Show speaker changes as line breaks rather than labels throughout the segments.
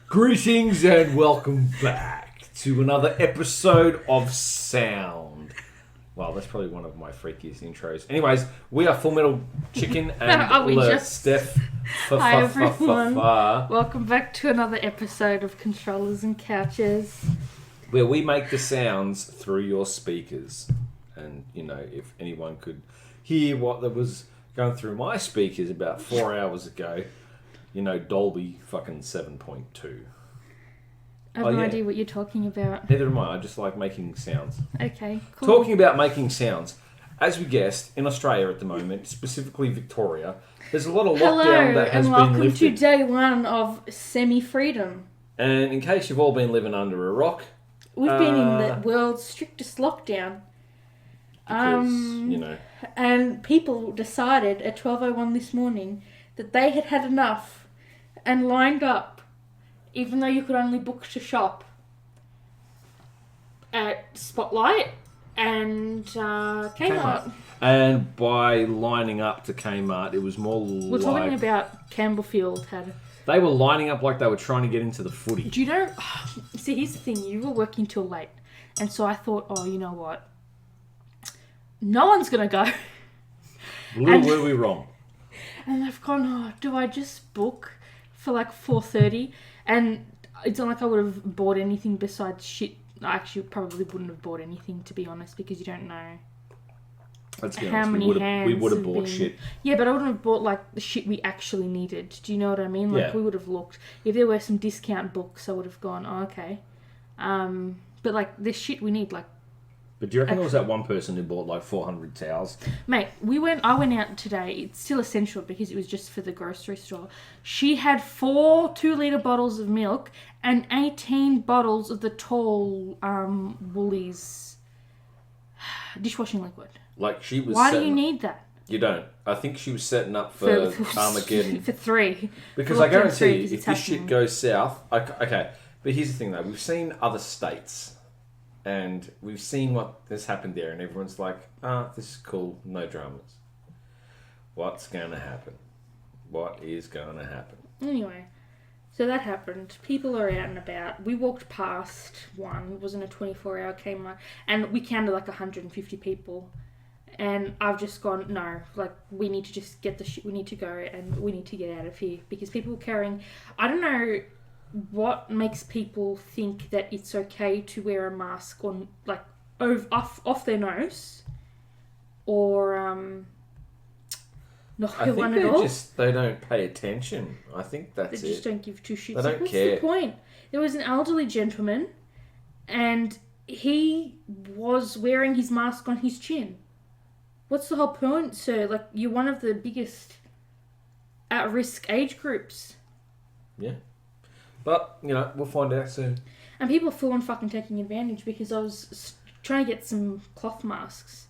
Greetings and welcome back to another episode of Sound. Well, that's probably one of my freakiest intros. Anyways, we are FullMetalChicken and Stephfafafah.
Hi everyone. Welcome back to another episode of Controllers and Couches,
where we make the sounds through your speakers. And, you know, if anyone could hear what that was going through my speakers about 4 hours ago, you know, Dolby fucking 7.2.
I have no idea what you're talking about.
Neither am I. I just like making sounds.
Okay, cool.
Talking about making sounds, as we guessed, in Australia at the moment, specifically Victoria, there's a lot of lockdown that has been lifted.
Hello, and welcome to day one of semi-freedom.
And in case you've all been living under a rock...
We've been in the world's strictest lockdown.
Because, you know...
And people decided at 12:01 this morning that they had had enough and lined up, even though you could only book to shop at Spotlight and Kmart.
And by lining up to Kmart, it was more
We're talking about Campbellfield had...
They were lining up like they were trying to get into the footy.
Do you know... See, here's the thing. You were working till late. And so I thought, oh, you know what? No one's going to go.
Little were we wrong.
And I've gone, oh, do I just book for like 4:30? And it's not like I would have bought anything besides shit. I actually probably wouldn't have bought anything, to be honest, because you don't know how many hands
we would have bought shit.
Yeah, but I wouldn't have bought like the shit we actually needed. Do you know what I mean? Like,
yeah.
We would have looked. If there were some discount books, I would have gone, oh, okay. But like, the shit we need, like...
But do you reckon there was that one person who bought like 400 towels?
Mate, I went out today. It's still essential because it was just for the grocery store. She had 4 2-litre bottles of milk and 18 bottles of the tall Woolies dishwashing liquid.
Like she was.
Why do you need that?
You don't. I think she was setting up for Armageddon.
For 3.
Because I guarantee you, if this shit goes south... Okay, but here's the thing though. We've seen other states... And we've seen what has happened there, and everyone's like, this is cool, no dramas. What's going to happen? What is going to happen?
Anyway, so that happened. People are out and about. We walked past one. It wasn't a 24-hour Kmart. And we counted like 150 people. And I've just gone, no, like, we need to just get the shit. We need to go, and we need to get out of here. Because people were carrying... I don't know... What makes people think that it's okay to wear a mask on, like, off their nose, or not wear one at all?
They don't pay attention. I think that's it.
They just don't give two shits.
They don't
What's
care.
the point? There was an elderly gentleman, and he was wearing his mask on his chin. What's the whole point, sir? Like, you're one of the biggest at-risk age groups.
Yeah. But, you know, we'll find out soon.
And people are full on fucking taking advantage because I was trying to get some cloth masks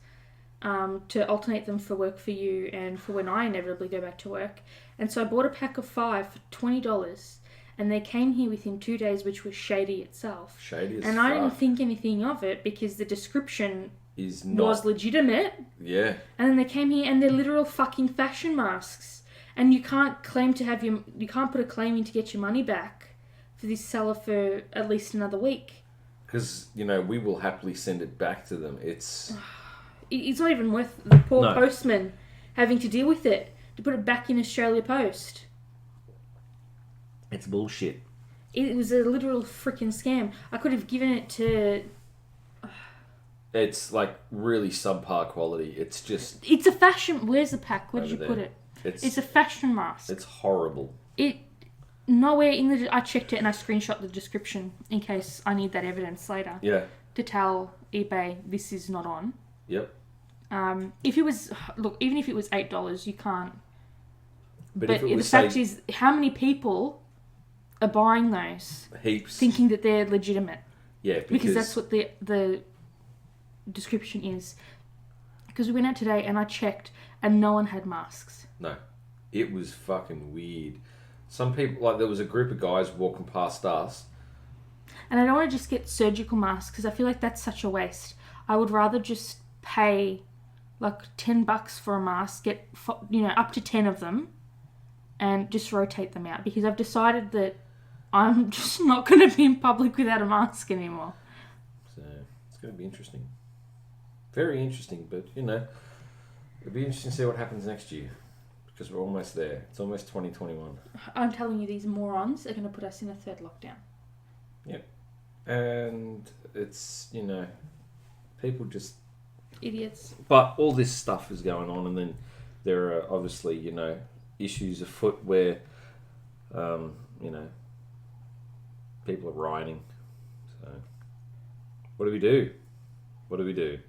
to alternate them for work for you and for when I inevitably go back to work. And so I bought a pack of 5 for $20 and they came here within 2 days, which was shady itself.
Shady as fuck.
And I didn't think anything of it because the description
was
legitimate.
Yeah.
And then they came here and they're literal fucking fashion masks. And you can't claim to have you can't put a claim in to get your money back for this seller for at least another week.
Because, you know, we will happily send it back to them. It's
not even worth the poor postman having to deal with it, to put it back in Australia Post.
It's bullshit.
It was a literal freaking scam. I could have given it to...
It's, like, really subpar quality. It's just...
It's a fashion... Where's the pack? Where did you put it? It's a fashion mask.
It's horrible.
Nowhere in the... I checked it and I screenshot the description in case I need that evidence later.
Yeah.
To tell eBay this is not on.
Yep.
If it was... Look, even if it was $8, you can't...
But if it was,
the fact is, how many people are buying those?
Heaps.
Thinking that they're legitimate.
Yeah,
because that's what the description is. Because we went out today and I checked and no one had masks.
No. It was fucking weird. Some people, like, there was a group of guys walking past us.
And I don't want to just get surgical masks because I feel like that's such a waste. I would rather just pay like $10 for a mask, get, you know, up to 10 of them and just rotate them out because I've decided that I'm just not going to be in public without a mask anymore.
So it's going to be interesting. Very interesting, but it'll be interesting to see what happens next year. Because we're almost there. It's almost 2021.
I'm telling you, these morons are going to put us in a third lockdown.
Yep. And it's, people just...
Idiots.
But all this stuff is going on, and then there are obviously, issues afoot where, people are rioting. So, what do we do? What do we do?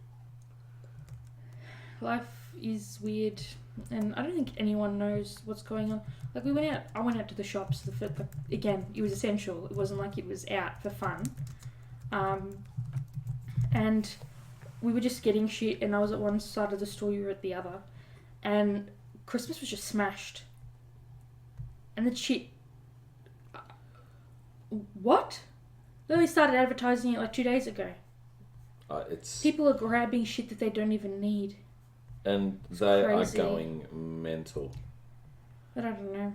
Life is weird. And I don't think anyone knows what's going on. Like, I went out to the shops. Again, it was essential. It wasn't like it was out for fun. And we were just getting shit, and I was at one side of the store, you were at the other. And Christmas was just smashed. And the shit... What? They only started advertising it like 2 days ago. People are grabbing shit that they don't even need.
And they are going mental.
But I don't know.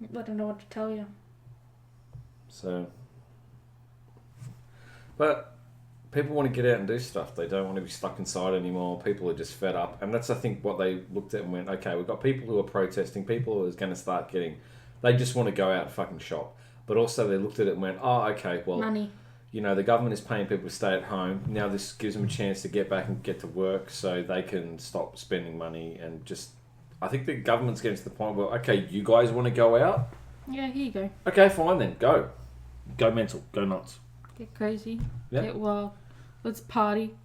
I don't know what to tell you.
So... But people want to get out and do stuff. They don't want to be stuck inside anymore. People are just fed up. And that's, I think, what they looked at and went, okay, we've got people who are protesting, people who are going to start getting... They just want to go out and fucking shop. But also they looked at it and went, oh, okay, well...
Money.
The government is paying people to stay at home. Now this gives them a chance to get back and get to work so they can stop spending money and just... I think the government's getting to the point where, okay, you guys want to go out?
Yeah, here you go.
Okay, fine then. Go. Go mental. Go nuts.
Get crazy.
Yeah.
Get wild. Let's party.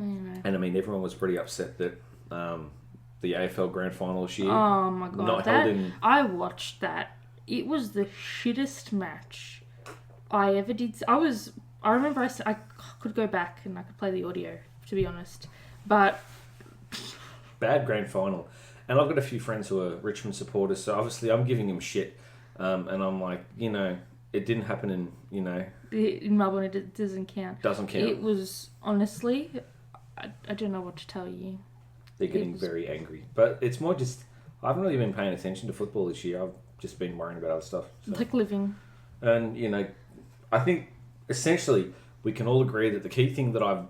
Anyway.
And I mean, everyone was pretty upset that the AFL Grand Final this year...
Oh my God.
Not held in...
I watched that. It was the shittest match I ever did. I remember I could go back and I could play the audio, to be honest. But...
Bad grand final. And I've got a few friends who are Richmond supporters, so obviously I'm giving them shit. And I'm like, it didn't happen in,
In Melbourne, it doesn't count.
Doesn't count.
It was, honestly, I don't know what to tell you.
They're getting very angry. But it's more just, I haven't really been paying attention to football this year. I've just been worrying about other stuff. So.
Like living.
And, I think, essentially, we can all agree that the key thing that I've,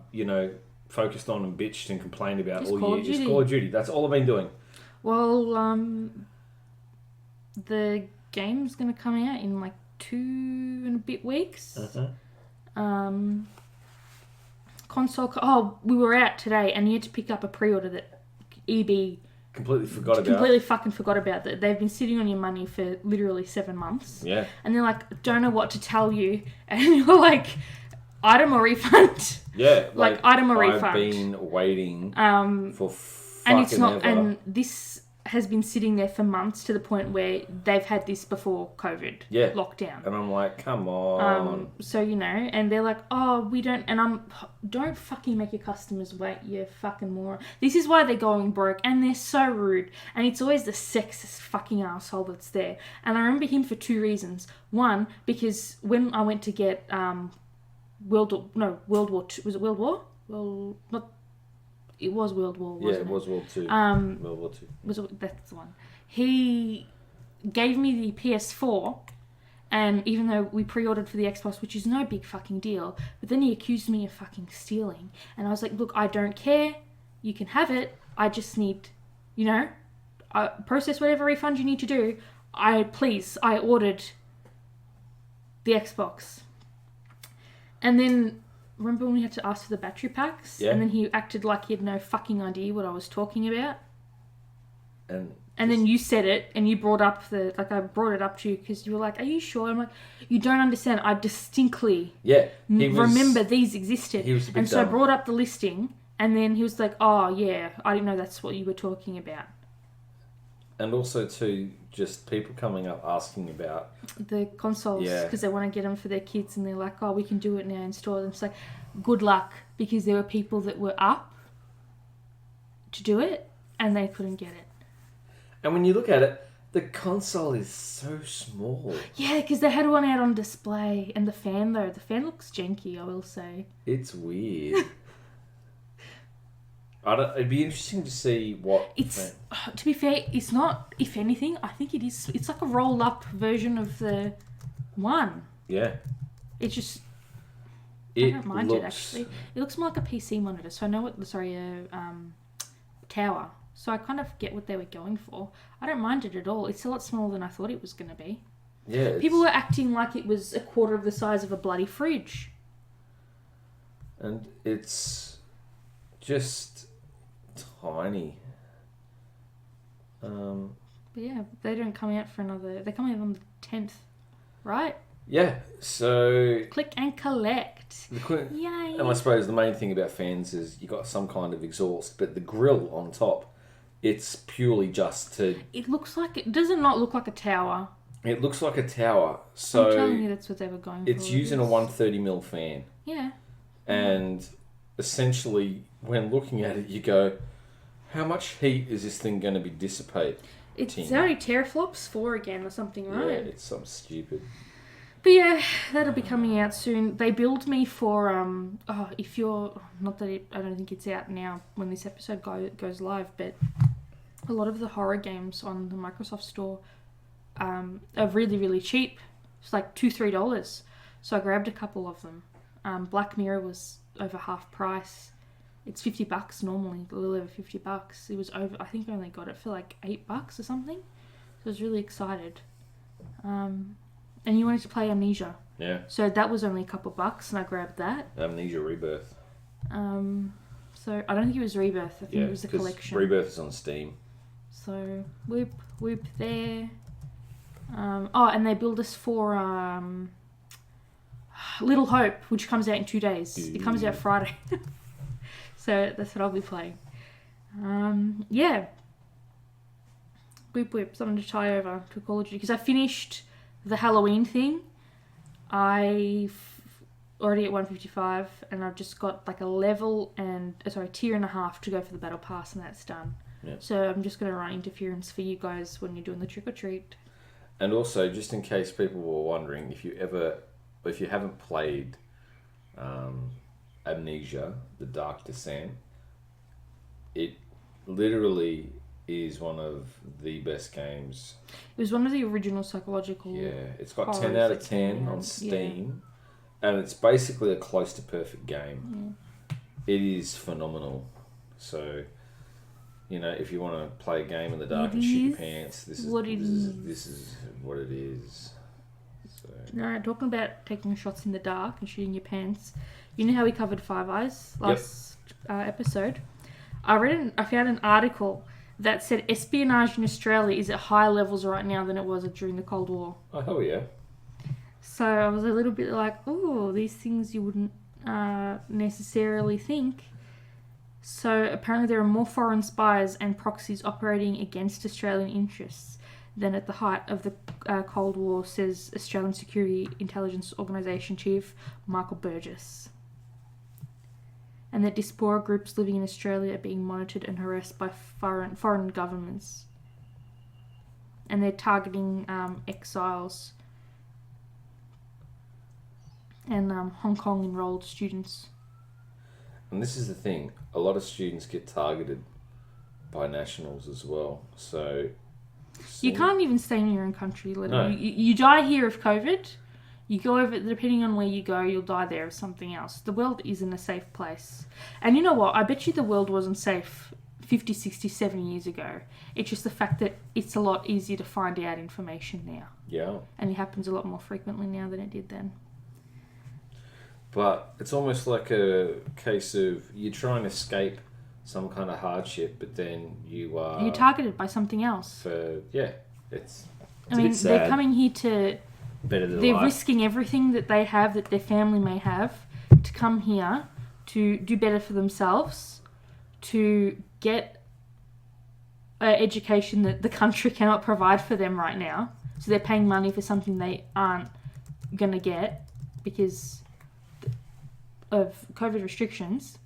focused on and bitched and complained about all year is Call of Duty. That's all I've been doing.
Well, the game's going to come out in like 2 and a bit weeks. Console... we were out today and you had to pick up a pre-order that EB...
Completely fucking forgot about that. They've been sitting on your money for literally 7 months. Yeah. And they're like, don't know what to tell you. And you're like, item or refund? Yeah. Like item or refund. I've been waiting for fucking and it's not, ever. And this has been sitting there for months to the point where they've had this before COVID lockdown. And I'm like, come on. So, and they're like, oh, we don't, and don't fucking make your customers wait, you fucking moron. This is why they're going broke, and they're so rude. And it's always the sexist fucking asshole that's there. And I remember him for 2 reasons. One, because when I went to get World War II, was it World War? Well, not. It was World War, wasn't it? Yeah, it was World War II. World War II. That's the one. He gave me the PS4, and even though we pre-ordered for the Xbox, which is no big fucking deal, but then he accused me of fucking stealing. And I was like, look, I don't care. You can have it. I just need, process whatever refund you need to do. I ordered the Xbox. And then... Remember when we had to ask for the battery packs? Yeah. And then he acted like he had no fucking idea what I was talking about? And then you said it, and you brought up I brought it up to you because you were like, are you sure? I'm like, you don't understand. I distinctly remember these existed. He was a bit dumb. So I brought up the listing, and then he was like, oh, yeah, I didn't know that's what you were talking about. And also, too, just people coming up asking about... the consoles, because they want to get them for their kids, and they're like, oh, we can do it now in store. And it's like, good luck, because there were people that were up to do it, and they couldn't get it. And when you look at it, the console is so small. Yeah, because they had one out on display, and the fan looks janky, I will say. It's weird. It'd be interesting to see what...
It's, to be fair, it's not, if anything, I think it is, it's like a rolled-up version of the one.
Yeah.
It's just... I don't mind it, actually. It looks more like a PC monitor, so I know what... Sorry, tower. So I kind of get what they were going for. I don't mind it at all. It's a lot smaller than I thought it was going to be.
Yeah.
People were acting like it was a quarter of the size of a bloody fridge.
And it's just tiny.
But yeah, they don't come out for another... They're coming out on the 10th, right?
Yeah, so...
Click and collect.
Yay. And I suppose the main thing about fans is you got some kind of exhaust, but the grill on top, it's purely just to...
It looks like... Does it not look like a tower?
It looks like a tower, so...
I'm telling you that's what they were going for.
It's using a 130mm fan.
Yeah.
And essentially, when looking at it, you go, how much heat is this thing going to be dissipating?
It's only teraflops 4 again or something, right?
Yeah, it's something stupid.
But yeah, that'll be coming out soon. They billed me for, if you're, not that I don't think it's out now when this episode goes live, but a lot of the horror games on the Microsoft Store are really, really cheap. It's like $2-3. So I grabbed a couple of them. Black Mirror was over half price. It's $50 normally, a little over $50. It was over, I think I only got it for like $8 or something. So I was really excited. And you wanted to play Amnesia.
Yeah.
So that was only a couple bucks and I grabbed that.
Amnesia Rebirth.
So I don't think it was Rebirth. I think it was the collection.
Rebirth is on Steam.
So whoop there. And they billed us for Little Hope, which comes out in 2 days. It comes out Friday. So that's what I'll be playing. Yeah. Whip. Something to tie over to Call of Duty. Because I finished the Halloween thing. I've already at 155 and I've just got like a tier and a half to go for the battle pass and that's done.
Yeah.
So I'm just going to run interference for you guys when you're doing the trick or treat.
And also, just in case people were wondering, if you haven't played Amnesia, The Dark Descent, it literally is one of the best games. It
was one of the original psychological...
Yeah, it's got 10 out of 10 on Steam, and it's basically a close to perfect game. Yeah. It is phenomenal. So, if you want to play a game in the dark and shit your pants, this is what it is. So.
No, talking about taking shots in the dark and shooting your pants, you know how we covered Five Eyes last episode? I found an article that said espionage in Australia is at higher levels right now than it was during the Cold War.
Oh, hell yeah.
So I was a little bit like, oh, these things you wouldn't necessarily think. So apparently there are more foreign spies and proxies operating against Australian interests than at the height of the Cold War, says Australian Security Intelligence Organisation Chief Michael Burgess. And that diaspora groups living in Australia are being monitored and harassed by foreign governments. And they're targeting exiles and Hong Kong enrolled students.
And this is the thing, a lot of students get targeted by nationals as well. So
you can't even stay in your own country.
No.
You die here of COVID. You go over, depending on where you go, you'll die there of something else. The world isn't a safe place. And you know what? I bet you the world wasn't safe 50, 60, 70 years ago. It's just the fact that it's a lot easier to find out information now.
Yeah.
And it happens a lot more frequently now than it did then.
But it's almost like a case of you try and escape some kind of hardship, but then you're
targeted by something else.
It's
I mean, they're coming here to...
They're
life. Risking everything that they have, that their family may have, to come here to do better for themselves, to get an education that the country cannot provide for them right now. So they're paying money for something they aren't going to get because of COVID restrictions.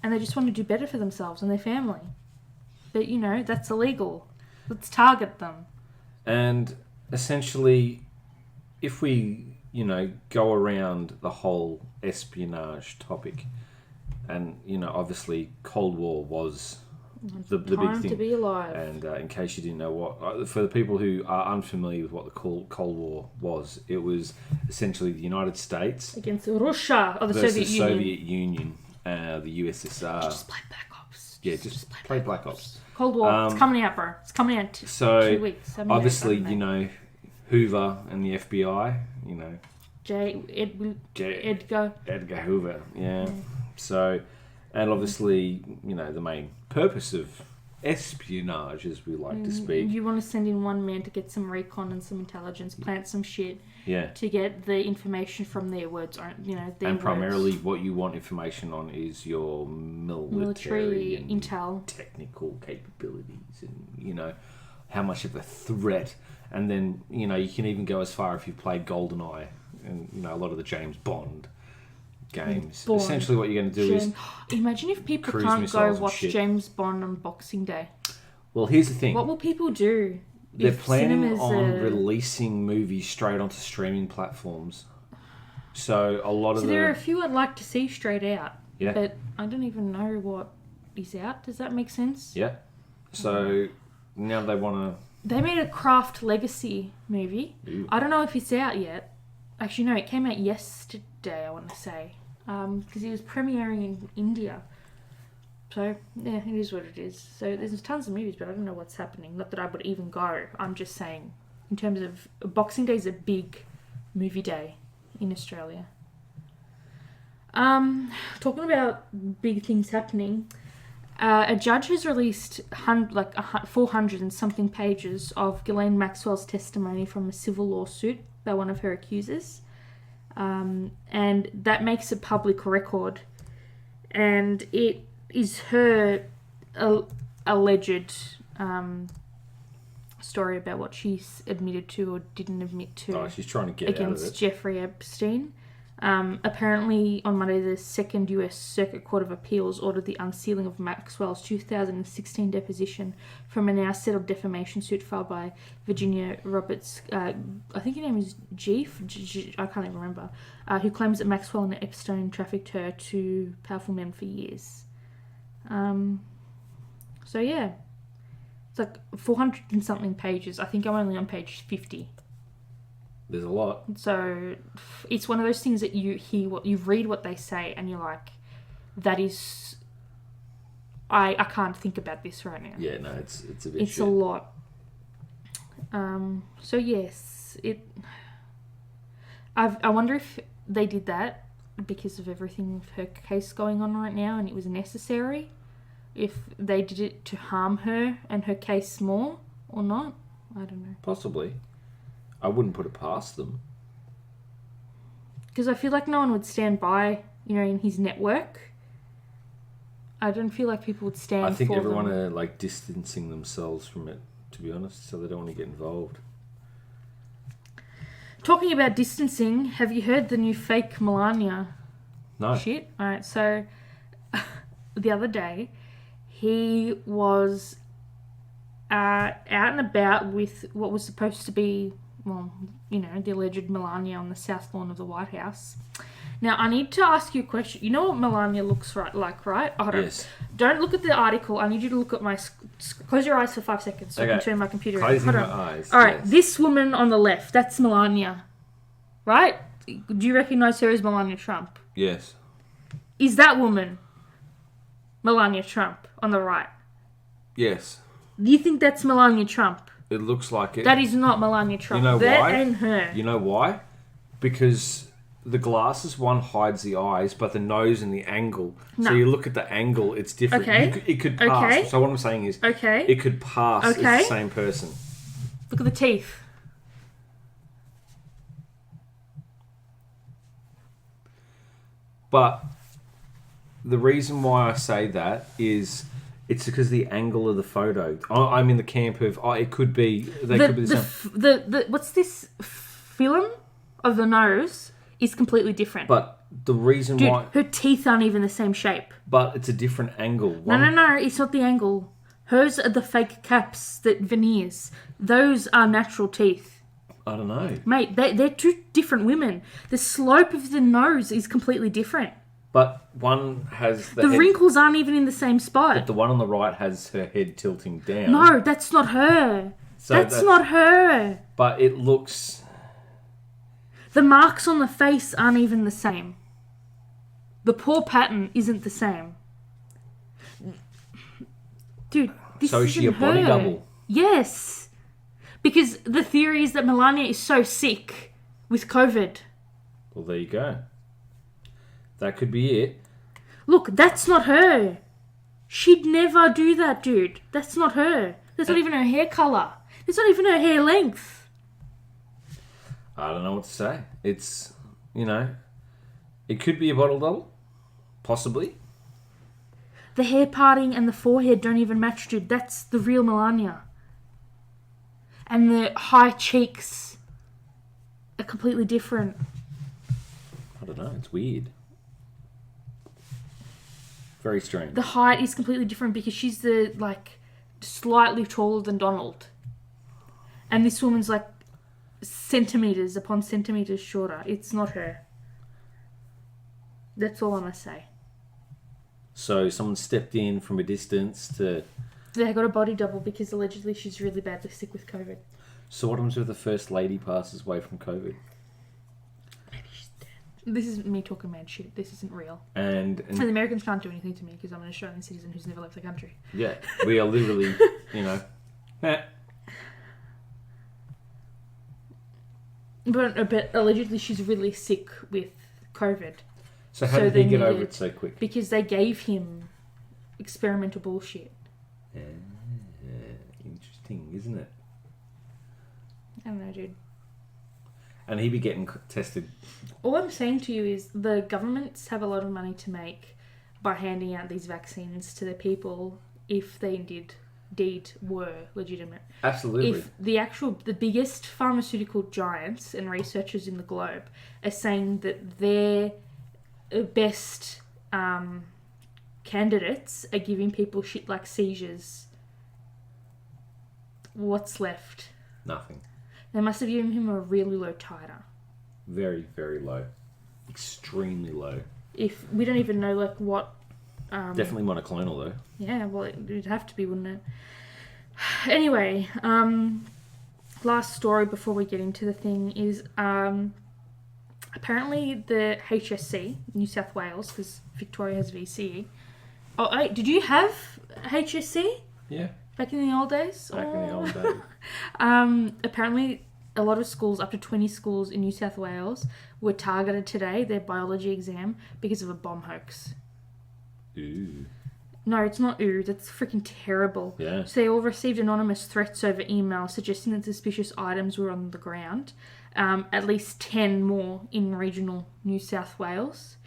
And they just want to do better for themselves and their family. But, that's illegal. Let's target them.
And... essentially, if we, go around the whole espionage topic, And, obviously Cold War was the big
Time
thing.
to be alive.
And in case you didn't know for the people who are unfamiliar with what the Cold War was, it was essentially the United States
against Russia or the
versus
Soviet Union.
The USSR.
Just play Black Ops.
Yeah, just play Black Ops.
Cold War. It's coming out, bro. It's coming out 2 weeks.
Obviously, Hoover and the FBI, Edgar Hoover, yeah. So, and obviously, the main purpose of espionage, as we like to speak.
You want to send in one man to get some recon and some intelligence, plant some shit, to get the information from their words, their
and primarily what you want information on is your military and
intel,
technical capabilities, and how much of a threat. And then you can even go as far if you've played GoldenEye and a lot of the James Bond games. Essentially, what you're going to do is
imagine if people can't go watch James Bond on Boxing Day.
Well, here's the thing.
What will people do?
They're planning on releasing movies straight onto streaming platforms. So a lot of
there are a few I'd like to see straight out.
Yeah.
But I don't even know what is out. Does that make sense?
Yeah. So now they want to...
They made a Craft Legacy movie.
Ooh.
I don't know if it's out yet. Actually, no, it came out yesterday, I want to say. Because it was premiering in India. So, yeah, it is what it is. So, there's tons of movies, but I don't know what's happening. Not that I would even go. I'm just saying, in terms of... Boxing Day is a big movie day in Australia. Talking about big things happening... a judge has released 400 and something pages of Ghislaine Maxwell's testimony from a civil lawsuit by one of her accusers. And that makes a public record. And it is her alleged story about what she's admitted to or didn't admit to.
Oh, she's trying to get
against
out of it.
Jeffrey Epstein. Apparently, on Monday, the Second US Circuit Court of Appeals ordered the unsealing of Maxwell's 2016 deposition from a now settled defamation suit filed by Virginia Roberts, I think her name is Jeef, I can't even remember, who claims that Maxwell and Epstein trafficked her to powerful men for years. So yeah, it's like 400 and something pages. I think I'm only on page 50.
There's a lot.
So it's one of those things that you read what they say and you're like, that is, I can't think about this right now.
Yeah, no, it's a bit.
It's shit. A lot. So yes, I wonder if they did that because of everything with her case going on right now and it was necessary. If they did it to harm her and her case more or not, I don't know.
Possibly. I wouldn't put it past them.
Because I feel like no one would stand by, in his network. I don't feel like people would stand for them.
I think everyone are distancing themselves from it, to be honest, so they don't want to get involved.
Talking about distancing, have you heard the new fake Melania shit? Alright, so the other day, he was out and about with what was supposed to be... the alleged Melania on the south lawn of the White House. Now, I need to ask you a question. You know what Melania looks like, right? Oh,
yes.
Don't look at the article. I need you to look at my... Close your eyes for 5 seconds so I can turn my computer on.
Closing my eyes.
All right, This woman on the left, that's Melania. Right? Do you recognise her as Melania Trump?
Yes.
Is that woman Melania Trump on the right?
Yes.
Do you think that's Melania Trump?
It looks like it.
That is not Melania Trump.
You know
that
why?
ain't her.
You know why? Because the glasses, one hides the eyes, but the nose and the angle. No. So you look at the angle, it's different.
Okay.
It could pass.
Okay.
So what I'm saying is, it could pass as the same person.
Look at the teeth.
But the reason why I say that is... It's because the angle of the photo. I'm in the camp of it could be. They could be the same.
The what's this film of the nose is completely different.
But the reason why
her teeth aren't even the same shape.
But it's a different angle.
No, it's not the angle. Hers are the fake caps, that veneers. Those are natural teeth.
I don't know,
mate. They're two different women. The slope of the nose is completely different.
But one has
The wrinkles aren't even in the same spot.
But the one on the right has her head tilting down.
No, that's not her.
So
that's not her.
But it looks...
The marks on the face aren't even the same. The pore pattern isn't the same. Dude, this
So is she a
isn't
body
her.
double?
Yes. Because the theory is that Melania is so sick with COVID.
Well, there you go. That could be it.
Look, that's not her. She'd never do that, dude. That's not her. That's not even her hair colour. That's not even her hair length.
I don't know what to say. It's, it could be a bottle double. Possibly.
The hair parting and the forehead don't even match, dude. That's the real Melania. And the high cheeks are completely different.
I don't know. It's weird. Very strange.
The height is completely different because she's slightly taller than Donald. And this woman's centimetres upon centimetres shorter. It's not her. That's all I'm going to say.
So someone stepped in from a distance to...
They got a body double because allegedly she's really badly sick with COVID.
So what happens if the first lady passes away from COVID?
Maybe she's dead. This is me talking mad shit. This isn't real.
And
the Americans can't do anything to me because I'm an Australian citizen who's never left the country.
Yeah, we are literally,
But allegedly she's really sick with COVID.
So how did he get over it so quick?
Because they gave him experimental bullshit.
Interesting, isn't it?
I don't know, dude.
And he'd be getting tested.
All I'm saying to you is the governments have a lot of money to make by handing out these vaccines to the people if they indeed were legitimate.
Absolutely.
If the biggest pharmaceutical giants and researchers in the globe are saying that their best candidates are giving people shit like seizures, what's left?
Nothing.
They must have given him a really low titer.
Very, very low. Extremely low.
If we don't even know what...
Definitely monoclonal though.
Yeah, well, it'd have to be, wouldn't it? Anyway, last story before we get into the thing is apparently the HSC, New South Wales, because Victoria has VCE. Oh, wait, did you have HSC?
Yeah.
Back in the old days?
Back in the old days.
Apparently, a lot of schools, up to 20 schools in New South Wales, were targeted today, their biology exam, because of a bomb hoax.
Ooh.
No, it's not ooh. That's freaking terrible.
Yeah.
So they all received anonymous threats over email suggesting that suspicious items were on the ground. At least 10 more in regional New South Wales.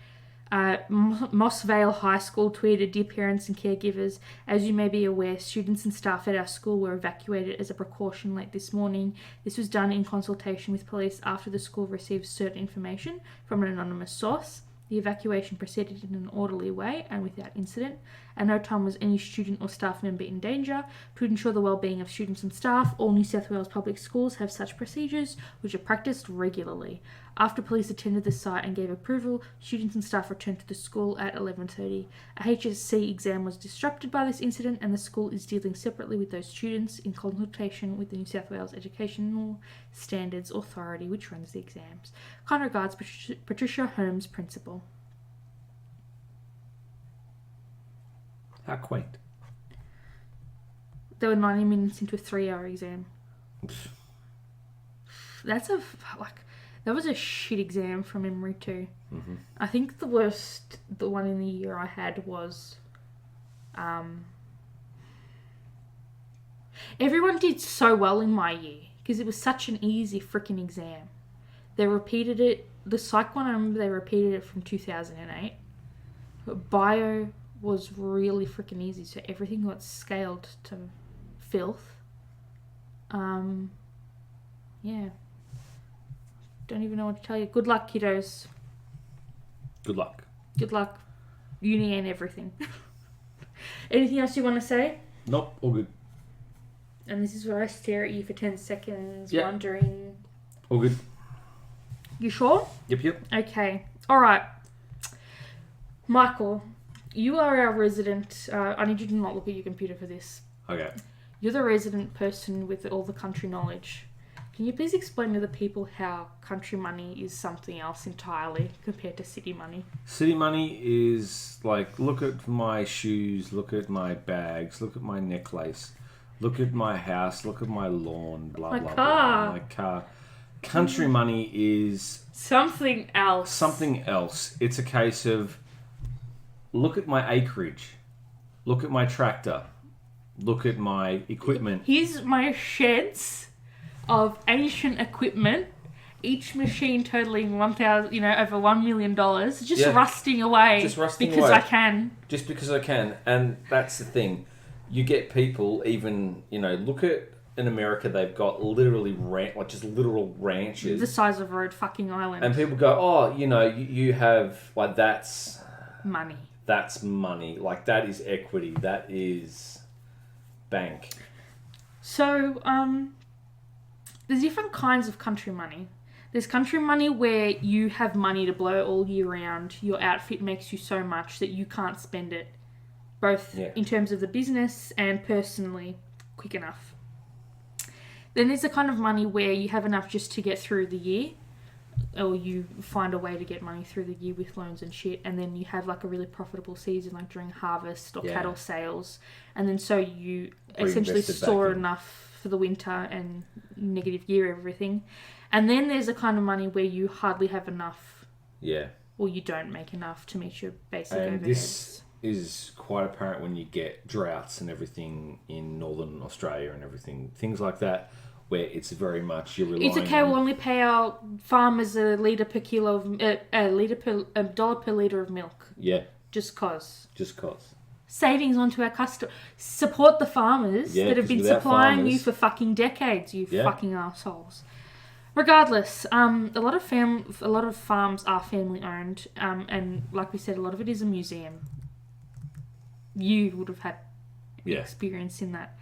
Moss Vale High School tweeted, "Dear parents and caregivers, as you may be aware, students and staff at our school were evacuated as a precaution late this morning. This was done in consultation with police after the school received certain information from an anonymous source. The evacuation proceeded in an orderly way and without incident. At no time was any student or staff member in danger. To ensure the well-being of students and staff, all New South Wales public schools have such procedures, which are practiced regularly. After police attended the site and gave approval, students and staff returned to the school at 11:30. A HSC exam was disrupted by this incident, and the school is dealing separately with those students in consultation with the New South Wales Educational Standards Authority, which runs the exams. Kind regards, Patricia Holmes, Principal."
How quaint.
They were 90 minutes into a 3-hour exam. That was a shit exam from memory too.
Mm-hmm.
I think the one in the year I had was... everyone did so well in my year because it was such an easy freaking exam. They repeated it. The psych one, I remember they repeated it from 2008. But bio was really freaking easy, so everything got scaled to filth. Yeah. Don't even know what to tell you. Good luck, kiddos.
Good luck.
Good luck. Uni and everything. Anything else you want to say?
Nope, all good.
And this is where I stare at you for 10 seconds,
Yep.
wondering...
All good.
You sure?
Yep.
Okay. Alright. Michael, you are our resident. I need you to not look at your computer for this.
Okay.
You're the resident person with all the country knowledge. Can you please explain to the people how country money is something else entirely compared to city money?
City money is like, look at my shoes, look at my bags, look at my necklace, look at my house, look at my lawn, blah,
My
blah,
car.
blah. My car. Country money is...
Something else.
Something else. It's a case of, look at my acreage, look at my tractor, look at my equipment.
Here's my sheds of ancient equipment, each machine totaling over $1 million, just rusting away.
Just rusting
because
away.
I can.
Just because I can. And that's the thing. You get people even, look at in America, they've got literally just literal ranches.
The size of a road fucking island.
And people go, oh, you have, like, that's...
Money.
That's money. Like, that is equity. That is bank.
So, there's different kinds of country money. There's country money where you have money to blow all year round. Your outfit makes you so much that you can't spend it, both in terms of the business and personally, quick enough. Then there's the kind of money where you have enough just to get through the year, or you find a way to get money through the year with loans and shit, and then you have like a really profitable season, like during harvest or cattle sales, and then so you essentially store enough for the winter and negative year everything. And then there's a kind of money where you hardly have enough, or you don't make enough to meet your basic overheads.
This is quite apparent when you get droughts and everything in northern Australia and everything, things like that, where it's very much you're relying.
It's okay. We'll only pay our farmers a dollar per litre of milk.
Yeah.
Just cause. Savings onto our customer. Support the farmers that have been supplying you for fucking decades. You fucking assholes. Regardless, a lot of farms are family owned, and like we said, a lot of it is a museum. You would have had experience in that.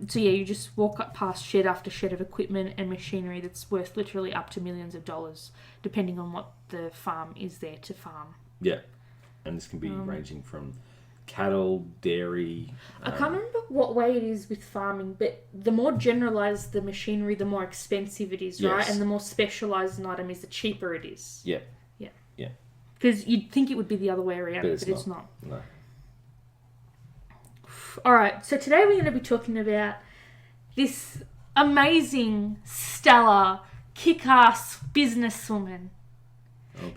So you just walk up past shed after shed of equipment and machinery that's worth literally up to millions of dollars, depending on what the farm is there to farm.
Yeah, and this can be ranging from cattle, dairy.
I can't remember what way it is with farming, but the more generalised the machinery, the more expensive it is, right? And the more specialised an item is, the cheaper it is.
Yeah.
Because you'd think it would be the other way around, but it's not.
No.
Alright, so today we're going to be talking about this amazing, stellar, kick-ass businesswoman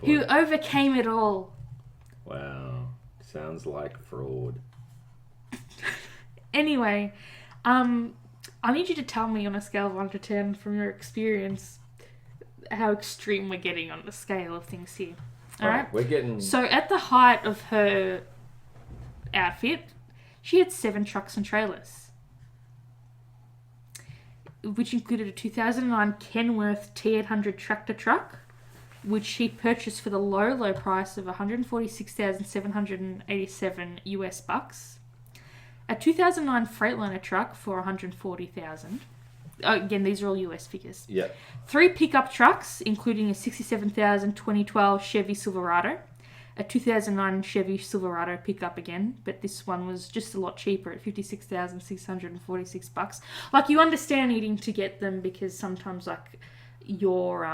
who overcame it all.
Wow. Sounds like fraud.
Anyway, I need you to tell me on a scale of 1 to 10 from your experience how extreme we're getting on the scale of things here. Alright?
We're getting...
So at the height of her outfit, she had 7 trucks and trailers, which included a 2009 Kenworth T800 tractor truck, which she purchased for the low price of $146,787 US bucks. A 2009 Freightliner truck for $140,000. Again, these are all US figures.
Yeah.
3 pickup trucks, including a $67,000 2012 Chevy Silverado, a 2009 Chevy Silverado pickup again, but this one was just a lot cheaper at $56,646. Like, you understand needing to get them because sometimes, like, your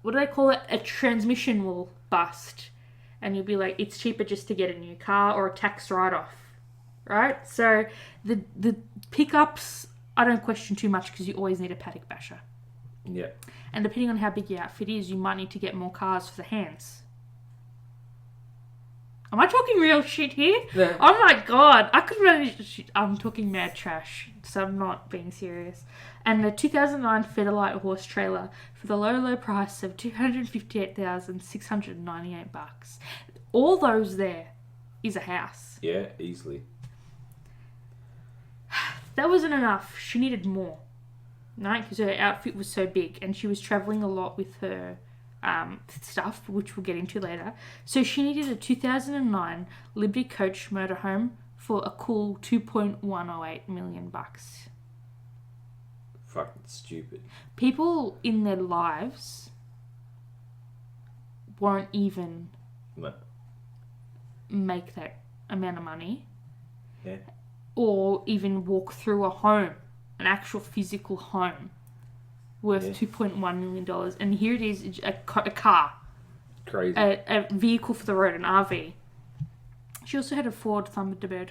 what do they call it? A transmission will bust, and you'll be like, it's cheaper just to get a new car or a tax write-off, right? So the pickups, I don't question too much because you always need a paddock basher.
Yeah.
And depending on how big your outfit is, you might need to get more cars for the hands. Am I talking real shit here?
Yeah.
Oh my god, I could really... I'm talking mad trash, so I'm not being serious. And the 2009 Federlite horse trailer for the low price of $258,698. All those there is a house.
Yeah, easily.
That wasn't enough. She needed more, right? Because her outfit was so big, and she was travelling a lot with her stuff, which we'll get into later. So she needed a 2009 Liberty Coach motorhome for a cool $2.108 million.
Fucking stupid.
People in their lives weren't even make that amount of money.
Yeah.
Or even walk through a home, an actual physical home, worth $2.1 million. And here it is, a car.
Crazy.
A vehicle for the road, an RV. She also had a Ford Thunderbird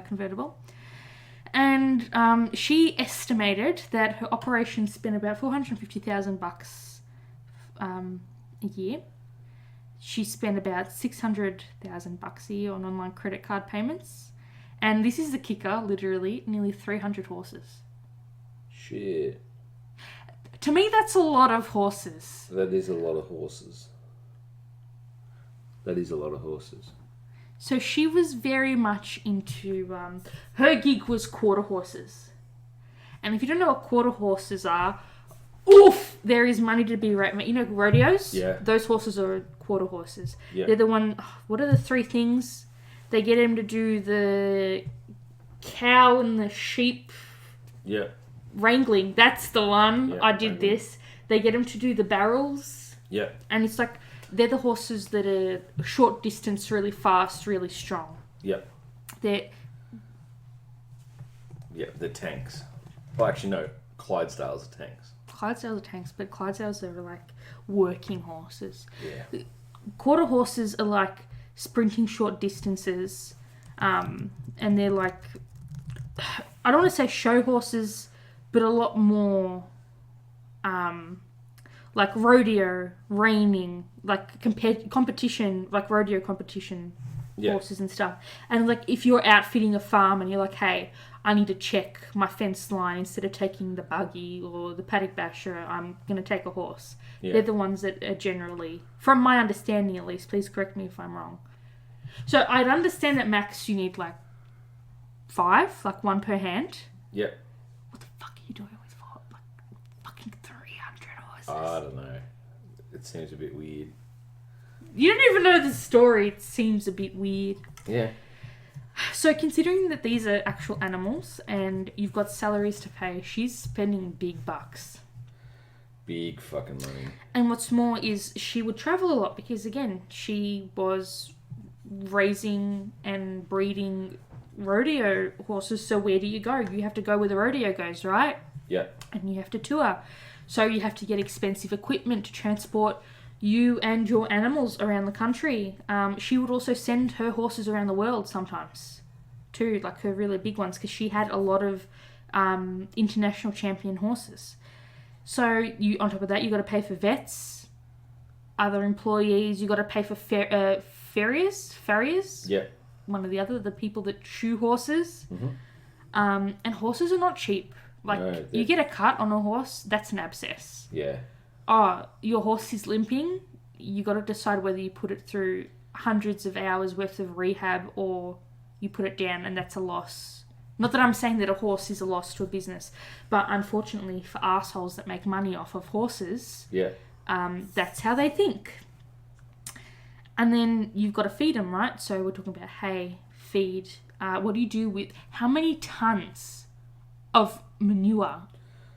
convertible. And she estimated that her operation spent about $450,000 a year. She spent about $600,000 a year on online credit card payments. And this is the kicker, literally, nearly 300 horses.
Shit.
To me, that's a lot of horses.
That is a lot of horses. That is a lot of horses.
So she was very much into... her gig was quarter horses. And if you don't know what quarter horses are, oof! There is money to be right. You know rodeos?
Yeah.
Those horses are quarter horses.
Yeah.
They're the one... What are the three things? They get him to do the cow and the sheep wrangling. That's the one. I did wrangling. This. They get him to do the barrels.
Yeah.
And it's like, they're the horses that are short distance, really fast, really strong.
Yeah.
They're
tanks. Well, actually, no. Clydesdales are tanks.
Clydesdales are tanks, but Clydesdales are like working horses.
Yeah.
Quarter horses are like sprinting short distances, and they're like, I don't want to say show horses, but a lot more like rodeo, reining, like competition, like rodeo competition horses and stuff. And like if you're outfitting a farm and you're like, hey, I need to check my fence line instead of taking the buggy or the paddock basher, I'm going to take a horse. Yeah. They're the ones that are generally, from my understanding at least, please correct me if I'm wrong. So I'd understand that max you need like 5, like 1 per hand.
Yep.
What the fuck are you doing with like fucking 300 horses?
I don't know. It seems a bit weird.
You don't even know the story. It seems a bit weird.
Yeah.
So considering that these are actual animals and you've got salaries to pay, she's spending big bucks.
Big fucking money.
And what's more is she would travel a lot because, again, she was raising and breeding rodeo horses. So where do you go? You have to go where the rodeo goes, right?
Yeah.
And you have to tour. So you have to get expensive equipment to transport you and your animals around the country. She would also send her horses around the world sometimes too, like her really big ones, because she had a lot of international champion horses. So you, on top of that, you got to pay for vets, other employees. You got to pay for farriers.
Yeah.
One or the other, the people that shoe horses.
Mm-hmm.
And horses are not cheap. Like, no, you get a cut on a horse, that's an abscess.
Yeah.
Oh, your horse is limping, you got to decide whether you put it through hundreds of hours worth of rehab or you put it down, and that's a loss. Not that I'm saying that a horse is a loss to a business, but unfortunately for assholes that make money off of horses, that's how they think. And then you've got to feed them, right? So we're talking about hay, feed. What do you do with... How many tons of manure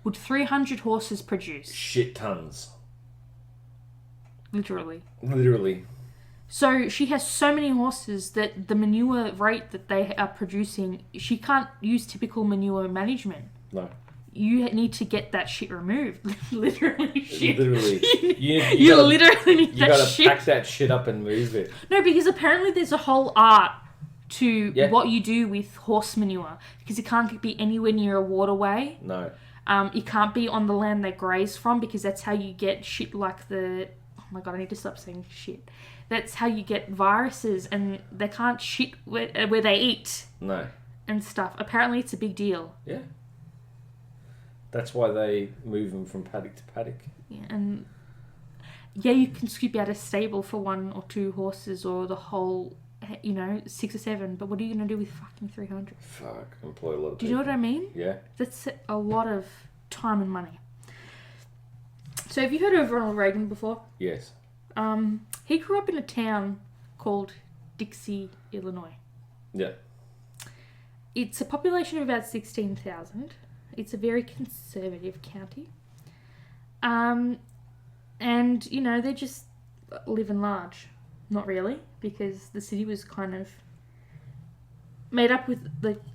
would 300 horses produce?
Shit tons.
Literally. So she has so many horses that the manure rate that they are producing, she can't use typical manure management.
No.
You need to get that shit removed. Literally shit.
Literally.
You literally need that shit.
You gotta pack that shit up and move it.
No, because apparently there's a whole art to what you do with horse manure. Because it can't be anywhere near a waterway.
No.
It can't be on the land they graze from, because that's how you get shit like the... Oh my god, I need to stop saying shit. That's how you get viruses, and they can't shit where they eat.
No.
And stuff. Apparently it's a big deal.
Yeah. That's why they move them from paddock to paddock.
Yeah, and... Yeah, you can scoop out a stable for 1 or 2 horses, or the whole, 6 or 7, but what are you going to do with fucking 300?
Fuck, employ a lot of people.
Do you know what I mean?
Yeah.
That's a lot of time and money. So have you heard of Ronald Reagan before?
Yes.
He grew up in a town called Dixie, Illinois.
Yeah.
It's a population of about 16,000. It's a very conservative county. And, they're just living large. Not really, because the city was kind of made up with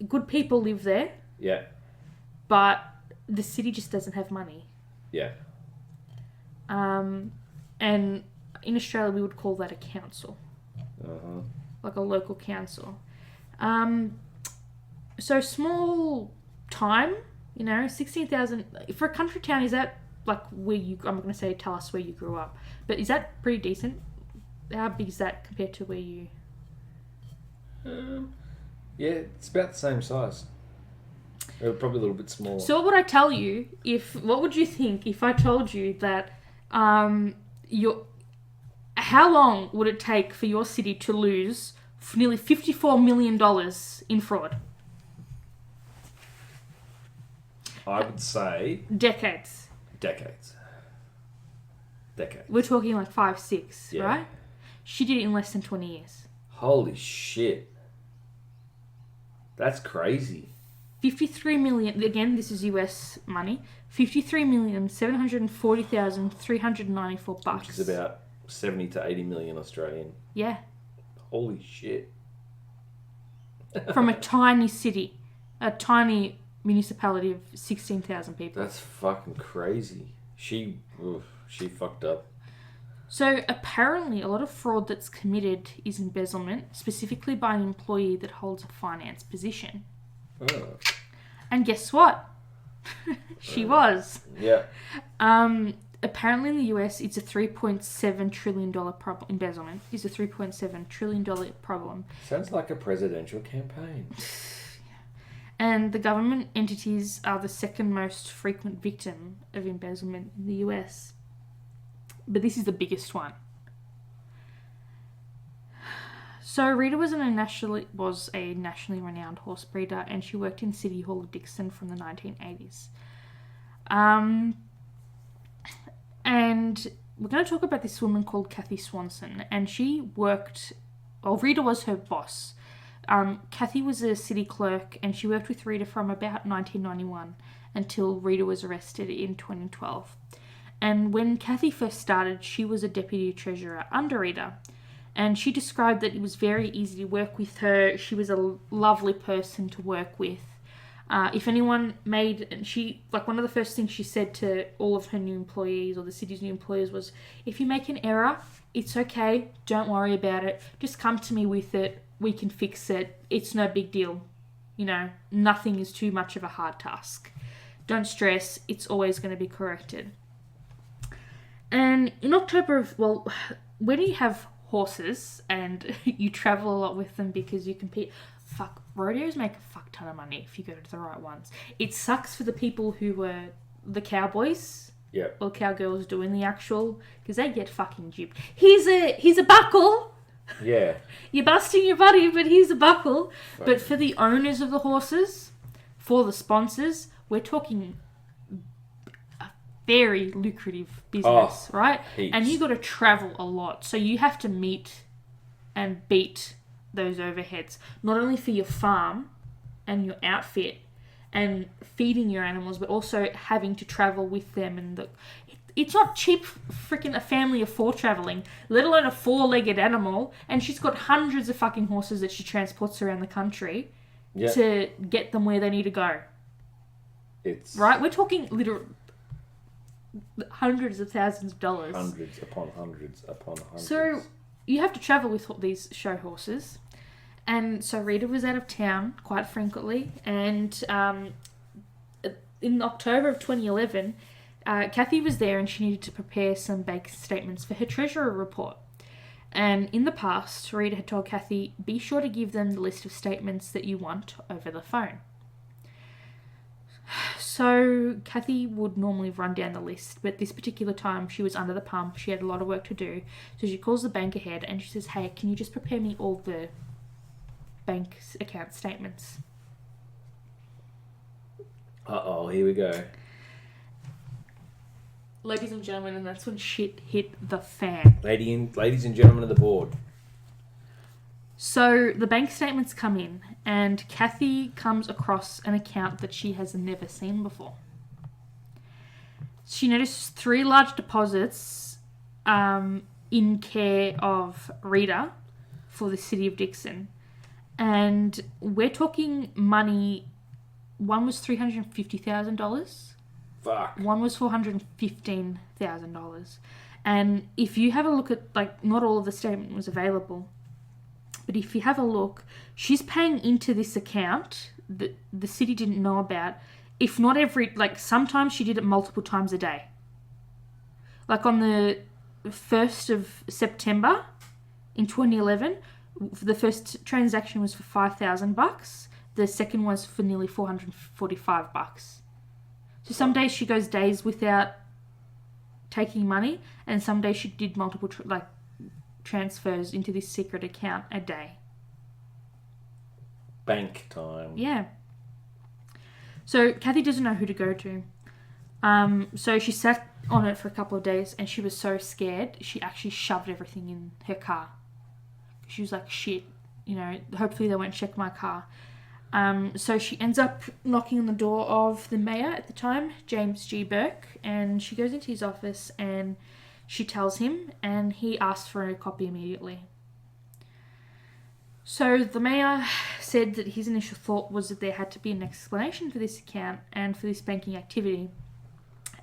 good people live there.
Yeah.
But the city just doesn't have money.
Yeah.
And in Australia we would call that a council.
Uh-huh.
Like a local council. So small time, 16,000 for a country town. Is that like where you? I'm not going to say tell us where you grew up, but is that pretty decent? How big is that compared to where you?
Yeah, it's about the same size. Probably a little bit smaller.
So what would I tell you what would you think if I told you that how long would it take for your city to lose nearly $54 million in fraud?
I would say...
Decades. We're talking like 5, 6,
yeah.
Right? She did it in less than 20 years.
Holy shit. That's crazy.
53 million, again, this is US money, 53,740,394 bucks.
Which is about 70 to 80 million Australian.
Yeah.
Holy shit.
From a tiny city, a tiny municipality of 16,000 people.
That's fucking crazy. She fucked up.
So apparently a lot of fraud that's committed is embezzlement, specifically by an employee that holds a finance position.
Oh.
And guess what? She was.
Yeah.
Apparently in the US, it's a $3.7 trillion problem. Embezzlement is a $3.7 trillion problem.
Sounds like a presidential campaign.
And the government entities are the second most frequent victim of embezzlement in the US. But this is the biggest one. So Rita was a nationally renowned horse breeder, and she worked in City Hall of Dixon from the 1980s. And we're going to talk about this woman called Kathy Swanson, and Rita was her boss. Kathy was a city clerk, and she worked with Rita from about 1991 until Rita was arrested in 2012. And when Kathy first started, she was a deputy treasurer under Rita. And she described that it was very easy to work with her. She was a lovely person to work with. If anyone one of the first things she said to all of her new employees or the city's new employees was, if you make an error, it's okay. Don't worry about it. Just come to me with it. We can fix it. It's no big deal. Nothing is too much of a hard task. Don't stress. It's always going to be corrected. And in October when you have horses and you travel a lot with them because you compete, rodeos make a fuck ton of money if you go to the right ones. It sucks for the people who were the cowboys.
Yeah.
Or cowgirls doing the actual, because they get fucking gypped. Here's a buckle.
Yeah. You're
busting your buddy, but here's a buckle. Fuck. But for the owners of the horses, for the sponsors, we're talking very lucrative business, right?
Heaps.
And you got to travel a lot. So you have to meet and beat those overheads, not only for your farm and your outfit and feeding your animals, but also having to travel with them. And it's not cheap freaking a family of 4 traveling, let alone a 4-legged animal. And she's got hundreds of fucking horses that she transports around the country to get them where they need to go. Right? We're talking literally hundreds of thousands of dollars.
Hundreds upon hundreds upon hundreds.
So you have to travel with these show horses. And so Rita was out of town quite frequently. And in October of 2011, Kathy was there and she needed to prepare some bank statements for her treasurer report. And in the past, Rita had told Kathy, be sure to give them the list of statements that you want over the phone. So Kathy would normally run down the list, but this particular time she was under the pump. She had a lot of work to do. So she calls the bank ahead and she says, hey, can you just prepare me all the bank account statements?
Uh-oh, here we go.
Ladies and gentlemen, and that's when shit hit the fan.
Ladies and gentlemen of the board.
So the bank statements come in and Kathy comes across an account that she has never seen before. She notices 3 large deposits in care of Rita for the City of Dixon. And we're talking money. One was $350,000.
Fuck.
One was $415,000. And if you have a look at, like, not all of the statement was available, but if you have a look, she's paying into this account that the city didn't know about. If not every, like, sometimes she did it multiple times a day. Like on the 1st of September in 2011, the first transaction was for $5,000. The second was for nearly $445. So some days she goes days without taking money, and some days she did multiple transfers into this secret account a day.
Bank time.
Yeah. So Kathy doesn't know who to go to. So she sat on it for a couple of days, and she was so scared she actually shoved everything in her car. She was like, shit, hopefully they won't check my car. So she ends up knocking on the door of the mayor at the time, James G. Burke, and she goes into his office and she tells him, and he asks for a copy immediately. So the mayor said that his initial thought was that there had to be an explanation for this account and for this banking activity.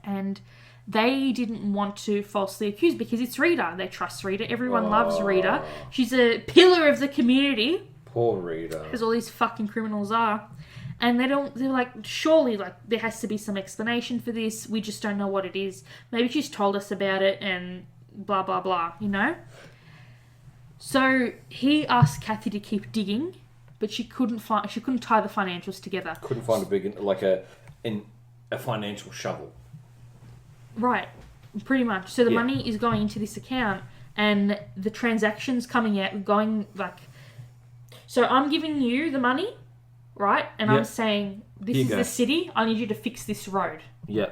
And they didn't want to falsely accuse because it's Rita. They trust Rita. Everyone loves Rita. She's a pillar of the community.
Poor Rita.
As all these fucking criminals are. And they're like, surely, like, there has to be some explanation for this. We just don't know what it is. Maybe she's told us about it and blah, blah, blah, So he asked Kathy to keep digging, but she couldn't tie the financials together.
Couldn't find a financial shovel.
Right, pretty much. So the money is going into this account, and the transactions coming out, going like... So I'm giving you the money, right? And I'm saying, this is the city, I need you to fix this road.
Yeah.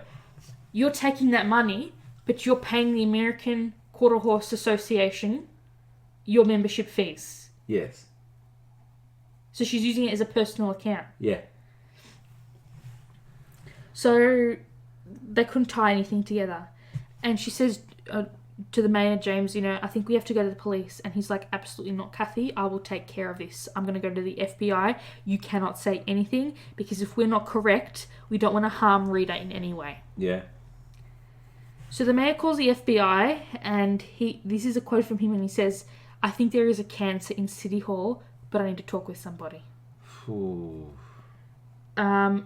You're taking that money, but you're paying the American Quarter Horse Association your membership fees.
Yes.
So she's using it as a personal account.
Yeah.
So they couldn't tie anything together. And she says to the mayor, James, I think we have to go to the police. And he's like, absolutely not, Kathy. I will take care of this. I'm going to go to the FBI. You cannot say anything because if we're not correct, we don't want to harm Rita in any way.
Yeah.
So the mayor calls the FBI, and this is a quote from him, and he says, I think there is a cancer in City Hall, but I need to talk with somebody.
Ooh.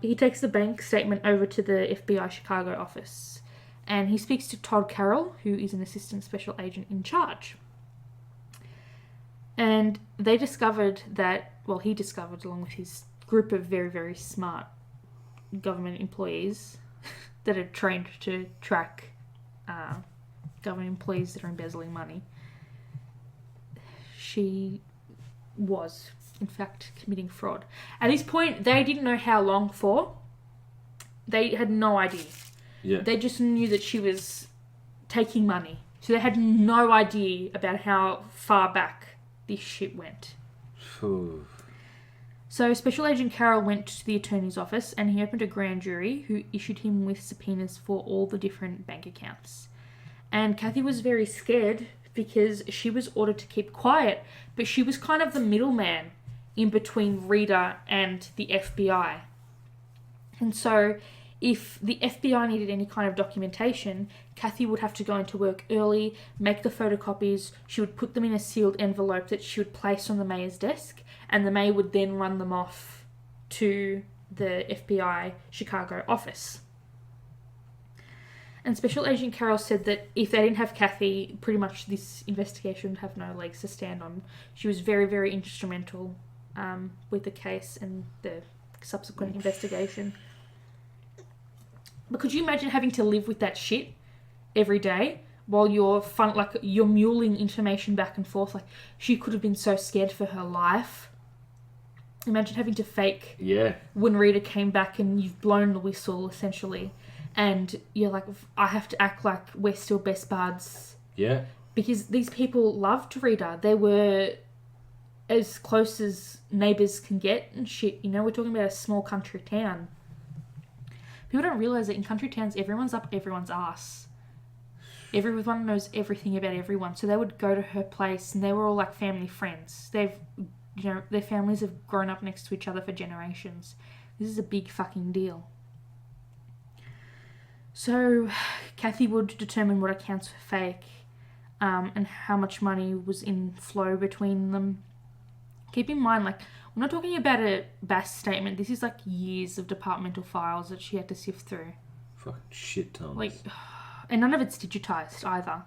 He takes the bank statement over to the FBI Chicago office, and he speaks to Todd Carroll, who is an assistant special agent in charge. And they discovered he discovered, along with his group of very, very smart government employees that are trained to track government employees that are embezzling money, she was, in fact, committing fraud. At this point, they didn't know how long for. They had no idea.
Yeah.
They just knew that she was taking money. So they had no idea about how far back this shit went.
Ooh.
So Special Agent Carroll went to the attorney's office and he opened a grand jury who issued him with subpoenas for all the different bank accounts. And Kathy was very scared because she was ordered to keep quiet, but she was kind of the middleman in between Rita and the FBI. And so if the FBI needed any kind of documentation, Kathy would have to go into work early, make the photocopies, she would put them in a sealed envelope that she would place on the mayor's desk, and the mayor would then run them off to the FBI Chicago office. And Special Agent Carroll said that if they didn't have Kathy, pretty much this investigation would have no legs to stand on. She was very, very instrumental with the case and the subsequent investigation. But could you imagine having to live with that shit every day while you're you're muling information back and forth? Like, she could have been so scared for her life. Imagine having to fake when Rita came back and you've blown the whistle, essentially. And you're like, I have to act like we're still best buds.
Yeah. Because
these people loved Rita. They were as close as neighbours can get and shit. We're talking about a small country town. People don't realise that in country towns, everyone's up everyone's ass. Everyone knows everything about everyone. So they would go to her place and they were all like family friends. Their families have grown up next to each other for generations. This is a big fucking deal. So Kathy would determine what accounts for fake and how much money was in flow between them. Keep in mind, like, we're not talking about a BAS statement. This is like years of departmental files that she had to sift through.
Fucking shit tons.
Like, and none of it's digitized either.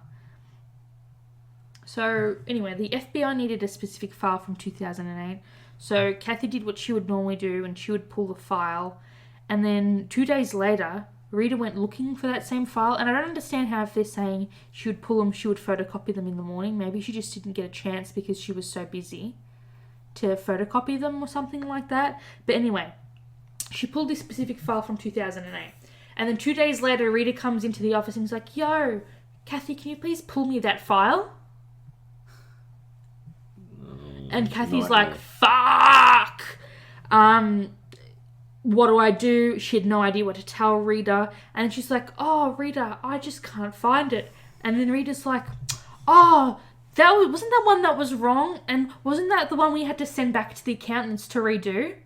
So anyway, the FBI needed a specific file from 2008. So Kathy did what she would normally do, and she would pull the file. And then 2 days later, Rita went looking for that same file. And I don't understand how, if they're saying she would pull them, she would photocopy them in the morning. Maybe she just didn't get a chance because she was so busy to photocopy them or something like that. But anyway, she pulled this specific file from 2008. And then 2 days later, Rita comes into the office and is like, "Yo, Kathy, can you please pull me that file?" And Kathy's like, "Fuck! What do I do?" She had no idea what to tell Rita. And she's like, "Oh, Rita, I just can't find it." And then Rita's like, "Oh, wasn't that one that was wrong? And wasn't that the one we had to send back to the accountants to redo?"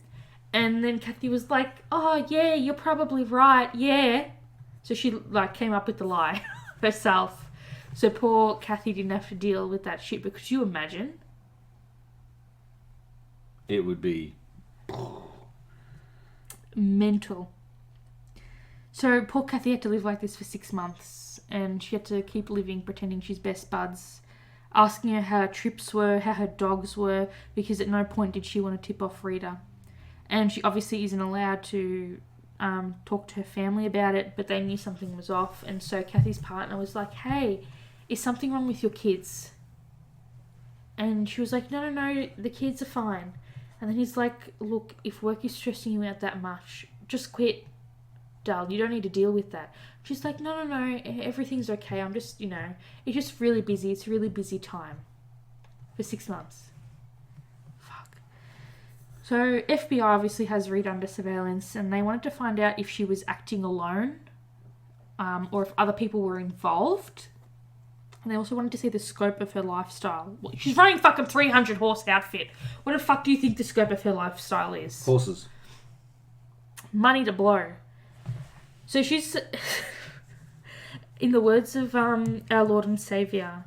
And then Kathy was like, "Oh, yeah, you're probably right, yeah." So she, like, came up with the lie herself. So poor Kathy didn't have to deal with that shit, because you imagine.
It would be
mental. So poor Kathy had to live like this for 6 months, and she had to keep living pretending she's best buds, asking her how her trips were, how her dogs were, because at no point did she want to tip off Rita. And she obviously isn't allowed to talk to her family about it, but they knew something was off. And so Kathy's partner was like, "Hey, is something wrong with your kids?" And she was like, No, the kids are fine." And then he's like, "Look, if work is stressing you out that much, just quit, Dal. You don't need to deal with that." She's like, No, everything's okay. I'm just, it's just really busy. It's a really busy time for 6 months. Fuck. So FBI obviously has Rita under surveillance, and they wanted to find out if she was acting alone or if other people were involved. And they also wanted to see the scope of her lifestyle. Well, she's running fucking 300 horse outfit. What the fuck do you think the scope of her lifestyle is?
horses.
Money to blow. So she's, in the words of our Lord and Saviour,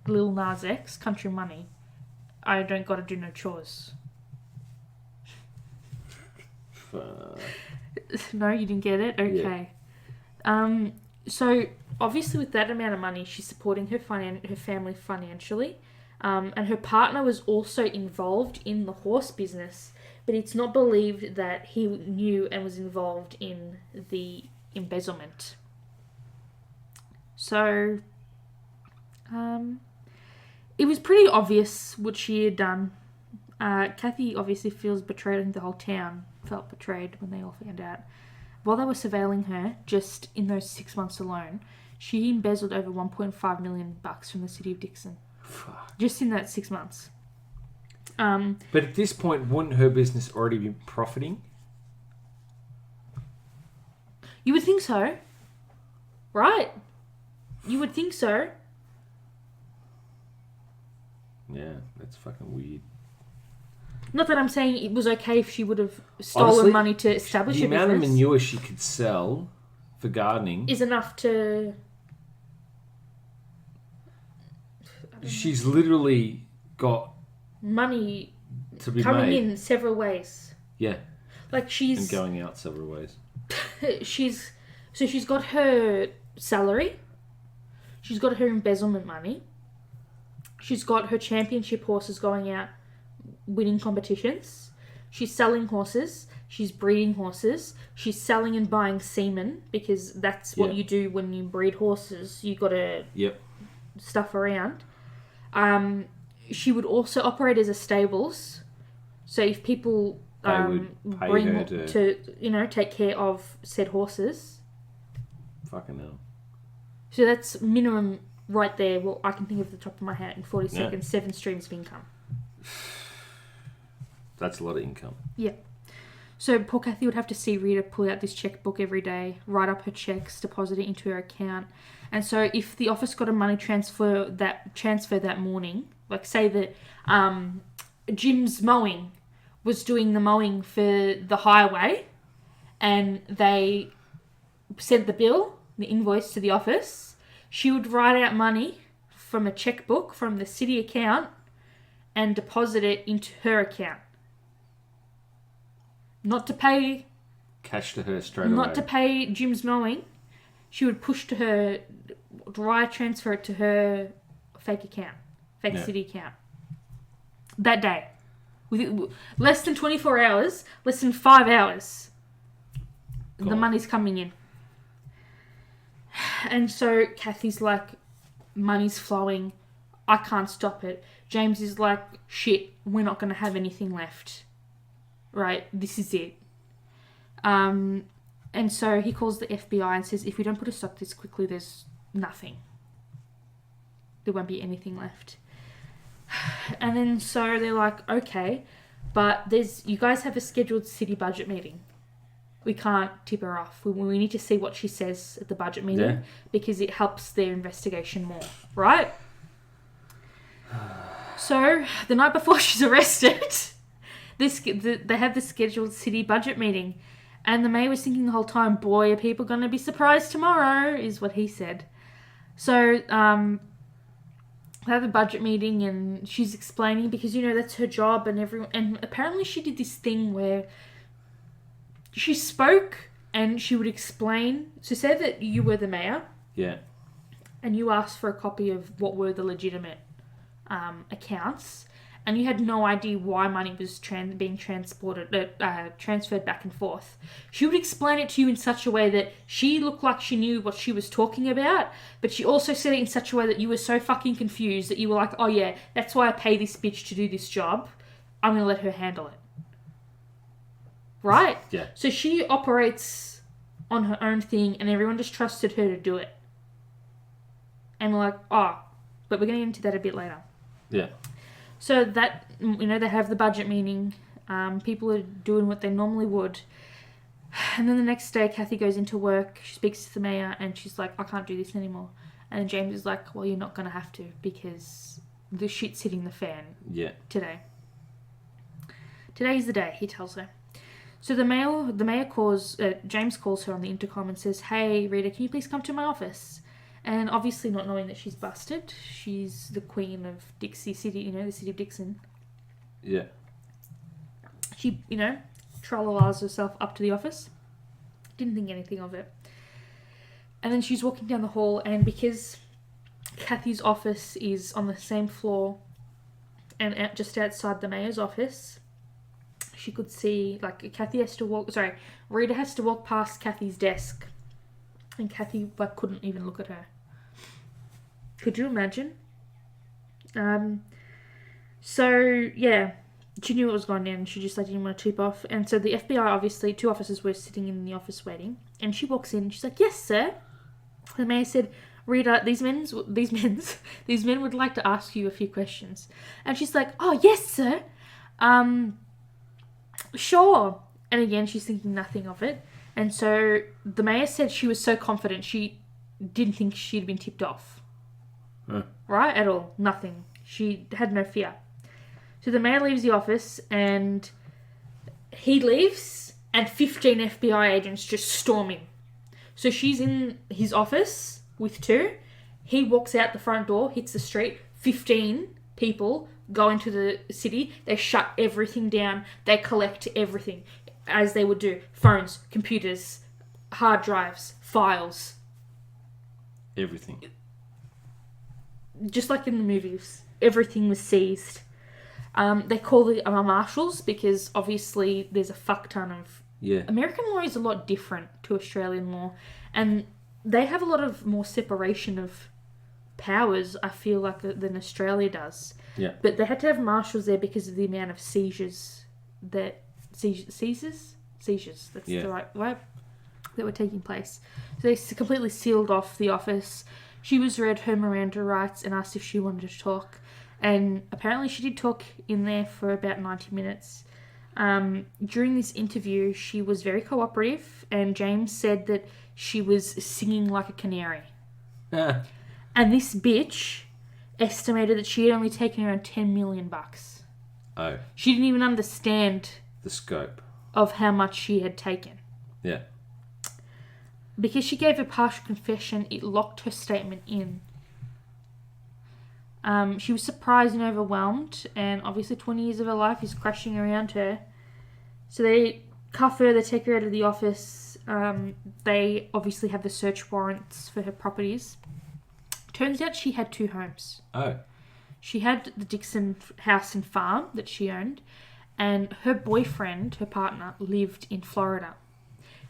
Lil Nas X, Country Money, "I don't gotta do no chores." No, you didn't get it? Okay. Yeah. So obviously with that amount of money, she's supporting her family financially. And her partner was also involved in the horse business, but it's not believed that he knew and was involved in the embezzlement. So it was pretty obvious what she had done. Kathy obviously feels betrayed. I think the whole town felt betrayed when they all found out. While they were surveilling her, just in those 6 months alone, she embezzled over $1.5 million from the City of Dixon.
Fuck.
Just in that 6 months.
But at this point, wouldn't her business already be profiting?
You would think so. Right? You would think so.
Yeah, that's fucking weird.
Not that I'm saying it was okay if she would have stolen money to establish a business.
The amount of manure she could sell for gardening
is enough to...
She's literally got...
money
to be
coming
made
in several ways.
Yeah.
Like she's...
and going out several ways.
she's got her salary. She's got her embezzlement money. She's got her championship horses going out winning competitions. She's selling horses. She's breeding horses. She's selling and buying semen, because that's what you do when you breed horses. You got to stuff around. She would also operate as a stables. So if people
would pay
bring
her
to take care of said horses.
Fucking hell.
So that's minimum right there. Well, I can think of the top of my head in 40 seconds, 7 streams of income.
That's a lot of income.
Yeah. So poor Kathy would have to see Rita pull out this checkbook every day, write up her checks, deposit it into her account. And so if the office got a money transfer that morning, like say that Jim's mowing was doing the mowing for the highway, and they sent the invoice to the office, she would write out money from a checkbook from the city account and deposit it into her account. Not to pay...
Cash to her straight away.
Not to pay Jim's mowing. She would push to her... wire transfer it to her fake account. Fake city account. That day. With less than 24 hours, less than 5 hours, the money's coming in. And so Kathy's like, money's flowing. I can't stop it. James is like, shit, we're not going to have anything left. Right? This is it. And so he calls the FBI and says, if we don't put a stop to this quickly, there's nothing. There won't be anything left. And then so they're like, okay, but you guys have a scheduled city budget meeting. We can't tip her off. We need to see what she says at the budget meeting because it helps their investigation more, right? So the night before she's arrested, they have the scheduled city budget meeting, and the mayor was thinking the whole time, boy, are people going to be surprised tomorrow, is what he said. So they have a budget meeting and she's explaining because, that's her job and apparently she did this thing where she spoke and she would explain. So say that you were the mayor.
Yeah.
And you asked for a copy of what were the legitimate accounts, and you had no idea why money was being transferred back and forth. She would explain it to you in such a way that she looked like she knew what she was talking about, but she also said it in such a way that you were so fucking confused that you were like, oh yeah, that's why I pay this bitch to do this job. I'm going to let her handle it. Right?
Yeah.
So she operates on her own thing and everyone just trusted her to do it. And we're like, oh, but we're going to get into that a bit later.
Yeah.
So that, they have the budget meeting. People are doing what they normally would. And then the next day, Kathy goes into work. She speaks to the mayor and she's like, I can't do this anymore. And James is like, well, you're not going to have to because the shit's hitting the fan today. Today's the day, he tells her. So the mayor calls, James calls her on the intercom and says, hey, Rita, can you please come to my office? And obviously not knowing that she's busted, she's the queen of Dixie City, the City of Dixon.
Yeah.
She, tra-la-las herself up to the office. Didn't think anything of it. And then she's walking down the hall, and because Kathy's office is on the same floor and just outside the mayor's office, she could see, Rita has to walk past Kathy's desk. And Kathy, couldn't even look at her. Could you imagine? So, yeah, she knew what was going down. She just didn't want to tip off. And so the FBI, obviously, 2 officers were sitting in the office waiting. And she walks in and she's like, yes, sir. The mayor said, Rita, these men would like to ask you a few questions. And she's like, oh, yes, sir. Sure. And again, she's thinking nothing of it. And so the mayor said she was so confident she didn't think she'd been tipped off. Right? At all. Nothing. She had no fear. So the mayor leaves the office and he leaves and 15 FBI agents just storm in. So she's in his office with 2. He walks out the front door, hits the street. 15 people go into the city. They shut everything down. They collect everything. As they would do. Phones, computers, hard drives, files.
Everything.
Just like in the movies. Everything was seized. They call the marshals because obviously there's a fuck ton of...
Yeah.
American law is a lot different to Australian law. And they have a lot of more separation of powers, I feel like, than Australia does.
Yeah.
But they had to have marshals there because of the amount of seizures that... Seizures? That's the right word. That were taking place. So they completely sealed off the office. She was read her Miranda rights and asked if she wanted to talk. And apparently she did talk in there for about 90 minutes. During this interview, she was very cooperative, and James said that she was singing like a canary.
Yeah.
And this bitch estimated that she had only taken around $10 million.
Oh.
She didn't even understand
The scope.
of how much she had taken.
Yeah.
Because she gave a partial confession, it locked her statement in. She was surprised and overwhelmed, and obviously 20 years of her life is crashing around her. So they cuff her, they take her out of the office. They obviously have the search warrants for her properties. Turns out she had 2 homes.
Oh.
She had the Dixon house and farm that she owned, and her boyfriend, her partner, lived in Florida.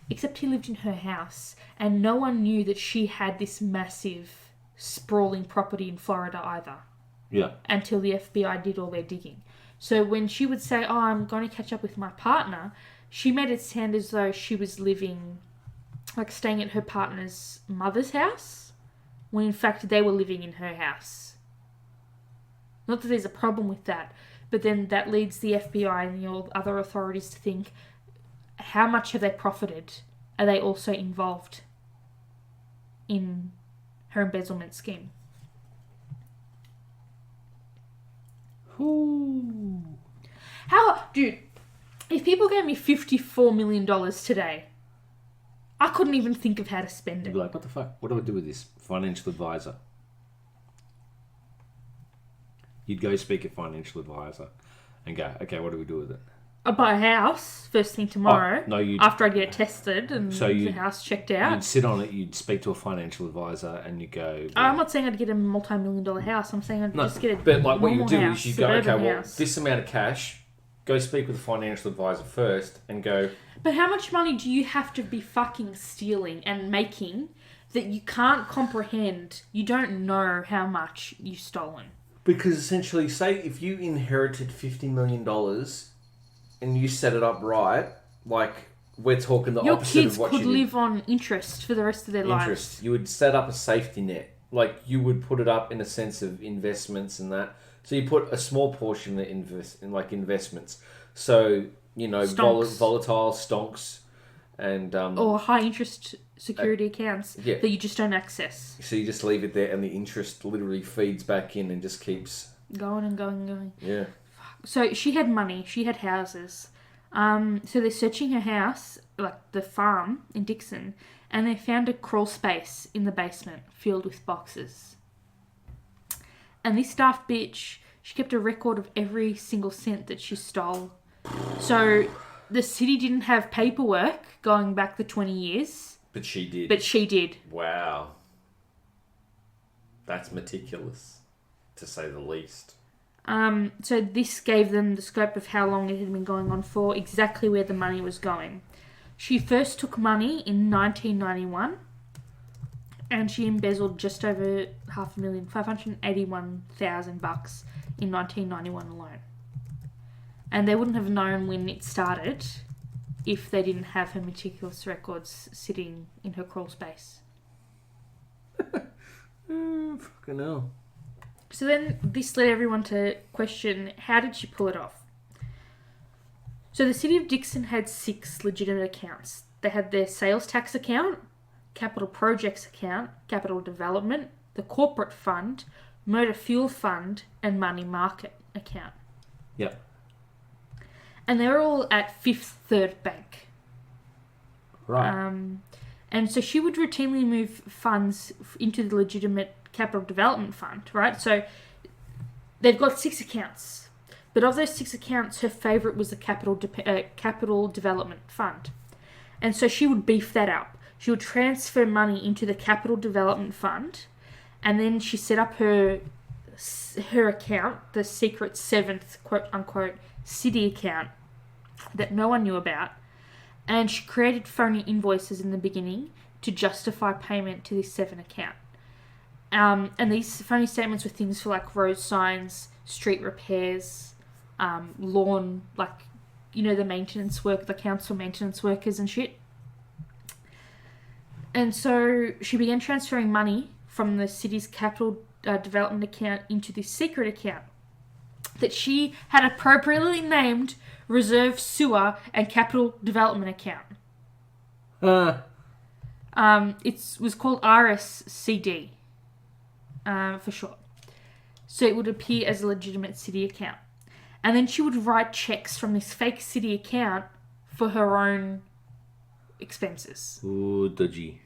Except he lived in her house, and no one knew that she had this massive, sprawling property in Florida either.
Yeah.
Until the FBI did all their digging. So when she would say, "Oh, I'm going to catch up with my partner," she made it sound as though she was living, like staying at her partner's mother's house, when in fact they were living in her house. Not that there's a problem with that, but then that leads the FBI and the other authorities to think, how much have they profited? Are they also involved in her embezzlement scheme?
Ooh.
Dude, if people gave me $54 million today, I couldn't even think of how to spend
You'd
it.
be like, what the fuck? What do I do with this? Financial advisor. You'd go speak a financial advisor and go, okay, what do we do with it?
I'd buy a house first thing tomorrow.
Oh, no, you'd...
After I get it tested and
So
the house checked out.
You'd sit on it, you'd speak to a financial advisor and you go... Well,
I'm not saying I'd get a multi-million-dollar house. I'm saying I'd just get a
But like what you
normal
do
house,
is you go, okay,
suburban
well,
house.
this amount of cash, go speak with a financial advisor first and go...
But how much money do you have to be fucking stealing and making that you can't comprehend? You don't know how much you've stolen.
Because essentially, say if you inherited $50 million and you set it up right, like we're talking the
Your
opposite
kids
of what
could
you
live on interest for the rest of their lives.
You would set up a safety net. Like you would put it up in a sense of investments and that. So you put a small portion in investments. So, you know,
Stonks.
volatile stonks and...
Or high interest security accounts that you just don't access.
So you just leave it there and the interest literally feeds back in and just keeps...
Going and going and going.
Yeah.
So she had money. She had houses. So they're searching her house, like the farm in Dixon, and they found a crawl space in the basement filled with boxes. And this daft bitch, she kept a record of every single cent that she stole. So the city didn't have paperwork going back the 20 years.
But she did.
But she did.
Wow. That's meticulous, to say the least.
So this gave them the scope of how long it had been going on for, exactly where the money was going. She first took money in 1991, and she embezzled just over $581,000 in 1991 alone. And they wouldn't have known when it started if they didn't have her meticulous records sitting in her crawl space.
Fucking hell.
So then this led everyone to question, how did she pull it off? So the City of Dixon had 6 legitimate accounts. They had their sales tax account, capital projects account, capital development, the corporate fund, motor fuel fund, and money market account.
Yep.
And they were all at Fifth Third Bank.
Right.
And so she would routinely move funds into the legitimate capital development fund, right? So they've got 6 accounts. But of those 6 accounts, her favourite was the capital development fund. And so she would beef that up. She would transfer money into the capital development fund, and then she set up her account, the secret 7th quote-unquote city account that no one knew about, and she created phony invoices in the beginning to justify payment to this 7 account. And these phony statements were things for like road signs, street repairs, lawn, like, you know, the maintenance work, the council maintenance workers and shit. And so she began transferring money from the city's capital development account into this secret account. that she had appropriately named Reserve Sewer and Capital Development Account. It was called RSCD for short. So it would appear as a legitimate city account. And then she would write checks from this fake city account for her own expenses.
Ooh, dodgy.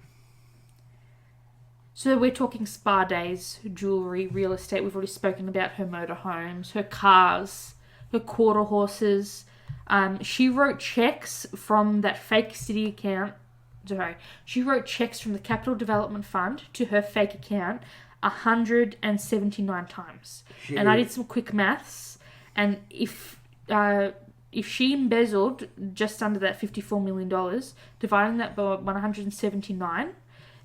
So we're talking spa days, jewellery, real estate. We've already spoken about her motorhomes, her cars, her quarter horses. She wrote checks from that fake city account. Sorry, she wrote checks from the Capital Development Fund to her fake account 179 times. Shit. And I did some quick maths, and if she embezzled just under that $54 million, dividing that by 179,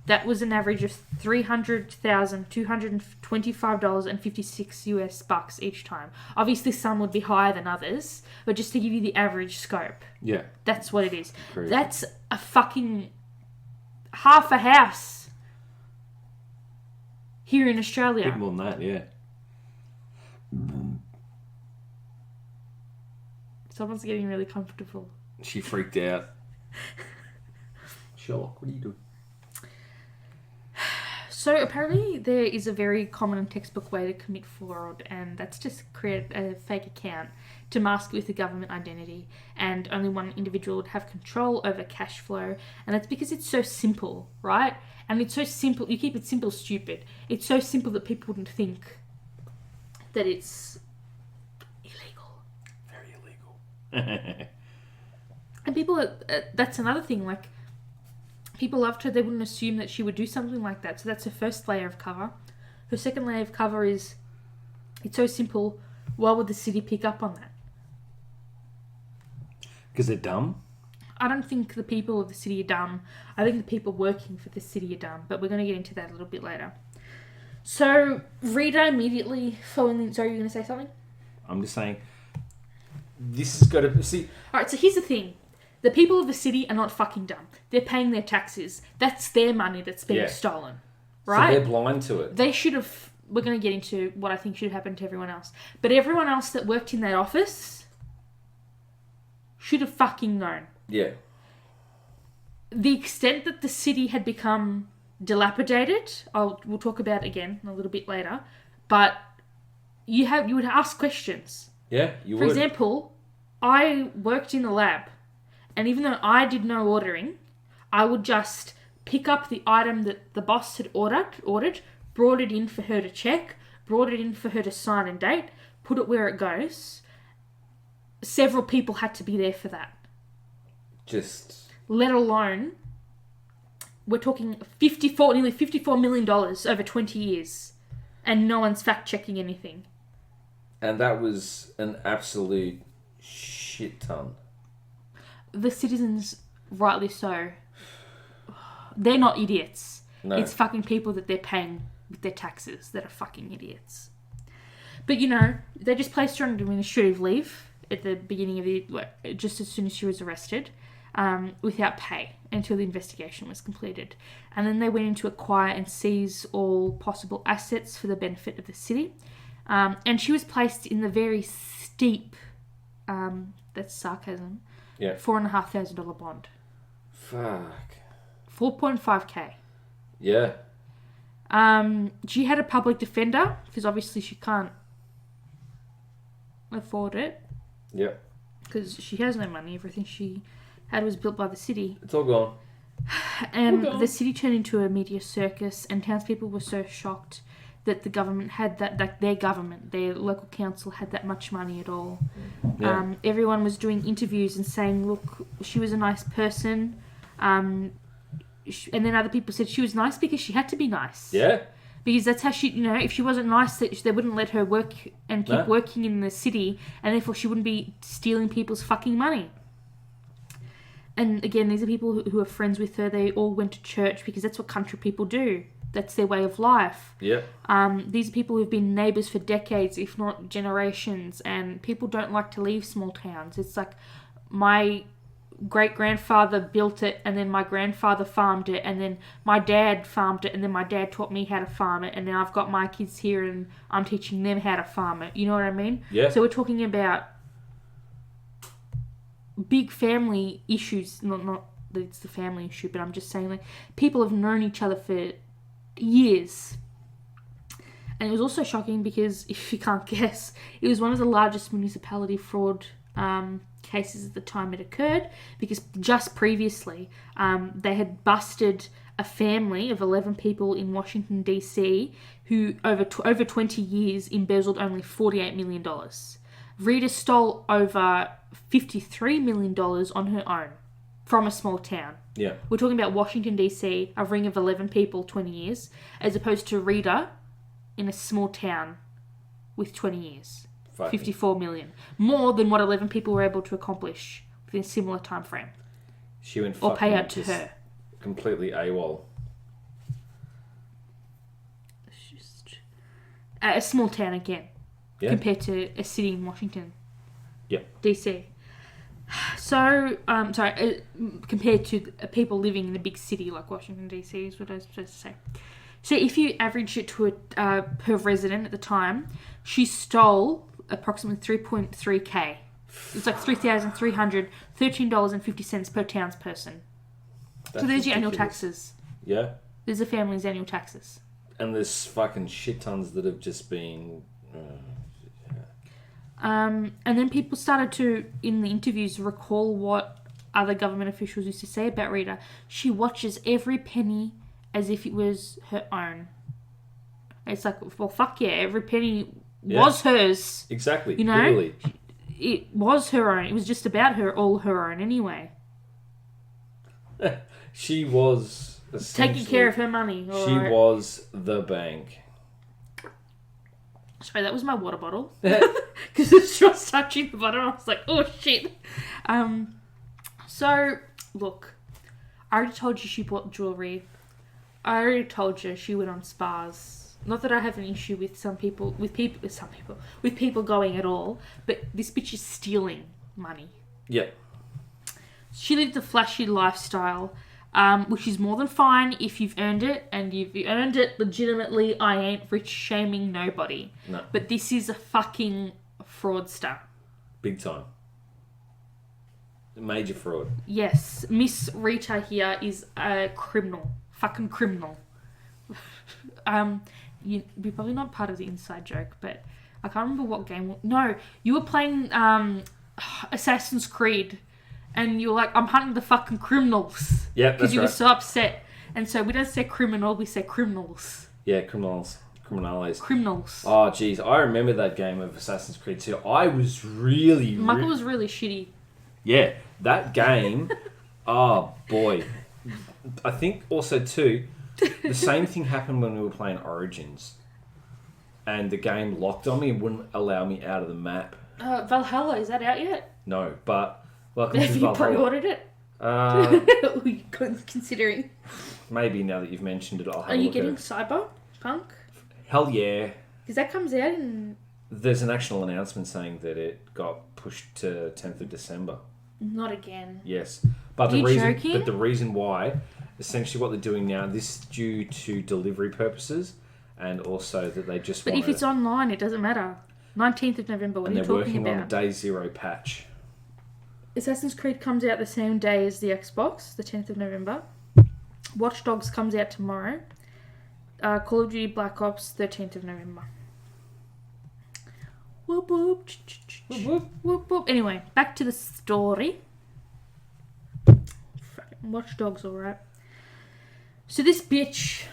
that was an average of $300,225.56 US bucks each time. Obviously, some would be higher than others, but just to give you the average scope.
Yeah.
That's what it is.
Crazy.
That's a fucking half a house here in Australia.
Bit more than that, yeah.
Someone's getting really comfortable.
She freaked out. Sherlock, what are you doing?
So apparently there is a very common and textbook way to commit fraud, and that's just create a fake account to mask it with a government identity, and only one individual would have control over cash flow, and that's because it's so simple, right? And it's so simple, you keep it simple, stupid. It's so simple that people wouldn't think that it's illegal.
Very illegal.
And people, that's another thing, like, people loved her, they wouldn't assume that she would do something like that. So that's her first layer of cover. Her second layer of cover is, it's so simple, why would the city pick up on that?
Because they're dumb?
I don't think the people of the city are dumb. I think the people working for the city are dumb. But we're going to get into that a little bit later. So, Rita immediately following... Sorry, you were going to say something?
I'm just saying, this has got to... See...
Alright, so here's the thing. The people of the city are not fucking dumb. They're paying their taxes. That's their money that's being stolen. Right?
So they're blind to it.
They should have... We're going to get into what I think should have happened to everyone else. But everyone else that worked in that office should have fucking known.
Yeah.
The extent that the city had become dilapidated, we'll talk about it again a little bit later, but you would ask questions.
Yeah, you
would. For example, I worked in the lab, and even though I did no ordering, I would just pick up the item that the boss had ordered, brought it in for her to check, brought it in for her to sign and date, put it where it goes. Several people had to be there for that. Let alone, we're talking nearly $54 million over 20 years, and no one's fact-checking anything.
And that was an absolute shit ton.
The citizens, rightly so, they're not idiots. No. It's fucking people that they're paying with their taxes that are fucking idiots. But, they just placed her on administrative leave at the beginning of just as soon as she was arrested, without pay until the investigation was completed. And then they went in to acquire and seize all possible assets for the benefit of the city. And she was placed in the very steep, that's sarcasm, $4,500 bond.
Fuck.
4.5k.
Yeah.
She had a public defender, because obviously she can't afford it.
Yeah.
Because she has no money. Everything she had was built by the city.
It's all gone.
And the city turned into a media circus, and townspeople were so shocked that the government had that, like their local council had that much money at all. Yeah. Everyone was doing interviews and saying, look, she was a nice person. And then other people said she was nice because she had to be nice.
Yeah.
Because that's how she, if she wasn't nice, they wouldn't let her work and keep working in the city, and therefore she wouldn't be stealing people's fucking money. And again, these are people who are friends with her. They all went to church because that's what country people do. That's their way of life.
Yeah.
These are people who've been neighbours for decades, if not generations, and people don't like to leave small towns. It's like my great-grandfather built it, and then my grandfather farmed it, and then my dad farmed it, and then my dad taught me how to farm it, and now I've got my kids here and I'm teaching them how to farm it. You know what I mean?
Yeah.
So we're talking about big family issues. Not that it's the family issue, but I'm just saying, like, people have known each other for years. And it was also shocking because, if you can't guess, it was one of the largest municipality fraud cases at the time it occurred, because just previously they had busted a family of 11 people in Washington DC who over 20 years embezzled only $48 million. Rita stole over $53 million on her own from a small town.
Yeah.
We're talking about Washington DC, a ring of 11 people, 20 years, as opposed to Rita in a small town with 20 years. 54 million. More than what 11 people were able to accomplish within a similar time frame.
She went
or pay out to
just
her.
Completely AWOL.
It's just a small town again.
Yeah.
Compared to a city in Washington.
Yep.
DC. So, compared to people living in a big city like Washington DC is what I was supposed to say. So if you average it to per resident at the time, she stole approximately 3.3k. It's like $3,313.50 per townsperson. So there's your annual taxes.
Yeah.
There's a family's annual taxes.
And there's fucking shit tons that have just been...
And then people started to, in the interviews, recall what other government officials used to say about Rita. She watches every penny as if it was her own. It's like, well, fuck yeah, every penny was hers.
Exactly.
You know?
Literally.
It was her own. It was just about her, all her own anyway.
She was
taking care of her money.
She was the bank.
Sorry, that was my water bottle. Because it's just touching the bottom. I was like, oh shit. So, look. I already told you she bought jewellery. I already told you she went on spas. Not that I have an issue with people going at all, but this bitch is stealing money.
Yeah.
She lived a flashy lifestyle, which is more than fine if you've earned it, and if you earned it legitimately. I ain't rich shaming nobody.
No.
But this is a fucking fraudster.
Big time. Major fraud.
Yes, Miss Rita here is a criminal. Fucking criminal. You're probably not part of the inside joke, but I can't remember what game. No, you were playing Assassin's Creed, and you were like, I'm hunting the fucking criminals.
Yeah, that's right.
Because you were so upset. And so we don't say criminal, we say criminals.
Yeah, criminals. Criminales.
Criminals.
Oh, jeez. I remember that game of Assassin's Creed 2. I was really...
Michael was really shitty.
Yeah, that game... oh, boy. I think also, too, the same thing happened when we were playing Origins. And the game locked on me and wouldn't allow me out of the map.
Valhalla, is that out yet?
No, but... welcome to
Have you
Valhalla.
pre-ordered it?
Uh,
Considering.
Maybe now that you've mentioned it, I'll have
Are
a
you
look
getting
at it.
Cyberpunk?
Hell yeah.
Because that comes out in...
There's an actual announcement saying that it got pushed to 10th of December.
Not again.
Yes. But
Are you
reason
joking?
But the reason why, essentially what they're doing now, this is due to delivery purposes and also that they just
But
want
if it's online, it doesn't matter. 19th of November, what are you talking about?
And they're working on a day zero patch.
Assassin's Creed comes out the same day as the Xbox, the 10th of November. Watch Dogs comes out tomorrow. Call of Duty Black Ops, 13th of November. Whoop whoop.
Whoop, whoop.
Whoop whoop. Anyway, back to the story. Watch Dogs, alright. So this bitch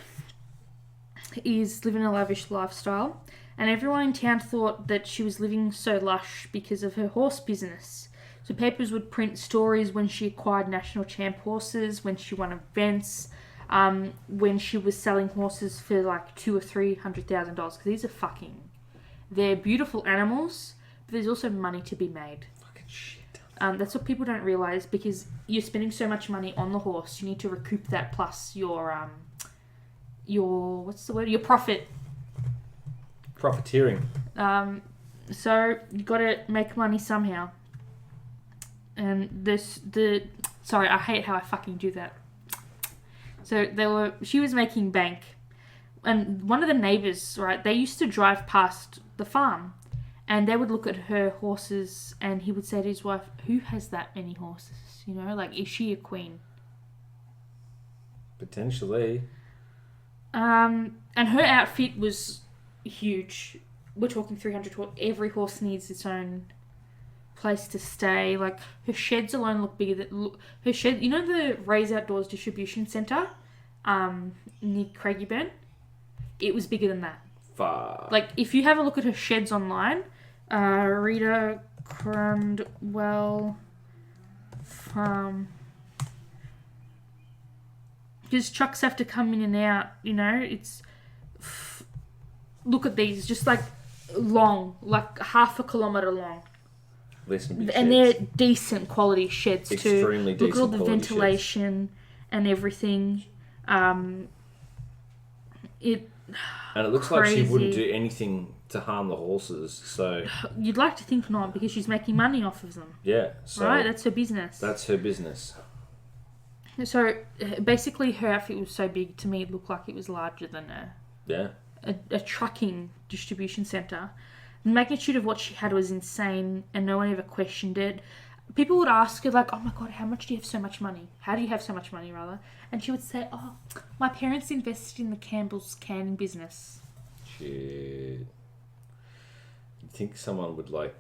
is living a lavish lifestyle, and everyone in town thought that she was living so lush because of her horse business. So papers would print stories when she acquired national champ horses, when she won events, when she was selling horses for like $200,000 or $300,000. Because these are they're beautiful animals, but there's also money to be made.
Fucking shit.
That's what people don't realise, because you're spending so much money on the horse, you need to recoup that plus your what's the word? Your profit.
Profiteering.
So you got to make money somehow. And the Sorry, I hate how I fucking do that. So she was making bank. And one of the neighbours, right, they used to drive past the farm. And they would look at her horses and he would say to his wife, who has that many horses? You know, like, is she a queen?
Potentially.
And her outfit was huge. We're talking 300 horse. Every horse needs its own place to stay. Like, her sheds alone look bigger than... Her shed... You know the Raise Outdoors Distribution Centre? Near Craigieburn? It was bigger than that.
Fuck.
Like, if you have a look at her sheds online... Rita Crundwell farm. Because trucks have to come in and out, you know. It's look at these, just like long, like half a kilometre long. And they're decent quality sheds too.
Extremely decent.
Look at all the ventilation
sheds.
And everything.
And it looks
crazy.
like she wouldn't do anything to harm the horses, so...
You'd like to think not, because she's making money off of them.
Yeah. So
right? That's her business.
That's her business.
So, basically, her outfit was so big, to me, it looked like it was larger than a trucking distribution centre. The magnitude of what she had was insane, and no one ever questioned it. People would ask her, like, oh my God, how much do you have so much money? How do you have so much money, rather? And she would say, oh, my parents invested in the Campbell's canning business.
Shit. You'd think someone would, like...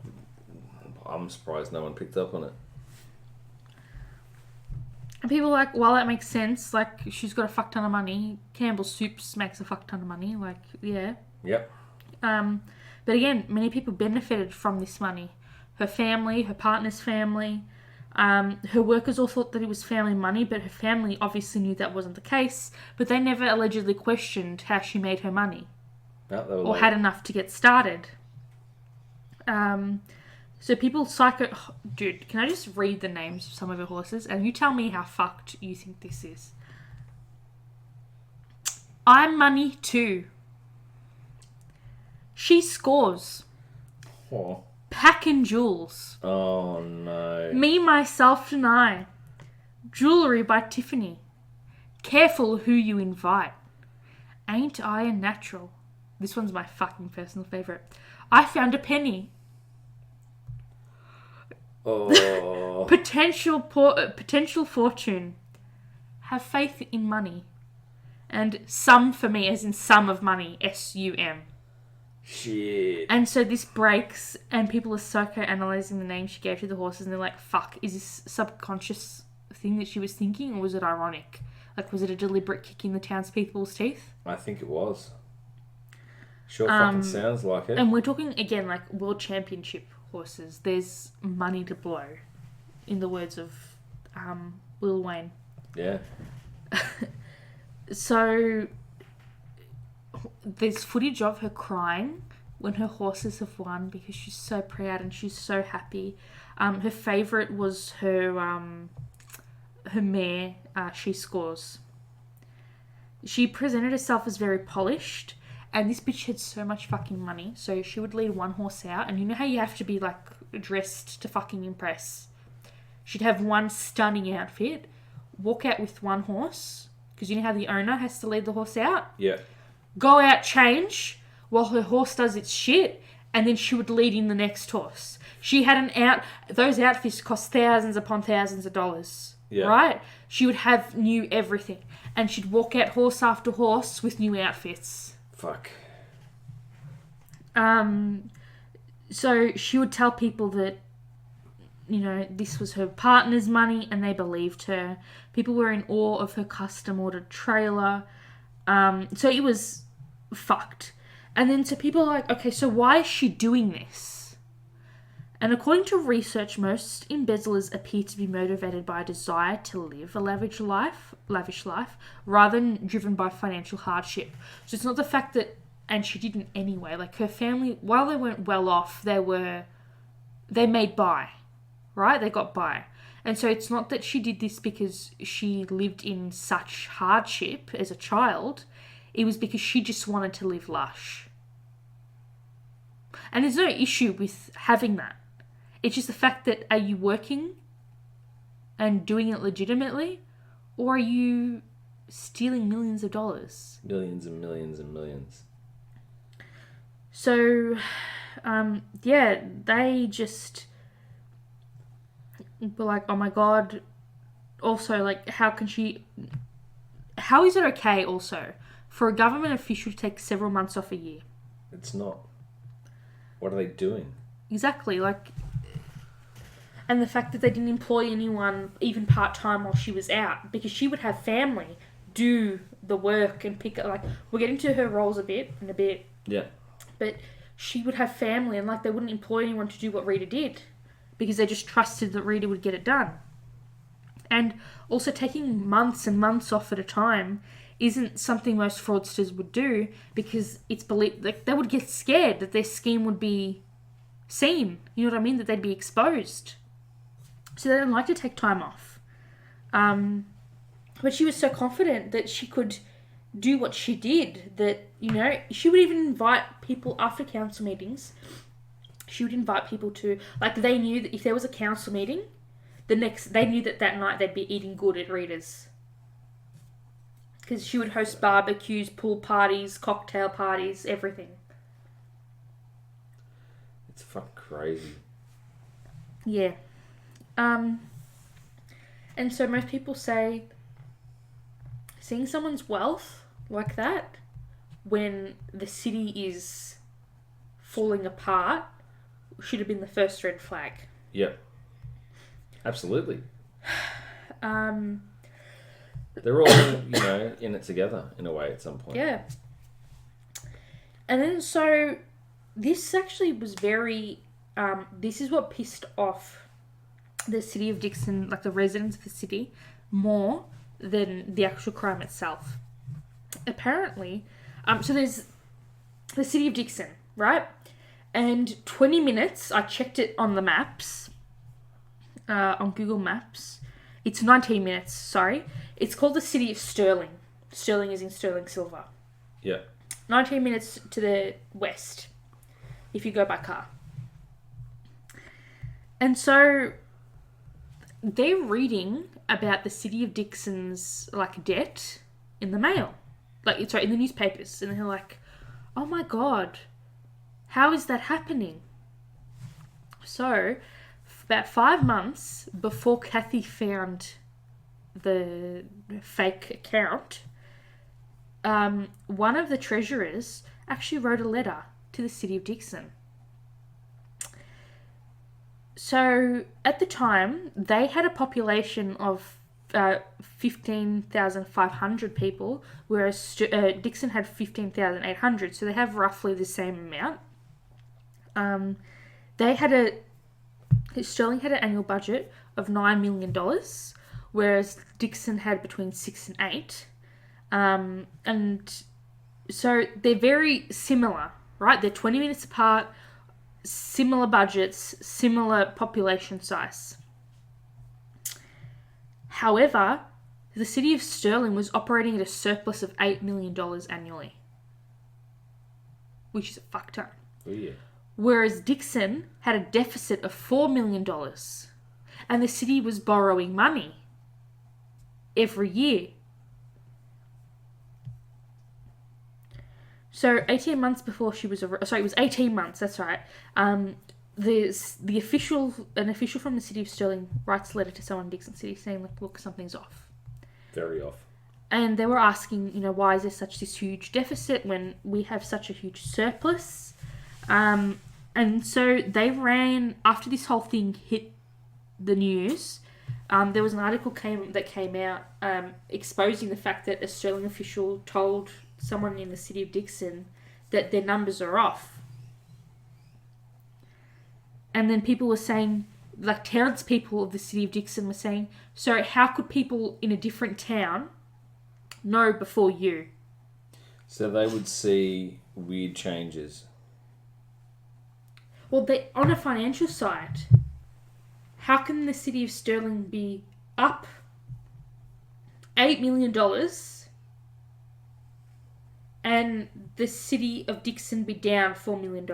I'm surprised no one picked up on it.
And people are like, well, that makes sense. Like, she's got a fuck ton of money. Campbell's Soups makes a fuck ton of money. Like, yeah.
Yep.
But again, many people benefited from this money. Her family, her partner's family. Her workers all thought that it was family money, but her family obviously knew that wasn't the case. But they never allegedly questioned how she made her money.
No,
or had enough to get started. So people Dude, can I just read the names of some of her horses? And you tell me how fucked you think this is. I'm Money too. She Scores.
Oh.
Pack and Jewels.
Oh, no.
Me, Myself and I. Jewellery by Tiffany. Careful who you invite. Ain't I a natural? This one's my fucking personal favourite. I found a penny.
Oh.
Potential fortune. Have faith in money. And sum for me, as in sum of money. S-U-M.
Shit.
And so this breaks, and people are psychoanalyzing the name she gave to the horses, and they're like, fuck, is this subconscious thing that she was thinking, or was it ironic? Like, was it a deliberate kick in the townspeople's teeth?
I think it was. Sure fucking sounds like it.
And we're talking, again, like, world championship horses. There's money to blow, in the words of Lil Wayne.
Yeah.
So... there's footage of her crying when her horses have won because she's so proud and she's so happy. Her favourite was her mare, She Scores. She presented herself as very polished, and this bitch had so much fucking money, so she would lead one horse out, and you know how you have to be, like, dressed to fucking impress? She'd have one stunning outfit, walk out with one horse, because you know how the owner has to lead the horse out?
Yeah.
Go out, change, while her horse does its shit, and then she would lead in the next horse. She had those outfits cost thousands upon thousands of dollars, right? She would have new everything, and she'd walk out horse after horse with new outfits.
Fuck.
So she would tell people that, you know, this was her partner's money, and they believed her. People were in awe of her custom-ordered trailer. So it was fucked. And then so people are like, okay, so why is she doing this? And according to research, most embezzlers appear to be motivated by a desire to live a lavish life, rather than driven by financial hardship. So it's not the fact that, and she didn't anyway, like her family, while they weren't well off, they made by, right? They got by. And so it's not that she did this because she lived in such hardship as a child. It was because she just wanted to live lush. And there's no issue with having that. It's just the fact that, are you working and doing it legitimately, or are you stealing millions of dollars?
Millions and millions and millions.
So, they just were like, oh my God. Also, like, how is it okay also for a government official to take several months off a year?
It's not. What are they doing?
Exactly, like, and the fact that they didn't employ anyone even part-time while she was out, because she would have family do the work and pick up, like, we'll get into her roles a bit,
Yeah.
but she would have family, and, like, they wouldn't employ anyone to do what Rita did, because they just trusted that Rita would get it done. And also taking months and months off at a time isn't something most fraudsters would do, because it's believed, like, they would get scared that their scheme would be seen. You know what I mean? That they'd be exposed. So they don't like to take time off. But she was so confident that she could do what she did, that, you know, she would even invite people after council meetings. She would invite people to, like, they knew that if there was a council meeting, they knew that night they'd be eating good at Rita's. Because she would host barbecues, pool parties, cocktail parties, everything.
It's fucking crazy.
Yeah. And so most people say seeing someone's wealth like that when the city is falling apart should have been the first red flag.
Yep. Absolutely. They're all, you know, in it together in a way at some point.
Yeah. And then so this actually was very, this is what pissed off the City of Dixon, like the residents of the city, more than the actual crime itself. Apparently, so there's the City of Dixon, right? And 20 minutes, I checked it on the maps, on Google Maps. It's 19 minutes, sorry. It's called the City of Sterling. Sterling is in sterling silver.
Yeah.
19 minutes to the west, if you go by car. And so they're reading about the City of Dixon's, like, debt in the mail. Like, sorry, in the newspapers. And they're like, oh my God, how is that happening? So, about 5 months before Kathy found the fake account, one of the treasurers actually wrote a letter to the City of Dixon. So, at the time, they had a population of 15,500 people, whereas Dixon had 15,800, so they have roughly the same amount. Sterling had an annual budget of $9 million, whereas Dixon had between 6 and 8. And so they're very similar, right? They're 20 minutes apart, similar budgets, similar population size. However, the City of Sterling was operating at a surplus of $8 million annually, which is a fuck ton.
Oh, yeah.
Whereas Dixon had a deficit of $4 million, and the city was borrowing money every year. So 18 months before she was it was 18 months, that's right. An official from the City of Sterling writes a letter to someone in Dixon City saying, like, look, something's off.
Very off. And
they were asking, you know, why is there this huge deficit when we have such a huge surplus? And so they ran, after this whole thing hit the news, there was an article that came out exposing the fact that a Sterling official told someone in the City of Dixon that their numbers are off. And then people were saying, like, townspeople of the City of Dixon were saying, so how could people in a different town know before you?
So they would see weird changes.
Well, on a financial side, how can the City of Sterling be up $8 million and the City of Dixon be down $4 million?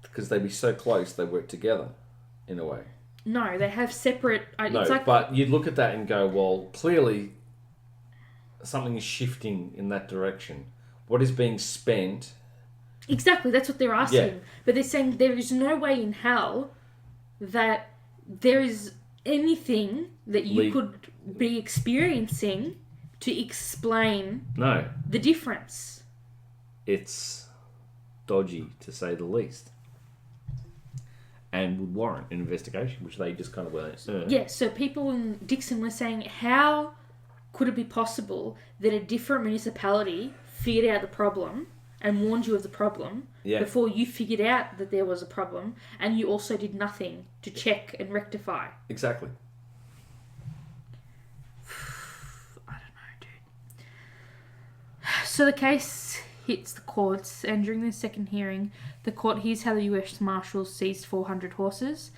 Because they'd be so close, they work together, in a way.
No, they have separate...
No,
it's like,
but you'd look at that and go, well, clearly something is shifting in that direction. What is being spent...
Exactly, that's what they're asking.
Yeah.
But they're saying there is no way in hell that there is anything that you could be experiencing to explain the difference.
It's dodgy, to say the least. And would warrant an investigation, which they just kind of went...
Yeah, so people in Dixon were saying, how could it be possible that a different municipality figured out the problem and warned you of the problem before you figured out that there was a problem, and you also did nothing to check and rectify?
Exactly.
I don't know, dude. So the case hits the courts, and during the second hearing, the court hears how the US Marshals seized 400 horses,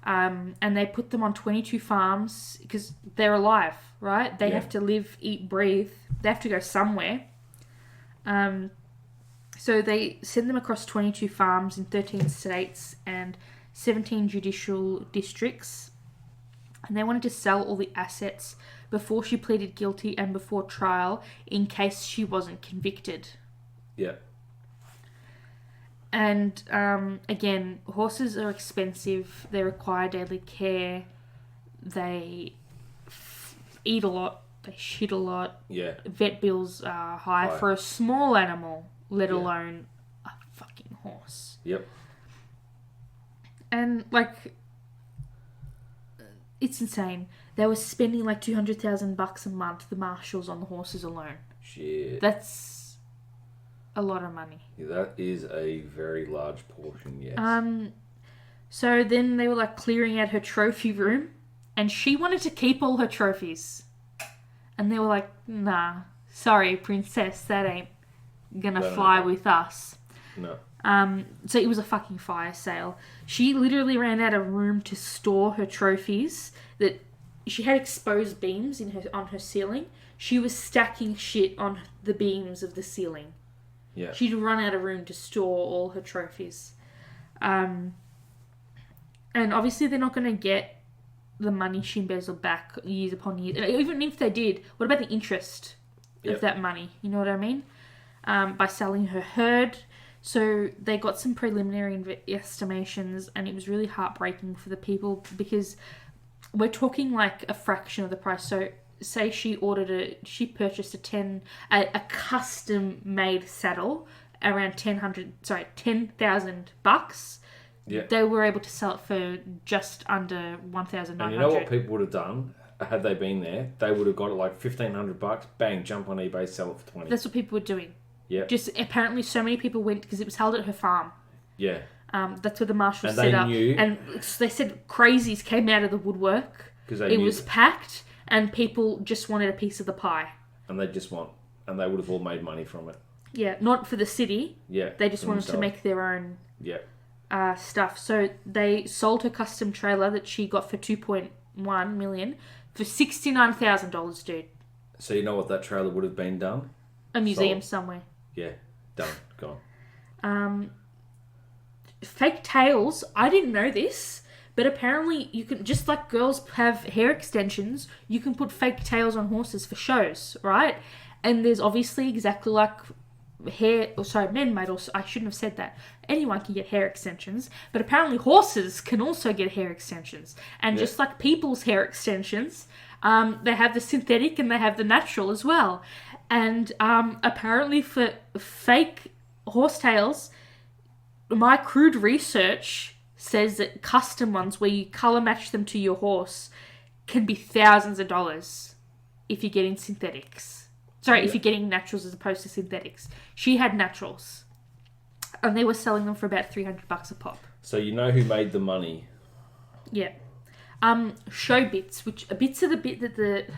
and they put them on 22 farms because they're alive, right? They have to live, eat, breathe. They have to go somewhere. So they send them across 22 farms in 13 states and 17 judicial districts. And they wanted to sell all the assets before she pleaded guilty and before trial in case she wasn't convicted.
Yeah.
And again, horses are expensive. They require daily care. They eat a lot. They shit a lot.
Yeah.
Vet bills are high for a small animal, let alone a fucking horse.
Yep.
And, like, it's insane. They were spending like $200,000 a month, the marshals, on the horses alone.
Shit.
That's a lot of money.
Yeah, that is a very large portion, yes.
So then they were like clearing out her trophy room, and she wanted to keep all her trophies. And they were like, nah, sorry, princess, that ain't gonna fly with us.
No.
So it was a fucking fire sale. She literally ran out of room to store her trophies. That she had exposed beams on her ceiling. She was stacking shit on the beams of the ceiling.
Yeah.
She'd run out of room to store all her trophies. And obviously they're not going to get the money she embezzled back years upon years. Even if they did, what about the interest of that money? You know what I mean? By selling her herd. So they got some preliminary estimations, and it was really heartbreaking for the people because we're talking like a fraction of the price. So say she purchased a custom made saddle around $10,000.
Yeah.
They were able to sell it for just under $1,900.
And you know what people would have done had they been there? They would have got it like $1,500. Bang, jump on eBay, sell it for $20.
That's what people were doing.
Yeah.
Just apparently so many people went because it was held at her farm.
Yeah.
That's where the marshals
and
set up.
Knew,
and they said crazies came out of the woodwork. It was packed, and people just wanted a piece of the pie.
And they would have all made money from it.
Yeah, not for the city.
Yeah.
They just wanted to make their own.
Yeah.
Stuff. So they sold her custom trailer that she got for $2.1 million for $69,000, dude.
So you know what that trailer would have been done?
A museum somewhere.
Yeah, done. Gone.
Fake tails. I didn't know this, but apparently you can, just like girls have hair extensions, you can put fake tails on horses for shows, right? And there's obviously exactly like men might also, I shouldn't have said that. Anyone can get hair extensions, but apparently horses can also get hair extensions. And just like people's hair extensions, they have the synthetic and they have the natural as well. And apparently for fake horsetails, my crude research says that custom ones where you colour match them to your horse can be thousands of dollars if you're getting synthetics. If you're getting naturals as opposed to synthetics. She had naturals. And they were selling them for about $300 a pop.
So you know who made the money?
Yeah. Show bits, which bits are the bit that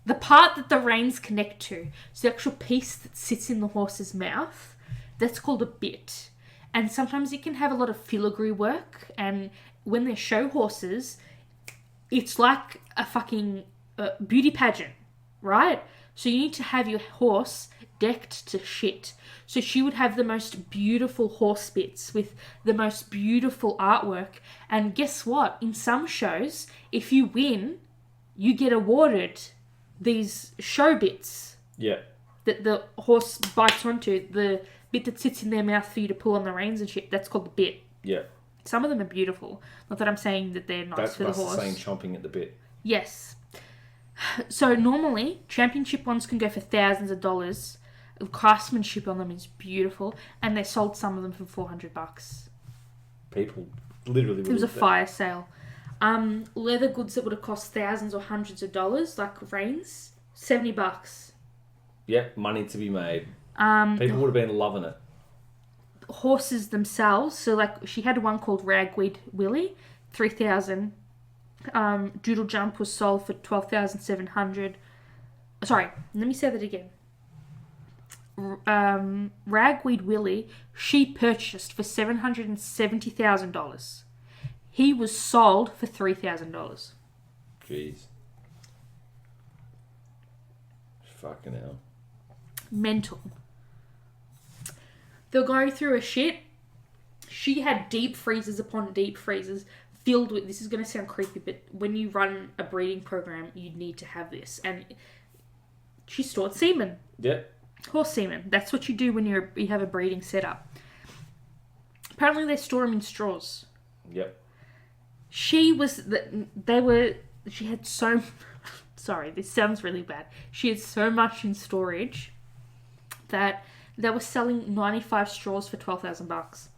the part that the reins connect to. So the actual piece that sits in the horse's mouth, that's called a bit. And sometimes it can have a lot of filigree work. And when they show horses, it's like a fucking beauty pageant. Right? So you need to have your horse decked to shit. So she would have the most beautiful horse bits with the most beautiful artwork. And guess what? In some shows, if you win, you get awarded these show bits.
Yeah.
That the horse bites onto, the bit that sits in their mouth for you to pull on the reins and shit. That's called the bit.
Yeah.
Some of them are beautiful. Not that I'm saying that they're nice for the horse.
That's the same chomping at the bit.
Yes. So normally, championship ones can go for thousands of dollars. The craftsmanship on them is beautiful, and they sold some of them for $400.
People literally.
It was a fire sale. Leather goods that would have cost thousands or hundreds of dollars, like reins, $70.
Yep, money to be made. People would have been loving it.
Horses themselves. So, like, she had one called Ragweed Willie, $3,000. Doodle Jump was sold for $12,700. Sorry, let me say that again. Ragweed Willie, she purchased for $770,000. He was sold for $3,000.
Jeez. Fucking hell.
Mental. They're going through a shit. She had deep freezers upon deep freezers filled with... This is going to sound creepy, but when you run a breeding program, you need to have this. And she stored semen.
Yep.
Horse semen. That's what you do when you have a breeding setup. Apparently they store them in straws.
Yep.
She had so... Sorry, this sounds really bad. She had so much in storage that they were selling 95 straws for $12,000.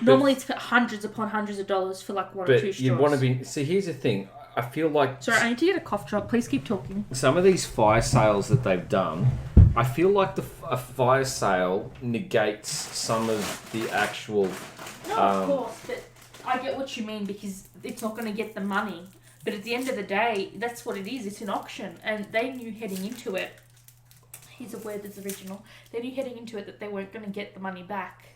Normally it's for hundreds upon hundreds of dollars for like one or two straws.
You want to be... See, here's the thing. I feel like...
Sorry, I need to get a cough drop. Please keep talking.
Some of these fire sales that they've done, I feel like a fire sale negates some of the actual...
No, of course, but I get what you mean because it's not going to get the money. But at the end of the day, that's what it is. It's an auction. And they knew heading into it... Here's a word that's original. They knew heading into it that they weren't going to get the money back.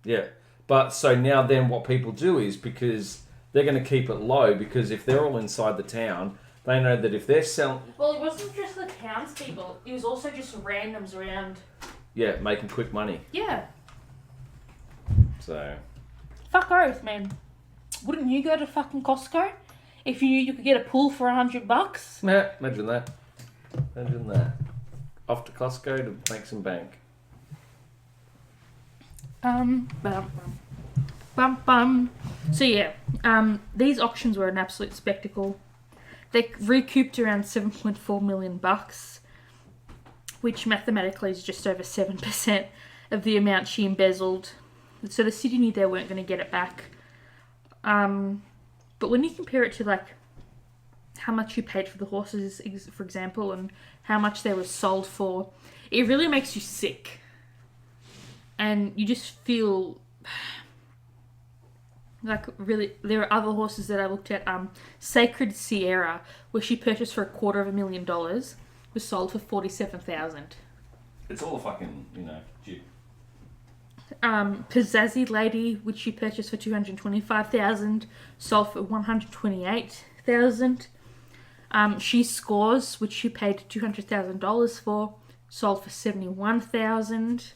Yeah. But so now then what people do is because they're going to keep it low because if they're all inside the town, they know that if they're selling...
Well, it wasn't just the townspeople. It was also just randoms around.
Yeah, making quick money.
Yeah.
So...
Fuck oath, man. Wouldn't you go to fucking Costco if you knew you could get a pull for $100?
Yeah, imagine that. Imagine that. Off to Costco to make some bank.
So yeah, these auctions were an absolute spectacle. They recouped around $7.4 million, which mathematically is just over 7% of the amount she embezzled. So the city knew they weren't going to get it back. But when you compare it to like how much you paid for the horses, for example, and how much they were sold for, it really makes you sick. And you just feel like really... There are other horses that I looked at. Sacred Sierra, where she purchased for $250,000, was sold for $47,000.
It's all a fucking, jib.
Pizzazzy Lady, which she purchased for $225,000, sold for $128,000. She Scores, which she paid $200,000 for, sold for $71,000.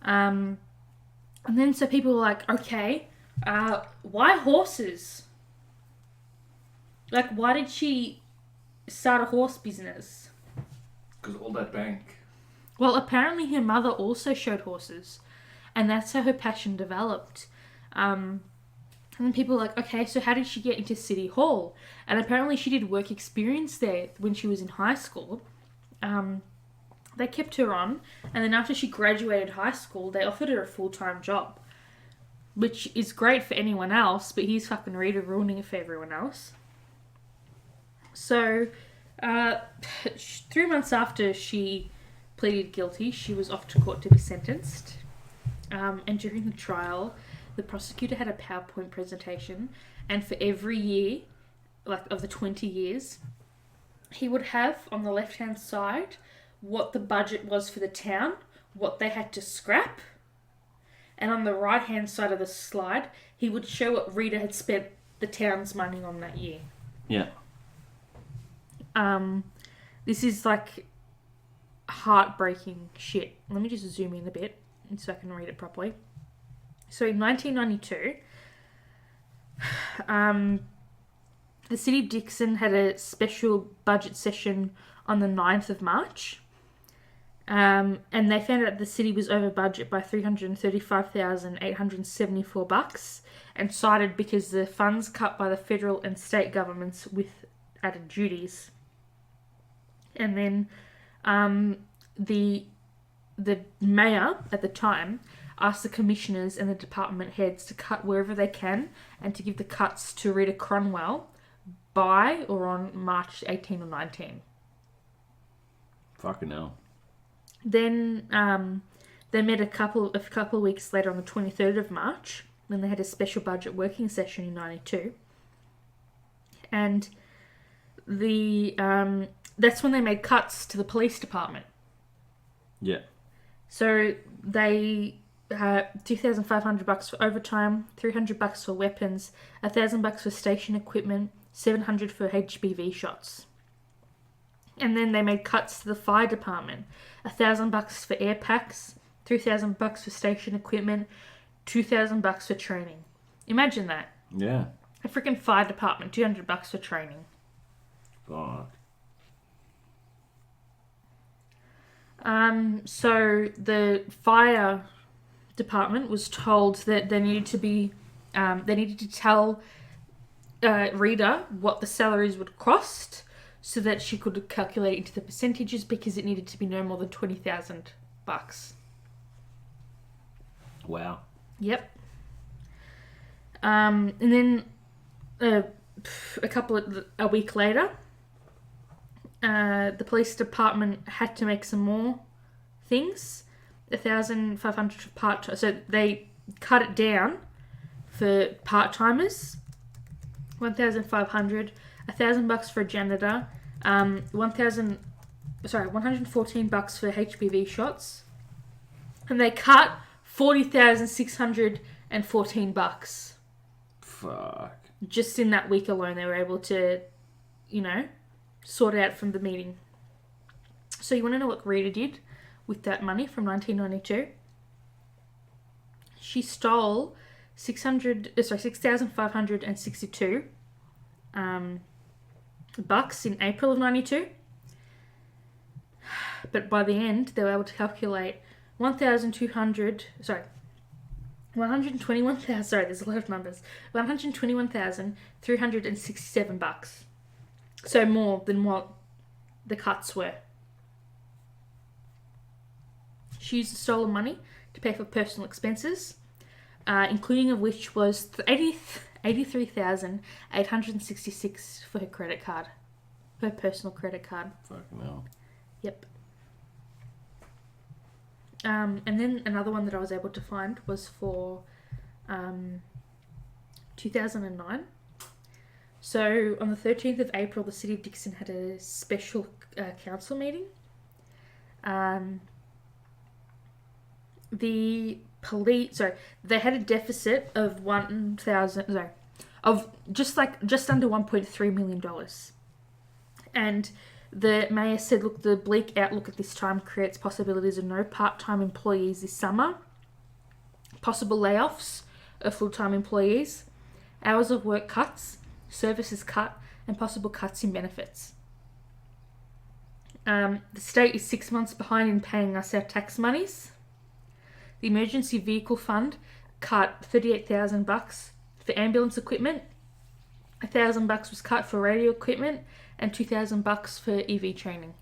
And then so people were like, okay, why horses? Like, why did she start a horse business?
Because all that bank.
Well, apparently her mother also showed horses, and that's how her passion developed. And then people were like, okay, so how did she get into City Hall? And apparently she did work experience there when she was in high school. They kept her on, and then after she graduated high school, they offered her a full-time job, which is great for anyone else, but here's fucking Rita ruining it for everyone else. So, 3 months after she pleaded guilty, she was off to court to be sentenced. And during the trial, the prosecutor had a PowerPoint presentation, and for every year, like of the 20 years, he would have on the left-hand side what the budget was for the town, what they had to scrap, and on the right-hand side of the slide, he would show what Rita had spent the town's money on that year.
Yeah.
This is like heartbreaking shit. Let me just zoom in a bit so I can read it properly. So in 1992, the City of Dixon had a special budget session on the 9th of March. And they found out the city was over budget by $335,874 and cited because the funds cut by the federal and state governments with added duties. And then the mayor at the time asked the commissioners and the department heads to cut wherever they can and to give the cuts to Rita Crundwell by or on March 18 or 19.
Fucking hell.
Then they met a couple of weeks later on the 23rd of March when they had a special budget working session in 92. And that's when they made cuts to the police department.
Yeah.
So they $2,500 for overtime, $300 for weapons, $1,000 for station equipment, $700 for HBV shots. And then they made cuts to the fire department, $1,000 for air packs, $3,000 for station equipment, $2,000 for training. Imagine that.
Yeah.
A freaking fire department, $200 for training.
Fuck.
So the fire department was told that they needed to tell Rita what the salaries would cost so that she could calculate it into the percentages because it needed to be no more than $20,000.
Wow.
Yep. And then a week later, the police department had to make some more things. 1,500 for part-time. So they cut it down for part-timers. 1,500. $1,000 for a janitor. $114 for HPV shots. And they cut $40,614.
Fuck.
Just in that week alone, they were able to, sort it out from the meeting. So you want to know what Rita did with that money from 1992? She stole $6,562 bucks in April of 92. But by the end, they were able to calculate 121,000. Sorry, there's a lot of numbers. $121,367. So more than what the cuts were. She used the stolen money to pay for personal expenses, including of which was $83,866 for her credit card, her personal credit card.
Fucking hell.
Yep. And then another one that I was able to find was for 2009. So on the 13th of April, the City of Dixon had a special council meeting. The police, they had a deficit of just under $1.3 million. And the mayor said, look, the bleak outlook at this time creates possibilities of no part-time employees this summer, possible layoffs of full-time employees, hours of work cuts, services cut, and possible cuts in benefits. The state is 6 months behind in paying us our tax monies. The emergency vehicle fund cut $38,000 for ambulance equipment. $1,000 was cut for radio equipment, and $2,000 for EV training,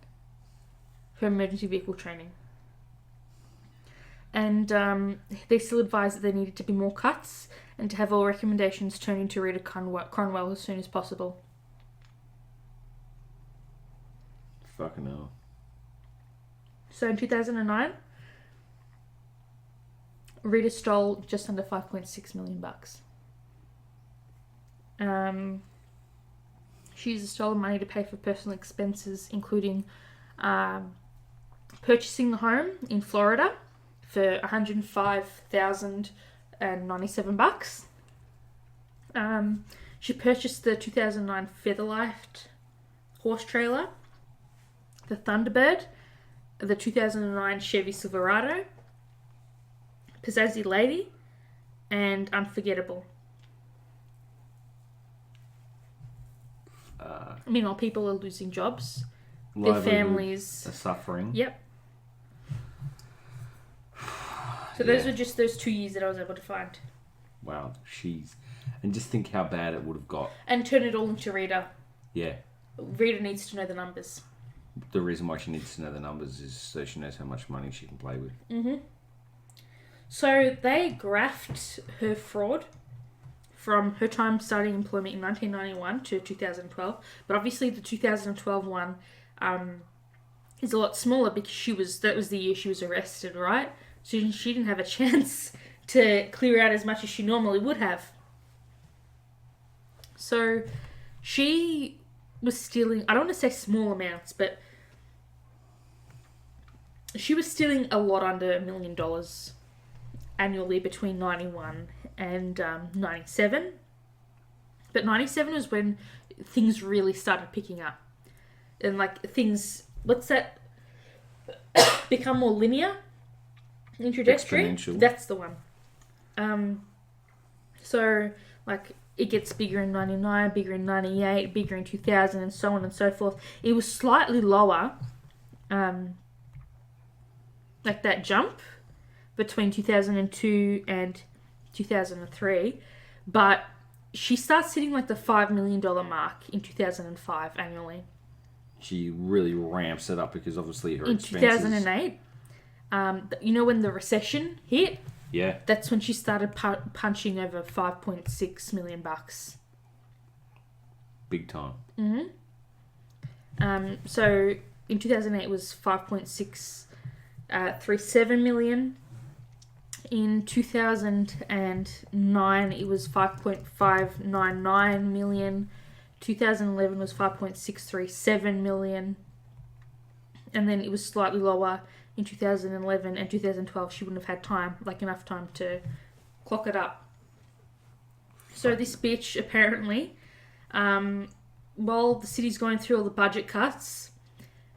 for emergency vehicle training. And they still advised that there needed to be more cuts and to have all recommendations turned into Rita Crundwell as soon as possible.
Fucking hell.
So in 2009, Rita stole just under $5.6 million. She used the stolen money to pay for personal expenses, including purchasing the home in Florida for $105,097. She purchased the 2009 Featherlight horse trailer, the Thunderbird, the 2009 Chevy Silverado, Pizzazzy Lady, and Unforgettable. Meanwhile, people are losing jobs. Their families
are suffering.
Yep. So those were just those 2 years that I was able to find.
Wow, and just think how bad it would have got.
And turn it all into Rita.
Yeah.
Rita needs to know the numbers.
The reason why she needs to know the numbers is so she knows how much money she can play with.
So they graphed her fraud from her time starting employment in 1991 to 2012. But obviously the 2012 one is a lot smaller because that was the year she was arrested, right? So she didn't have a chance to clear out as much as she normally would have. So she was stealing, I don't want to say small amounts, but she was stealing a lot under $1 million annually between 91 and 97. But 97 was when things really started picking up. And become more linear in trajectory.
Exponential.
That's the one. So it gets bigger in 99, bigger in 98, bigger in 2000, and so on and so forth. It was slightly lower, that jump between 2002 and 2003, but she starts hitting the $5 million mark in 2005 annually.
She really ramps it up because obviously her expenses...
In 2008, when the recession hit?
Yeah.
That's when she started punching over $5.6 million.
Big time.
So in 2008 it was 5.637 million. In 2009 it was 5.599 million. 2011 was 5.637 million. And then it was slightly lower in 2011 and 2012. She wouldn't have had enough time to clock it up. So this bitch apparently, while the city's going through all the budget cuts,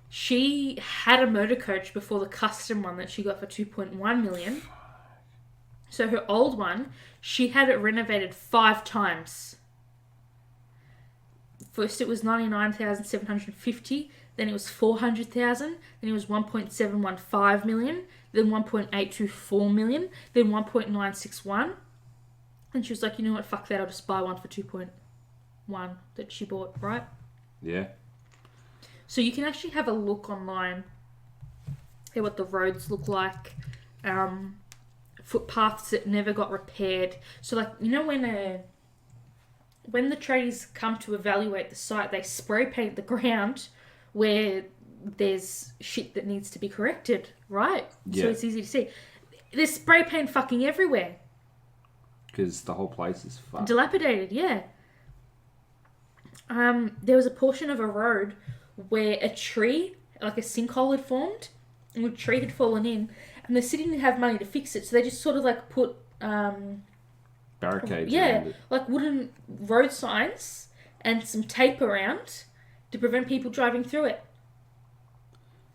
she had a motor coach before the custom one that she got for 2.1 million. So her old one, she had it renovated 5 times. First it was 99,750, then it was 400,000, then it was 1.715 million, then 1.824 million, then 1.961. And she was like, you know what, fuck that, I'll just buy one for 2.1 that she bought, right?
Yeah.
So you can actually have a look online at what the roads look like, footpaths that never got repaired. So when the tradies come to evaluate the site, they spray paint the ground where there's shit that needs to be corrected, right?
Yeah.
So it's easy to see. There's spray paint fucking everywhere.
Because the whole place is fucked.
Dilapidated, yeah. There was a portion of a road where a tree, a sinkhole had formed, and a tree had fallen in, and the city didn't have money to fix it, so they just sort of put...
barricades around it.
Wooden road signs and some tape around to prevent people driving through it.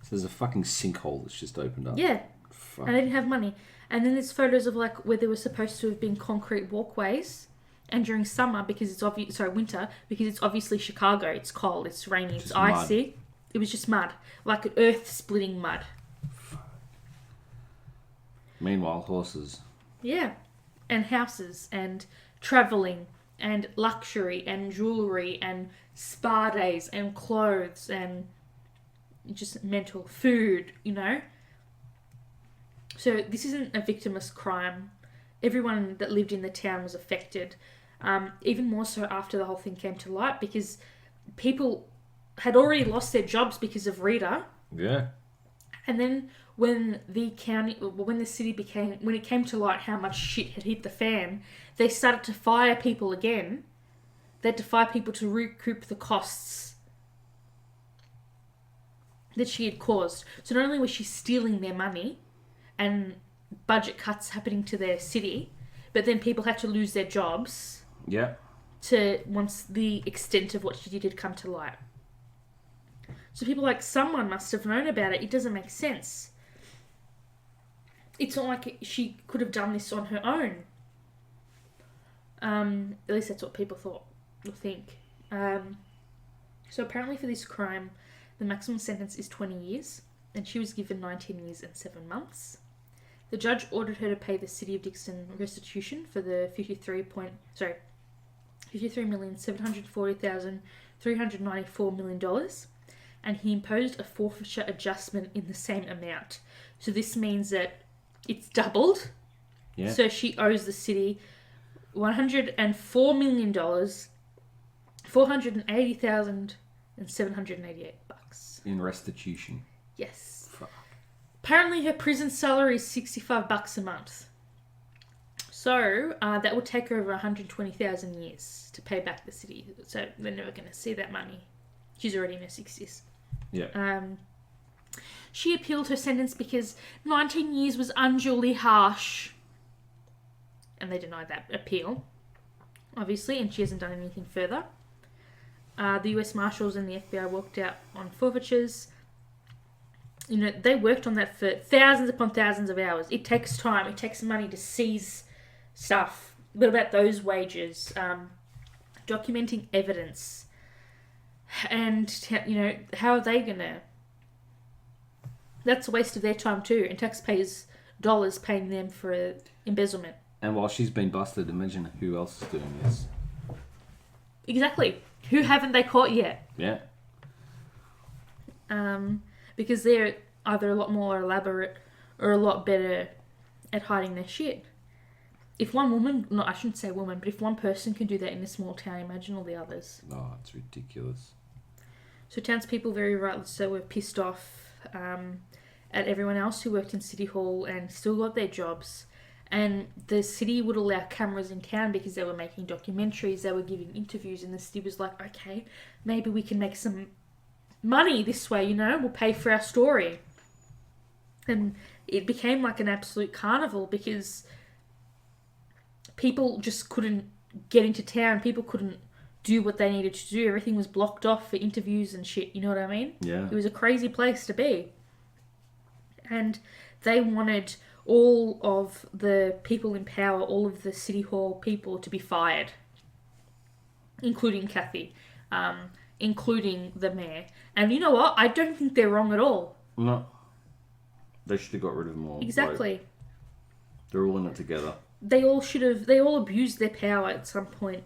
So there's a fucking sinkhole that's just opened up.
Yeah.
Fuck.
And they didn't have money. And then there's photos of where there were supposed to have been concrete walkways, and during summer because it's winter because it's obviously Chicago. It's cold, it's rainy, it's icy. Mud. It was just mud, earth-splitting mud.
Meanwhile, horses.
Yeah. And houses, and travelling, and luxury, and jewellery, and spa days, and clothes, and just mental food, So this isn't a victimless crime. Everyone that lived in the town was affected. Even more so after the whole thing came to light, because people had already lost their jobs because of Rita.
Yeah.
And then when it came to light how much shit had hit the fan, they started to fire people again. They had to fire people to recoup the costs that she had caused. So not only was she stealing their money and budget cuts happening to their city, but then people had to lose their jobs.
Yeah.
Once the extent of what she did had come to light. So people are like, someone must have known about it. It doesn't make sense. It's not like she could have done this on her own. At least that's what people think. So apparently for this crime, the maximum sentence is 20 years, and she was given 19 years and 7 months. The judge ordered her to pay the City of Dixon restitution for the $53,740,394 million, and he imposed a forfeiture adjustment in the same amount. So this means that it's doubled.
Yeah.
So she owes the city $104 million, $480,788
in restitution.
Yes.
Fuck.
Apparently her prison salary is $65 a month. So that would take her over 120,000 years to pay back the city. So they're never going to see that money. She's already in her 60s.
Yeah.
She appealed her sentence because 19 years was unduly harsh. And they denied that appeal, obviously, and she hasn't done anything further. The US Marshals and the FBI worked out on forfeitures. You know, they worked on that for thousands upon thousands of hours. It takes time. It takes money to seize stuff. What about those wages? Documenting evidence. And, you know, how are they going to... That's a waste of their time too, and taxpayers' dollars paying them for embezzlement.
And while she's been busted, imagine who else is doing this.
Exactly. Who haven't they caught yet?
Yeah.
Because they're either a lot more elaborate or a lot better at hiding their shit. If one woman, no, I shouldn't say woman, but if one person can do that in a small town, imagine all the others.
Oh, it's ridiculous.
So townspeople, very rightly so, were pissed off at everyone else who worked in City Hall and still got their jobs. And the city would allow cameras in town because they were making documentaries, they were giving interviews, and the city was like, okay, maybe we can make some money this way, you know, we'll pay for our story. And it became like an absolute carnival because people just couldn't get into town, people couldn't do what they needed to do, everything was blocked off for interviews and shit, you know what I mean?
Yeah.
It was a crazy place to be. And they wanted all of the people in power, all of the City Hall people to be fired, including Kathy, including the mayor. And you know what? I don't think they're wrong at all.
No. They should have got rid of them all.
Exactly.
Like, they're all in it together.
They all abused their power at some point.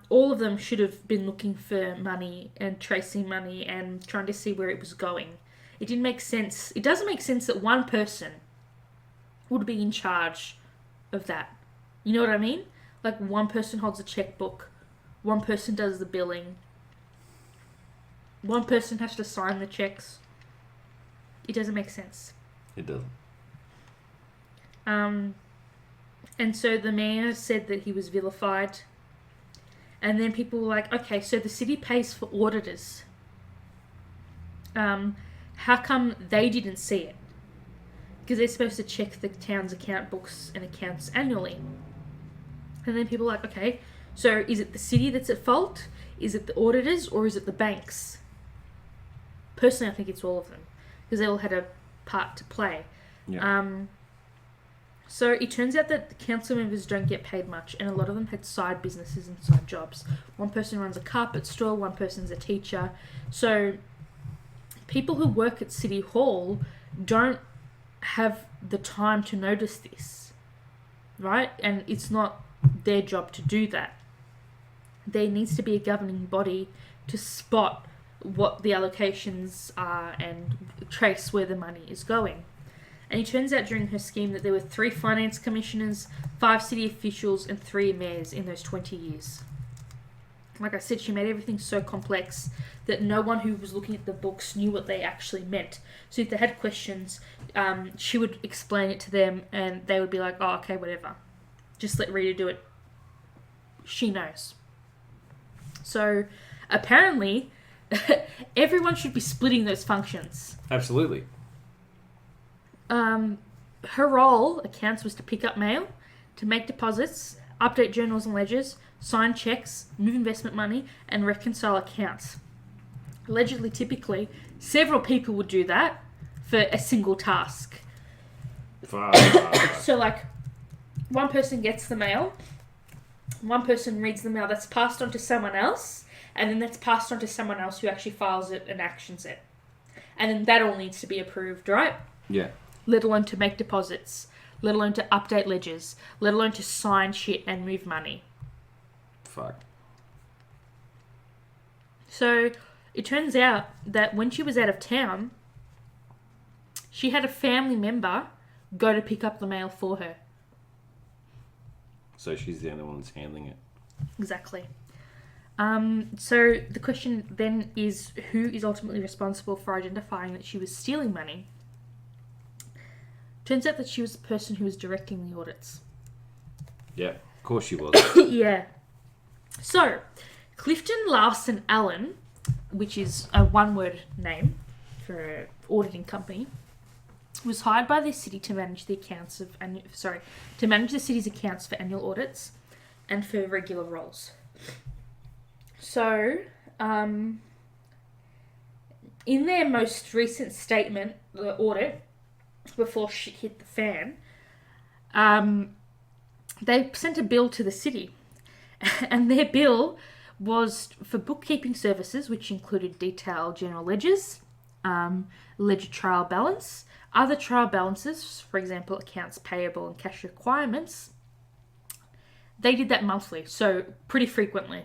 All of them should have been looking for money and tracing money and trying to see where it was going. It didn't make sense. It doesn't make sense that one person would be in charge of that. You know what I mean? Like one person holds a checkbook, one person does the billing, one person has to sign the checks. It doesn't make sense.
It doesn't.
And so the mayor said that he was vilified. And then people were like, okay, so the city pays for auditors. How come they didn't see it? Because they're supposed to check the town's account books and accounts annually. And then people are like, okay, so is it the city that's at fault? Is it the auditors? Or is it the banks? Personally, I think it's all of them. Because they all had a part to play.
Yeah.
So it turns out that the council members don't get paid much, and a lot of them had side businesses and side jobs. One person runs a carpet store, one person's a teacher. So people who work at City Hall don't have the time to notice this, right? And it's not their job to do that. There needs to be a governing body to spot what the allocations are and trace where the money is going. And it turns out during her scheme that there were 3 finance commissioners, 5 city officials, and 3 mayors in those 20 years. Like I said, she made everything so complex that no one who was looking at the books knew what they actually meant. So if they had questions, she would explain it to them and they would be like, oh, okay, whatever. Just let Rita do it. She knows. So apparently, everyone should be splitting those functions.
Absolutely.
Her role, accounts, was to pick up mail, to make deposits, update journals and ledgers, sign checks, move investment money, and reconcile accounts. Allegedly, typically, several people would do that for a single task. So, like, one person gets the mail, one person reads the mail, that's passed on to someone else, and then that's passed on to someone else who actually files it and actions it. And then that all needs to be approved, right?
Yeah.
Let alone to make deposits, let alone to update ledgers, let alone to sign shit and move money.
Fuck.
So, it turns out that when she was out of town, she had a family member go to pick up the mail for her.
So she's the only one that's handling it.
Exactly. So the question then is, who is ultimately responsible for identifying that she was stealing money? Turns out that she was the person who was directing the audits.
Yeah, of course she was.
Yeah. So, Clifton Larson Allen, which is a one-word name for an auditing company, was hired by the city to manage the accounts of to manage the city's accounts for annual audits and for regular roles. So, in their most recent statement, the audit, before shit hit the fan, they sent a bill to the city, and their bill was for bookkeeping services, which included detailed general ledgers, ledger trial balance, other trial balances, for example, accounts payable and cash requirements. They did that monthly, so pretty frequently,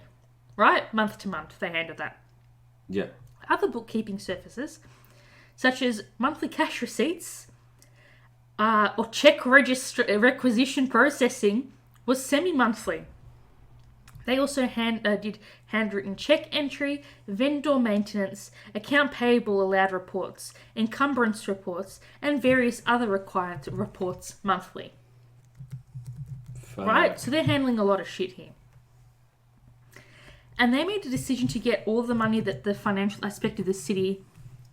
right? Month to month, they handled that.
Yeah.
Other bookkeeping services, such as monthly cash receipts or check requisition processing, was semi-monthly. They also did handwritten check entry, vendor maintenance, account payable allowed reports, encumbrance reports, and various other required reports monthly.
Fuck.
Right? So they're handling a lot of shit here. And they made a decision to get all the money that the financial aspect of the city,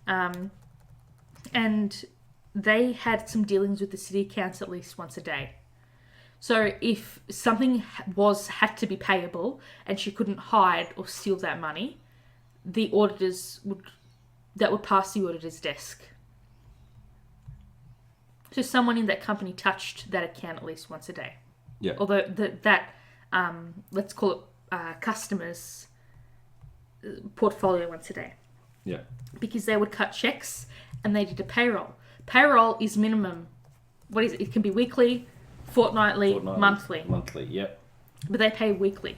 and they had some dealings with the city accounts at least once a day. So if something had to be payable and she couldn't hide or steal that money, the auditors would pass the auditor's desk. So someone in that company touched that account at least once a day.
Yeah.
Although that let's call it customers' portfolio once a day.
Yeah.
Because they would cut checks and they did a payroll. Payroll is minimum. What is it? It can be weekly, fortnightly, monthly.
Monthly, yep.
But they pay weekly.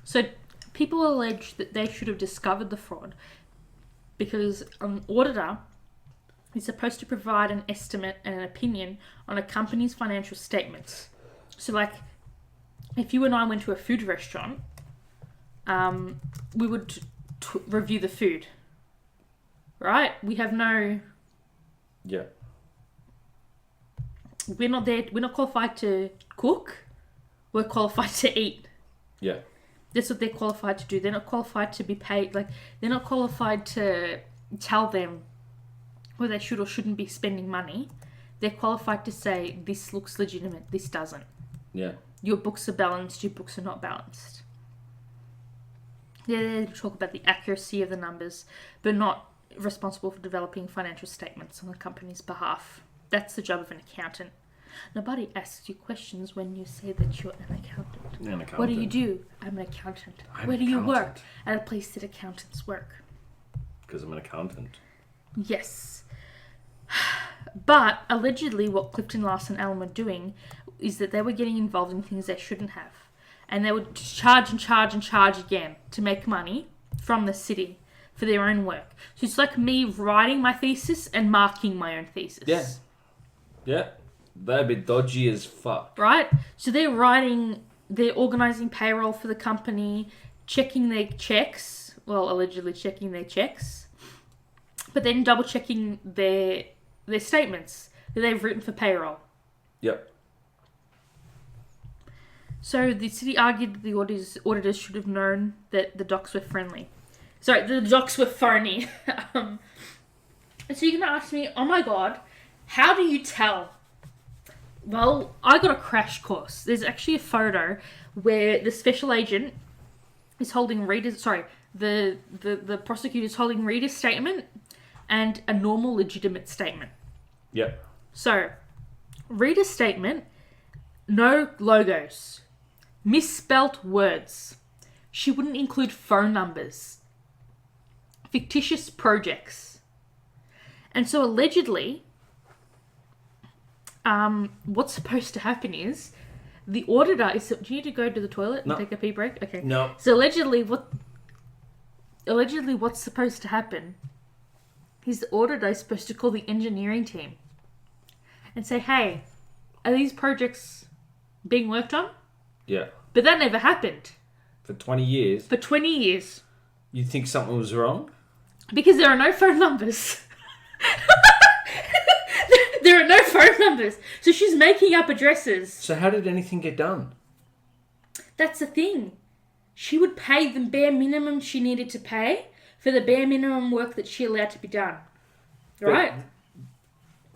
So people allege that they should have discovered the fraud because an auditor is supposed to provide an estimate and an opinion on a company's financial statements. So, like, if you and I went to a food restaurant, we would review the food, right? We have no...
Yeah.
We're not qualified to cook. We're qualified to eat.
Yeah.
That's what they're qualified to do. They're not qualified to be paid. Like, they're not qualified to tell them whether they should or shouldn't be spending money. They're qualified to say, this looks legitimate, this doesn't.
Yeah.
Your books are balanced, your books are not balanced. They're there to talk about the accuracy of the numbers, but not responsible for developing financial statements on the company's behalf. That's the job of an accountant. Nobody asks you questions when you say that you're an accountant.
An accountant.
What do you do? I'm an accountant. Where do you work? At a place that accountants work.
Because I'm an accountant.
Yes. But allegedly what Clifton Larson Allen were doing is that they were getting involved in things they shouldn't have. And they would charge and charge and charge again to make money from the city for their own work. So it's like me writing my thesis and marking my own thesis.
Yeah. Yeah. That'd be dodgy as fuck.
Right? So they're organising payroll for the company, checking their checks, well, allegedly checking their checks, but then double checking their statements that they've written for payroll.
Yep.
So the city argued that the auditors should have known that the docs were friendly. Sorry, the docs were phony. So you're going to ask me, oh my god, how do you tell? Well, I got a crash course. There's actually a photo where the special agent is holding Rita's... Sorry, the prosecutor is holding Rita's statement and a normal, legitimate statement.
Yep.
So, Rita's statement, no logos, misspelt words. She wouldn't include phone numbers, fictitious projects. And so allegedly, what's supposed to happen is the auditor is... Do you need to go to the toilet and take a pee break? Okay.
No.
So allegedly what's supposed to happen is the auditor is supposed to call the engineering team and say, hey, are these projects being worked on?
Yeah.
But that never happened.
For 20 years.
For 20 years.
You think something was wrong?
Because there are no phone numbers. There are no phone numbers. So she's making up addresses.
So how did anything get done?
That's the thing. She would pay the bare minimum she needed to pay for the bare minimum work that she allowed to be done. Right?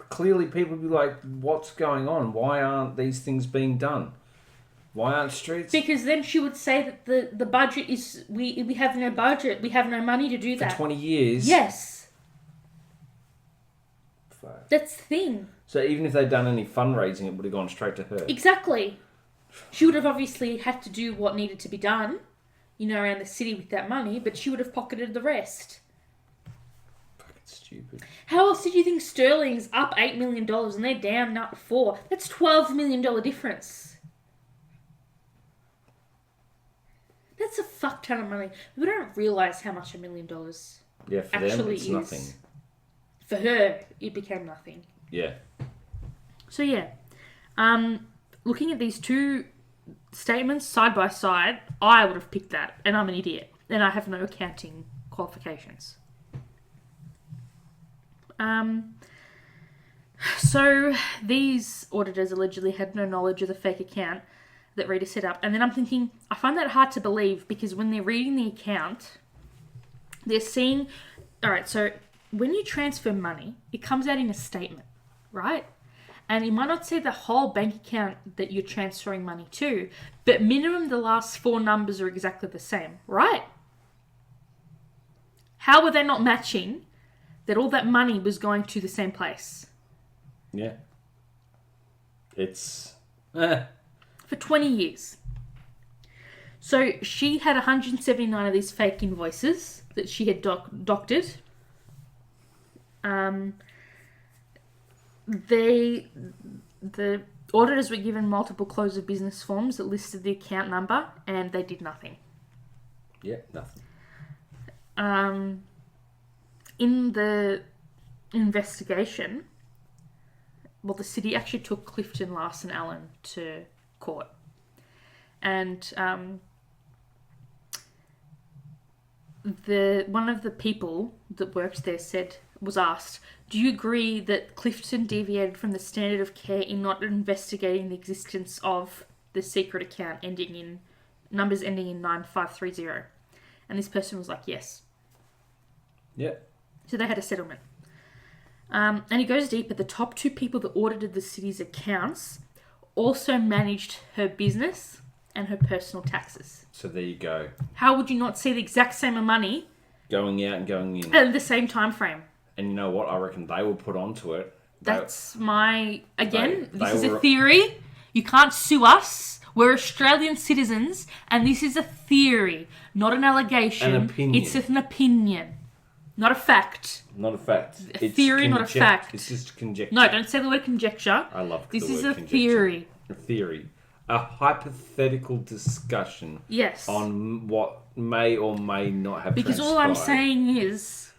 Clearly people would be like, what's going on? Why aren't these things being done? Why aren't streets?
Because then she would say that the budget is... We have no budget. We have no money to do that.
For 20 years?
Yes.
Fuck.
That's the thing.
So even if they'd done any fundraising, it would have gone straight to her.
Exactly. She would have obviously had to do what needed to be done, around the city with that money, but she would have pocketed the rest.
Fucking stupid.
How else did you think Sterling's up $8 million and they're down not $4? That's $12 million difference. That's a fuck ton of money. We don't realise how much $1 million
Yeah, for
actually
them, it's
is.
nothing.
For her, it became nothing.
Yeah.
So yeah, looking at these two statements side by side, I would have picked that, and I'm an idiot, and I have no accounting qualifications. So these auditors allegedly had no knowledge of the fake account that Rita set up, and then I'm thinking, I find that hard to believe because when they're reading the account, they're seeing, all right, so when you transfer money, it comes out in a statement, right? And you might not see the whole bank account that you're transferring money to, but minimum the last 4 numbers are exactly the same, right? How were they not matching that all that money was going to the same place?
Yeah. It's...
For 20 years. So she had 179 of these fake invoices that she had doctored. The auditors were given multiple close of business forms that listed the account number, and they did nothing.
Yeah, nothing.
In the investigation, well, the city actually took Clifton, Larson, Allen to court, and one of the people that worked there was asked, do you agree that Clifton deviated from the standard of care in not investigating the existence of the secret account ending in 9530? And this person was like, yes.
Yeah.
So they had a settlement. And he goes deeper. The top 2 people that audited the city's accounts also managed her business and her personal taxes.
So there you go.
How would you not see the exact same amount of money
going out and going in
at the same time frame?
And you know what? I reckon they will put onto it.
That's my... Again, this is
a
theory. You can't sue us. We're Australian citizens, and this is a theory, not an allegation.
An opinion.
It's an opinion, not a fact.
Not a fact.
A theory, not a fact.
It's just conjecture.
No, don't say the word conjecture.
I love
this
the
is
word
a
conjecture.
theory.
A theory. A hypothetical discussion.
Yes.
On what may or may not have
because all I'm saying is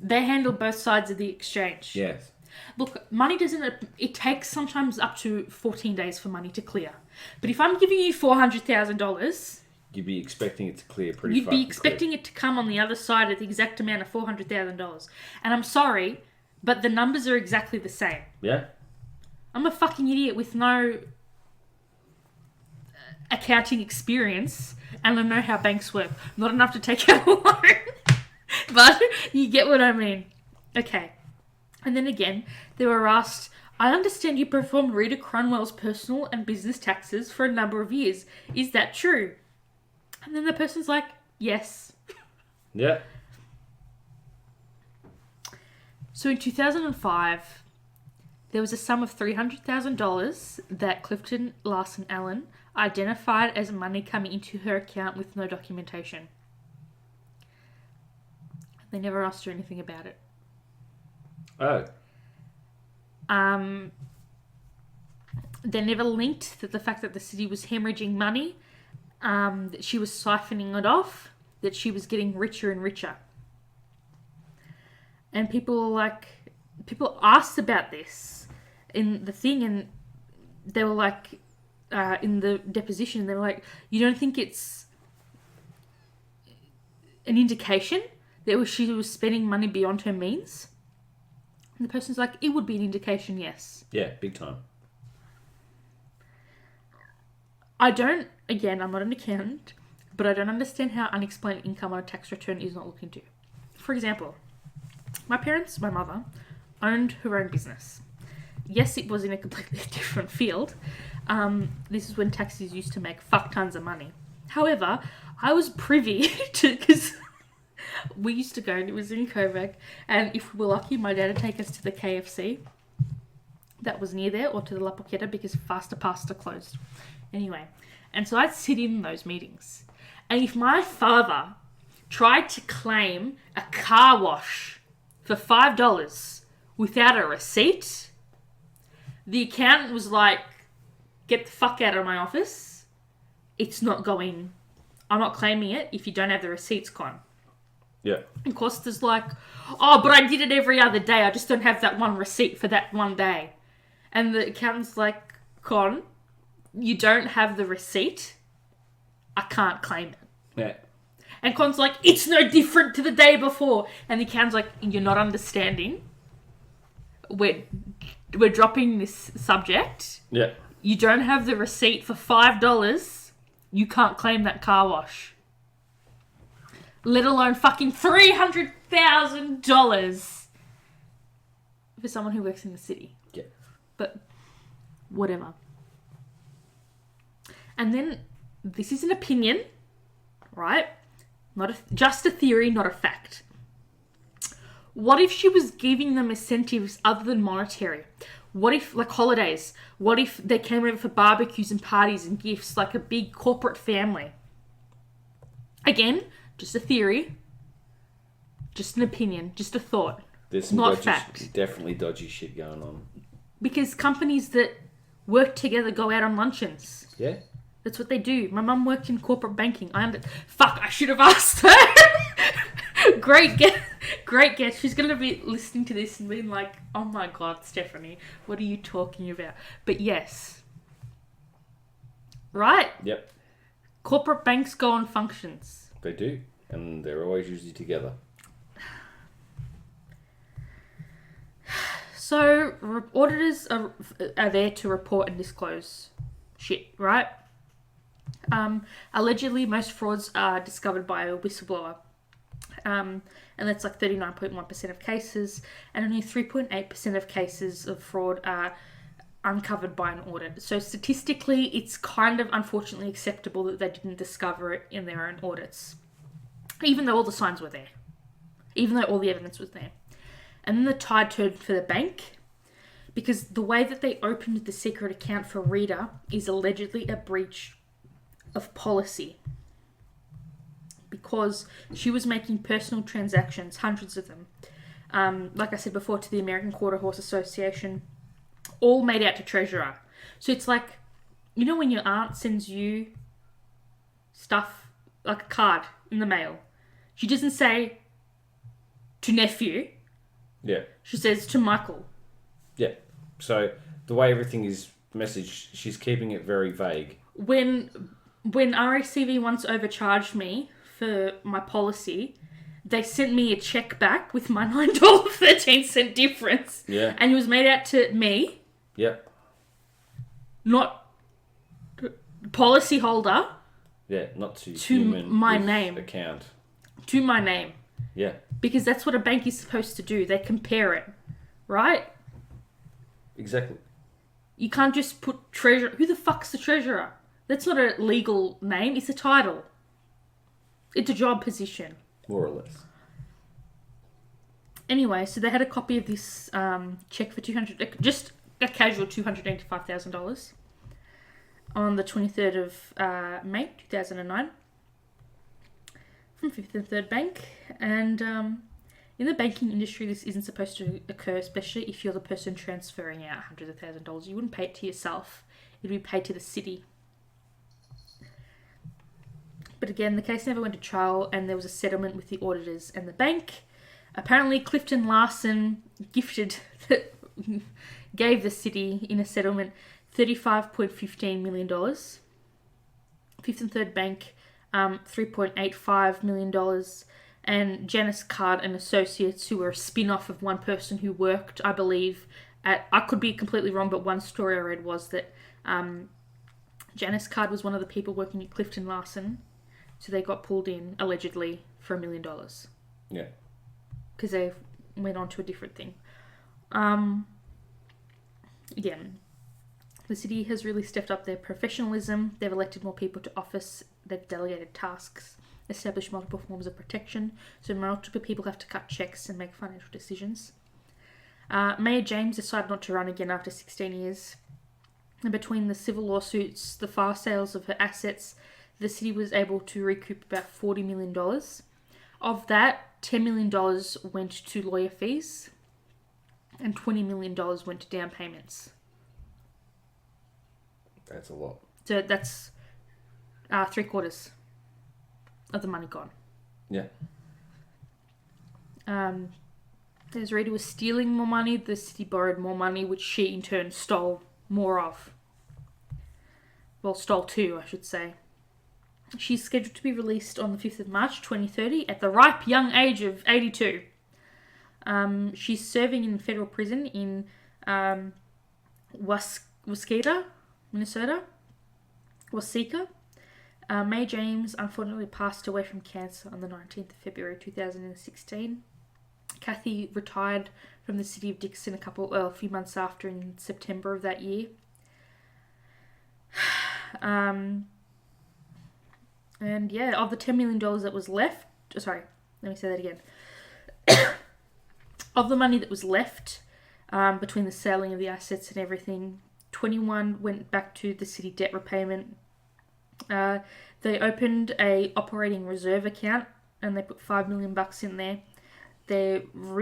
they handle both sides of the exchange.
Yes.
Look, money doesn't... It takes sometimes up to 14 days for money to clear. But if I'm giving you $400,000...
You'd be expecting it to clear pretty
You'd be expecting it to come on the other side at the exact amount of $400,000. And I'm sorry, but the numbers are exactly the same.
Yeah.
I'm a fucking idiot with no accounting experience, and I know how banks work. Not enough to take out a loan. But you get what I mean. Okay. And then again, they were asked, I understand you performed Rita Crundwell's personal and business taxes for a number of years. Is that true? And then the person's like, yes.
Yeah.
So in 2005, there was a sum of $300,000 that Clifton Larson Allen identified as money coming into her account with no documentation. They never asked her anything about it.
Oh.
They never linked that the fact that the city was hemorrhaging money, that she was siphoning it off, that she was getting richer and richer. And people asked about this in the thing, and they were like, in the deposition, they were like, you don't think it's an indication that she was spending money beyond her means? And the person's like, it would be an indication, yes.
Yeah, big time.
I'm not an accountant, but I don't understand how unexplained income on a tax return is not looked into. For example, my mother, owned her own business. Yes, it was in a completely different field. This is when taxis used to make fuck tons of money. However, I was privy to, because we used to go, and it was in Kovac, and if we were lucky, my dad would take us to the KFC that was near there, or to the La Poqueta, because Faster Pasta closed. Anyway, and so I'd sit in those meetings. And if my father tried to claim a car wash for $5 without a receipt, the accountant was like, get the fuck out of my office. It's not going, I'm not claiming it if you don't have the receipts, Con.
Yeah.
And Costa's like, oh, but I did it every other day. I just don't have that one receipt for that one day. And the accountant's like, Con, you don't have the receipt. I can't claim it.
Yeah.
And Con's like, it's no different to the day before. And the accountant's like, you're not understanding. We're dropping this subject.
Yeah.
You don't have the receipt for $5. You can't claim that car wash. Let alone fucking $300,000 for someone who works in the city.
Yeah.
But whatever. And then this is an opinion, right? Just a theory, not a fact. What if she was giving them incentives other than monetary? What if, like holidays, what if they came over for barbecues and parties and gifts, like a big corporate family? Again, just a theory, just an opinion, just a thought.
There's some
not fact.
Definitely dodgy shit going on.
Because companies that work together go out on luncheons.
Yeah.
That's what they do. My mum worked in corporate banking. Fuck, I should have asked her. Great guess. She's going to be listening to this and being like, oh my God, Stephanie, what are you talking about? But yes. Right?
Yep.
Corporate banks go on functions.
They do. And they're always usually together.
So, auditors are there to report and disclose shit, right? Allegedly, most frauds are discovered by a whistleblower. And that's like 39.1% of cases, and only 3.8% of cases of fraud are uncovered by an audit. So statistically, it's kind of unfortunately acceptable that they didn't discover it in their own audits, even though all the signs were there, even though all the evidence was there. And then the tide turned for the bank, because the way that they opened the secret account for Rita is allegedly a breach of policy. Because she was making personal transactions, hundreds of them, like I said before, to the American Quarter Horse Association, all made out to treasurer. So it's like, you know when your aunt sends you stuff, like a card in the mail, she doesn't say to nephew.
Yeah.
She says to Michael.
Yeah. So the way everything is messaged, she's keeping it very vague.
When RACV once overcharged me for my policy, they sent me a check back with my $9.13 difference.
Yeah.
And it was made out to me.
Yep.
Not policy holder.
Yeah, not to
human my name.
Account.
To my name.
Yeah.
Because that's what a bank is supposed to do. They compare it. Right?
Exactly.
You can't just put treasurer. Who the fuck's the treasurer? That's not a legal name. It's a title. It's a job position.
More or less.
Anyway, so they had a copy of this check for just a casual $285,000 on the 23rd of May 2009 from Fifth and Third Bank. And in the banking industry, this isn't supposed to occur, especially if you're the person transferring out hundreds of thousands of dollars. You wouldn't pay it to yourself. It would be paid to the city. But again, the case never went to trial, and there was a settlement with the auditors and the bank. Apparently, Clifton Larson gave the city in a settlement $35.15 million. Fifth and Third Bank, $3.85 million. And Janice Card and Associates, who were a spin-off of one person who worked, I believe, I could be completely wrong, but one story I read was that Janice Card was one of the people working at Clifton Larson. So they got pulled in, allegedly, for $1 million.
Yeah.
Because they went on to a different thing. Again, the city has really stepped up their professionalism. They've elected more people to office. They've delegated tasks, established multiple forms of protection. So multiple people have to cut checks and make financial decisions. Mayor James decided not to run again after 16 years. And between the civil lawsuits, the fire sales of her assets, the city was able to recoup about $40 million. Of that, $10 million went to lawyer fees and $20 million went to down payments.
That's a lot.
So that's 3/4 of the money gone.
Yeah.
As Rita was stealing more money, the city borrowed more money, which she in turn stole more of. Well, stole two, I should say. She's scheduled to be released on the 5th of March 2030 at the ripe young age of 82. She's serving in federal prison in Waskita, Minnesota. Waseca. May James unfortunately passed away from cancer on the 19th of February 2016. Kathy retired from the City of Dixon a few months after, in September of that year. And yeah, of the $10 million that was left, sorry, let me say that again. Of the money that was left, between the selling of the assets and everything, 21 went back to the city debt repayment. They opened a operating reserve account and they put $5 million in there. They were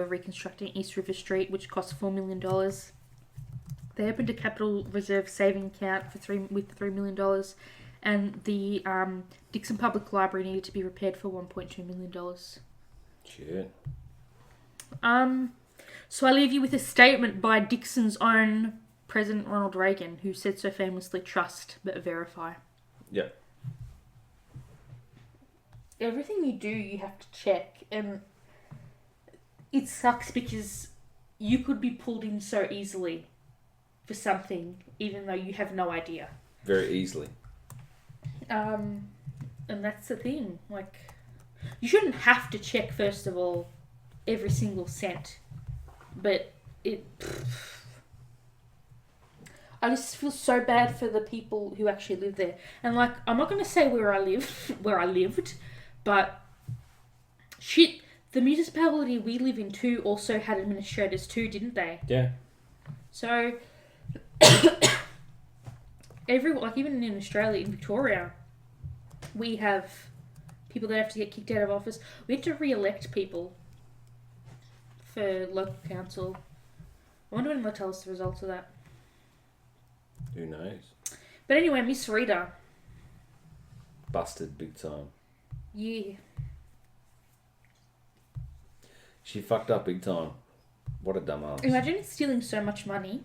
reconstructing East River Street, which cost $4 million. They opened a capital reserve saving account with $3 million. And the Dixon Public Library needed to be repaired for $1.2 million.
Shit.
So I leave you with a statement by Dixon's own President Ronald Reagan, who said so famously, "Trust but verify."
Yeah.
Everything you do, you have to check, and it sucks because you could be pulled in so easily for something, even though you have no idea.
Very easily.
And that's the thing. Like, you shouldn't have to check, first of all, every single cent. But I just feel so bad for the people who actually live there. And, like, I'm not going to say where I lived, but shit, the municipality we live in too also had administrators too, didn't they?
Yeah.
So, even in Australia, in Victoria, we have people that have to get kicked out of office. We have to re-elect people for local council. I wonder when they'll tell us the results of that.
Who knows?
But anyway, Miss Rita.
Busted big time.
Yeah.
She fucked up big time. What a dumbass.
Imagine stealing so much money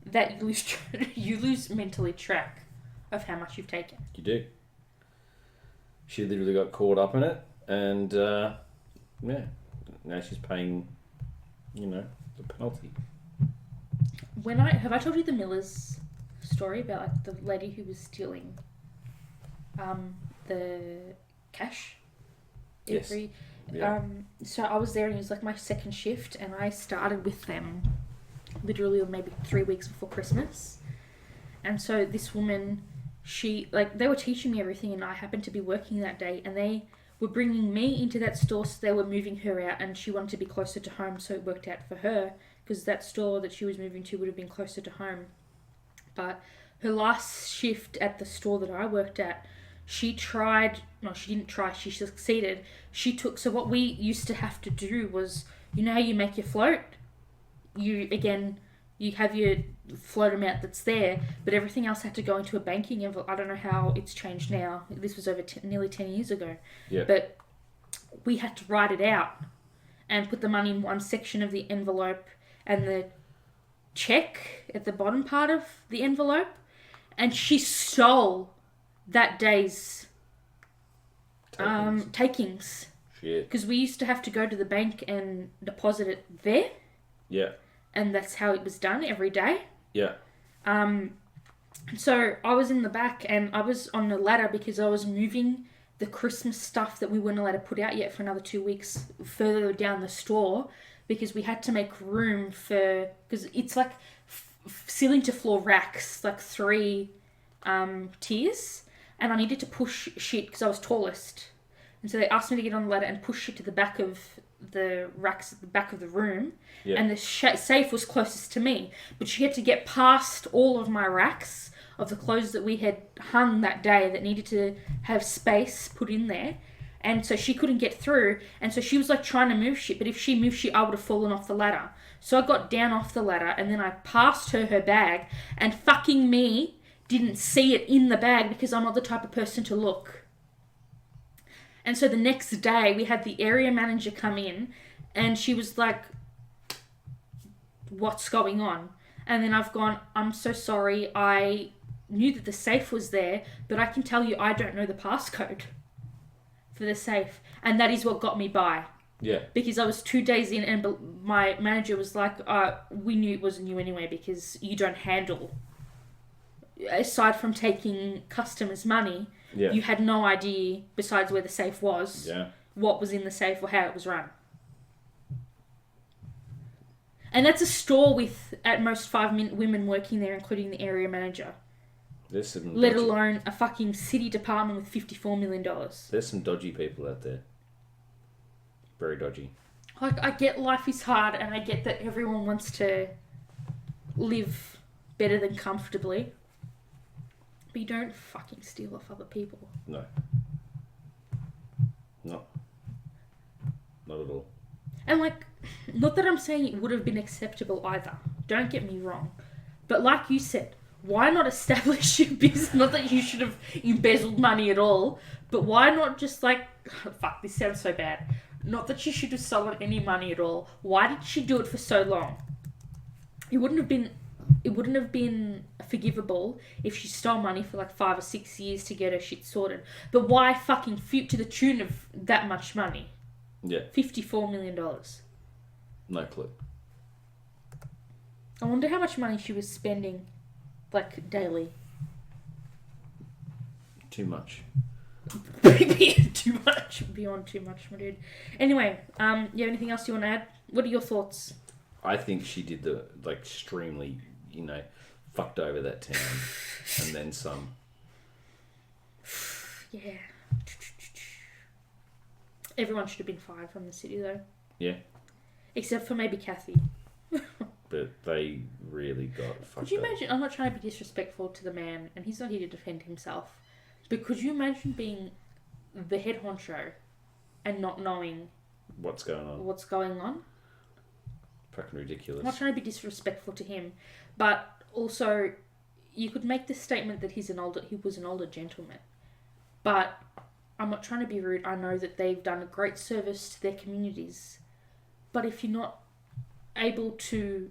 that you lose mentally track of how much you've taken.
You do. She literally got caught up in it, and yeah, now she's paying, the penalty.
Have I told you the Miller's story about, like, the lady who was stealing the cash?
Yes. Yeah.
So I was there, and it was like my second shift, and I started with them literally maybe 3 weeks before Christmas. And so this woman, they were teaching me everything, and I happened to be working that day, and they were bringing me into that store, so they were moving her out, and she wanted to be closer to home, so it worked out for her, because that store that she was moving to would have been closer to home. But her last shift at the store that I worked at, she didn't try, she succeeded. So what we used to have to do was, you know how you make your float? You have your float amount that's there, but everything else had to go into a banking envelope. I don't know how it's changed now. This was over nearly 10 years ago.
Yeah.
But we had to write it out and put the money in one section of the envelope and the check at the bottom part of the envelope. And she stole that day's takings.
Shit.
Because we used to have to go to the bank and deposit it there.
Yeah.
And that's how it was done every day.
Yeah.
So I was in the back and I was on the ladder because I was moving the Christmas stuff that we weren't allowed to put out yet for another 2 weeks further down the store, because we had to make room because it's like ceiling to floor racks, like 3 tiers, and I needed to push shit because I was tallest. And so they asked me to get on the ladder and push it to the back of the racks at the back of the room. Yeah. And the safe was closest to me. But she had to get past all of my racks of the clothes that we had hung that day that needed to have space put in there. And so she couldn't get through. And so she was like trying to move shit. But if she moved shit, I would have fallen off the ladder. So I got down off the ladder and then I passed her bag. And fucking me didn't see it in the bag because I'm not the type of person to look. And so the next day, we had the area manager come in, and she was like, what's going on? And then I've gone, I'm so sorry, I knew that the safe was there, but I can tell you I don't know the passcode for the safe. And that is what got me by.
Yeah.
Because I was 2 days in, and my manager was like, we knew it wasn't you anyway, because you don't handle, aside from taking customers' money... Yeah. You had no idea, besides where the safe was, what was in the safe or how it was run. And that's a store with, at most, 5 women working there, including the area manager. Let alone a fucking city department with $54 million.
There's some dodgy people out there. Very dodgy.
Like, I get life is hard, and I get that everyone wants to live better than comfortably. But you don't fucking steal off other people.
No. No. Not at all.
And like, not that I'm saying it would have been acceptable either. Don't get me wrong. But like you said, why not establish your business? Not that you should have embezzled money at all, but why not just like, fuck, this sounds so bad. Not that she should have stolen any money at all. Why did she do it for so long? It wouldn't have been forgivable if she stole money for like 5 or 6 years to get her shit sorted. But why fucking to the tune of that much money?
Yeah.
$54 million.
No clue.
I wonder how much money she was spending, like, daily.
Too much.
Too much. Beyond too much, my dude. Anyway, you have anything else you want to add? What are your thoughts?
I think she did the, like, extremely, fucked over that town. And then some.
Yeah. Everyone should have been fired from the city, though.
Yeah.
Except for maybe Kathy.
But they really got fucked up.
Could you imagine, I'm not trying to be disrespectful to the man, and he's not here to defend himself, but could you imagine being the head honcho and not knowing
what's going on? Fucking ridiculous.
I'm not trying to be disrespectful to him, but also you could make the statement that he was an older gentleman. But I'm not trying to be rude. I know that they've done a great service to their communities. But if you're not able to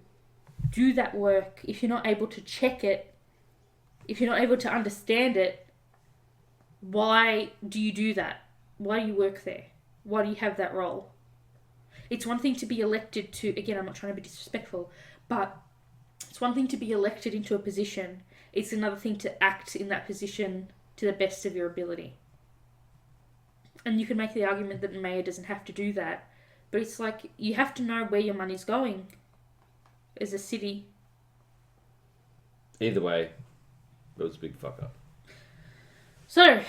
do that work, if you're not able to check it, if you're not able to understand it, why do you do that? Why do you work there? Why do you have that role? It's one thing to be elected to, again, I'm not trying to be disrespectful, but it's one thing to be elected into a position. It's another thing to act in that position to the best of your ability. And you can make the argument that the mayor doesn't have to do that, but it's like, you have to know where your money's going as a city.
Either way, it was a big fuck up.
So,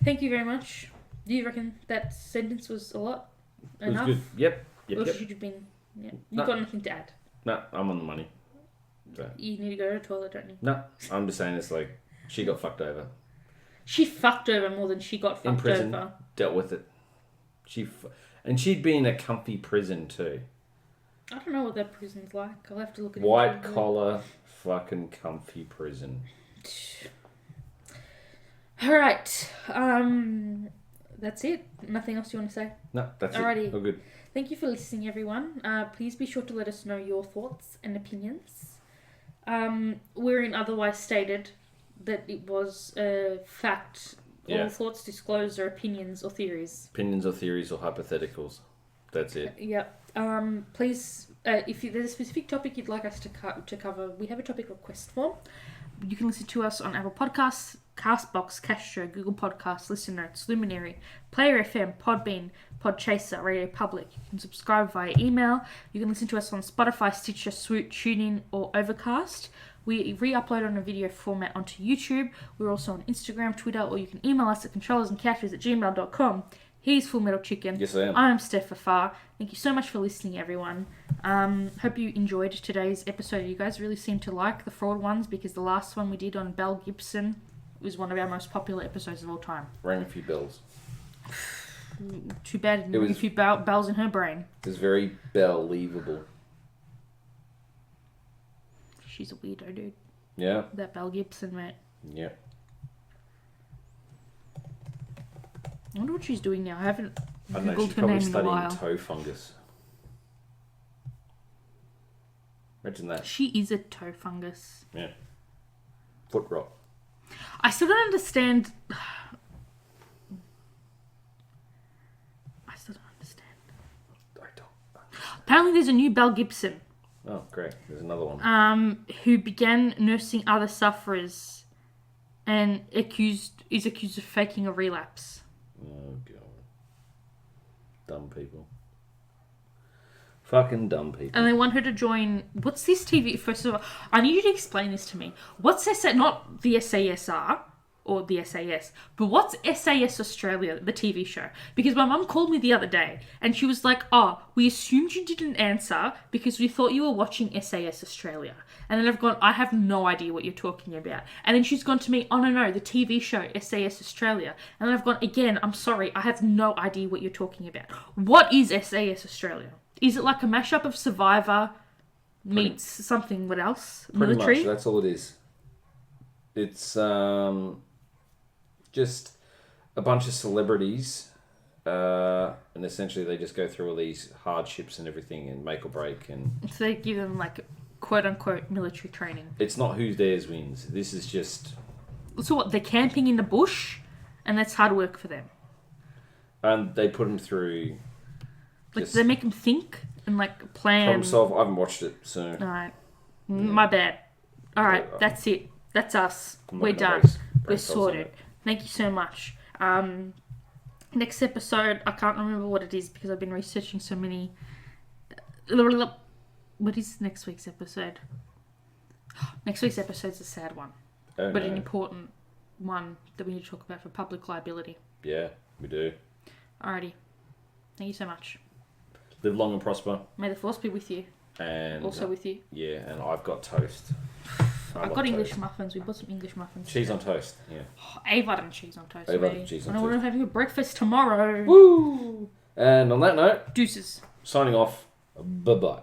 thank you very much. Do you reckon that sentence was a lot? Enough?
It was good. Yep.
Or should you been... Yeah. You've got nothing to add?
No, I'm on the money. So.
You need to go to the toilet, don't you?
No, I'm just saying it's like, she got fucked over.
She fucked over more than she got fucked
in prison,
over.
Dealt with it. And she'd been in a comfy prison too.
I don't know what that prison's like. I'll have to look at it.
White collar, fucking comfy prison.
Alright. That's it. Nothing else you want to say?
No, that's
Alrighty.
it. All good.
Thank you for listening, everyone. Please be sure to let us know your thoughts and opinions. Wherein otherwise stated that it was a fact.
Yeah.
All thoughts disclosed are opinions or theories.
Opinions or theories or hypotheticals. That's it.
Yep. Please, if there's a specific topic you'd like us to cover, we have a topic request form. You can listen to us on Apple Podcasts, Castbox, Castro, Google Podcasts, Listen Notes, Luminary, Player FM, Podbean, Podchaser, Radio Public. You can subscribe via email. You can listen to us on Spotify, Stitcher, Swoot, TuneIn, or Overcast. We re-upload on a video format onto YouTube. We're also on Instagram, Twitter, or you can email us at controllersandcouches@gmail.com. He's FullMetalChicken.
Yes, I am.
I'm Stephfafahh. Thank you so much for listening, everyone. Hope you enjoyed today's episode. You guys really seem to like the fraud ones because the last one we did on Mel Gibson was one of our most popular episodes of all time.
Rang a few bells.
Too bad a few bells in her brain.
It was very believable.
She's a weirdo, dude.
Yeah.
That Mel Gibson, mate.
Yeah.
I wonder what she's doing now. I haven't
I don't know,
Googled
she's
her
probably
name in a
studying
while.
toe fungus. Imagine that.
She is a toe fungus.
Yeah. Foot rot.
I still don't understand.
I don't.
Apparently there's a new Mel Gibson.
Oh, great. There's another one.
Who began nursing other sufferers and is accused of faking a relapse.
Oh, God. Dumb people. Fucking dumb people.
And they want her to join... What's this TV... First of all, I need you to explain this to me. What's SAS... Not the SASR or the SAS, but what's SAS Australia, the TV show? Because my mum called me the other day and she was like, oh, we assumed you didn't answer because we thought you were watching SAS Australia. And then I've gone, I have no idea what you're talking about. And then she's gone to me, oh, no, the TV show SAS Australia. And then I've gone, again, I'm sorry, I have no idea what you're talking about. What is SAS Australia? Is it like a mashup of Survivor meets something, what else?
Pretty
Military?
much, that's all it is. It's just a bunch of celebrities, and essentially they just go through all these hardships and everything and make or break. And
So they give them like quote-unquote military training.
it's not who dares wins. This is just...
So what, they're camping in the bush and that's hard work for them?
And they put them through...
Like, do they make them think and like plan?
Problem solve. I haven't watched it, so...
Alright. My bad. Alright, that's it. That's us. We're done. We're sorted. Thank you so much. Next episode, I can't remember what it is because I've been researching so many. What is next week's episode? Next week's episode's a sad one, but an important one that we need to talk about for public liability.
Yeah, we do.
Alrighty. Thank you so much.
Live long and prosper.
May the force be with you.
And
also with you.
Yeah, and I've got toast.
I've got English muffins. We bought some English muffins.
Cheese on toast, yeah.
Oh, Ava and cheese on toast.
Ava and cheese on toast.
I know we're having a breakfast tomorrow.
Woo! And on that note...
Deuces.
Signing off. Bye-bye.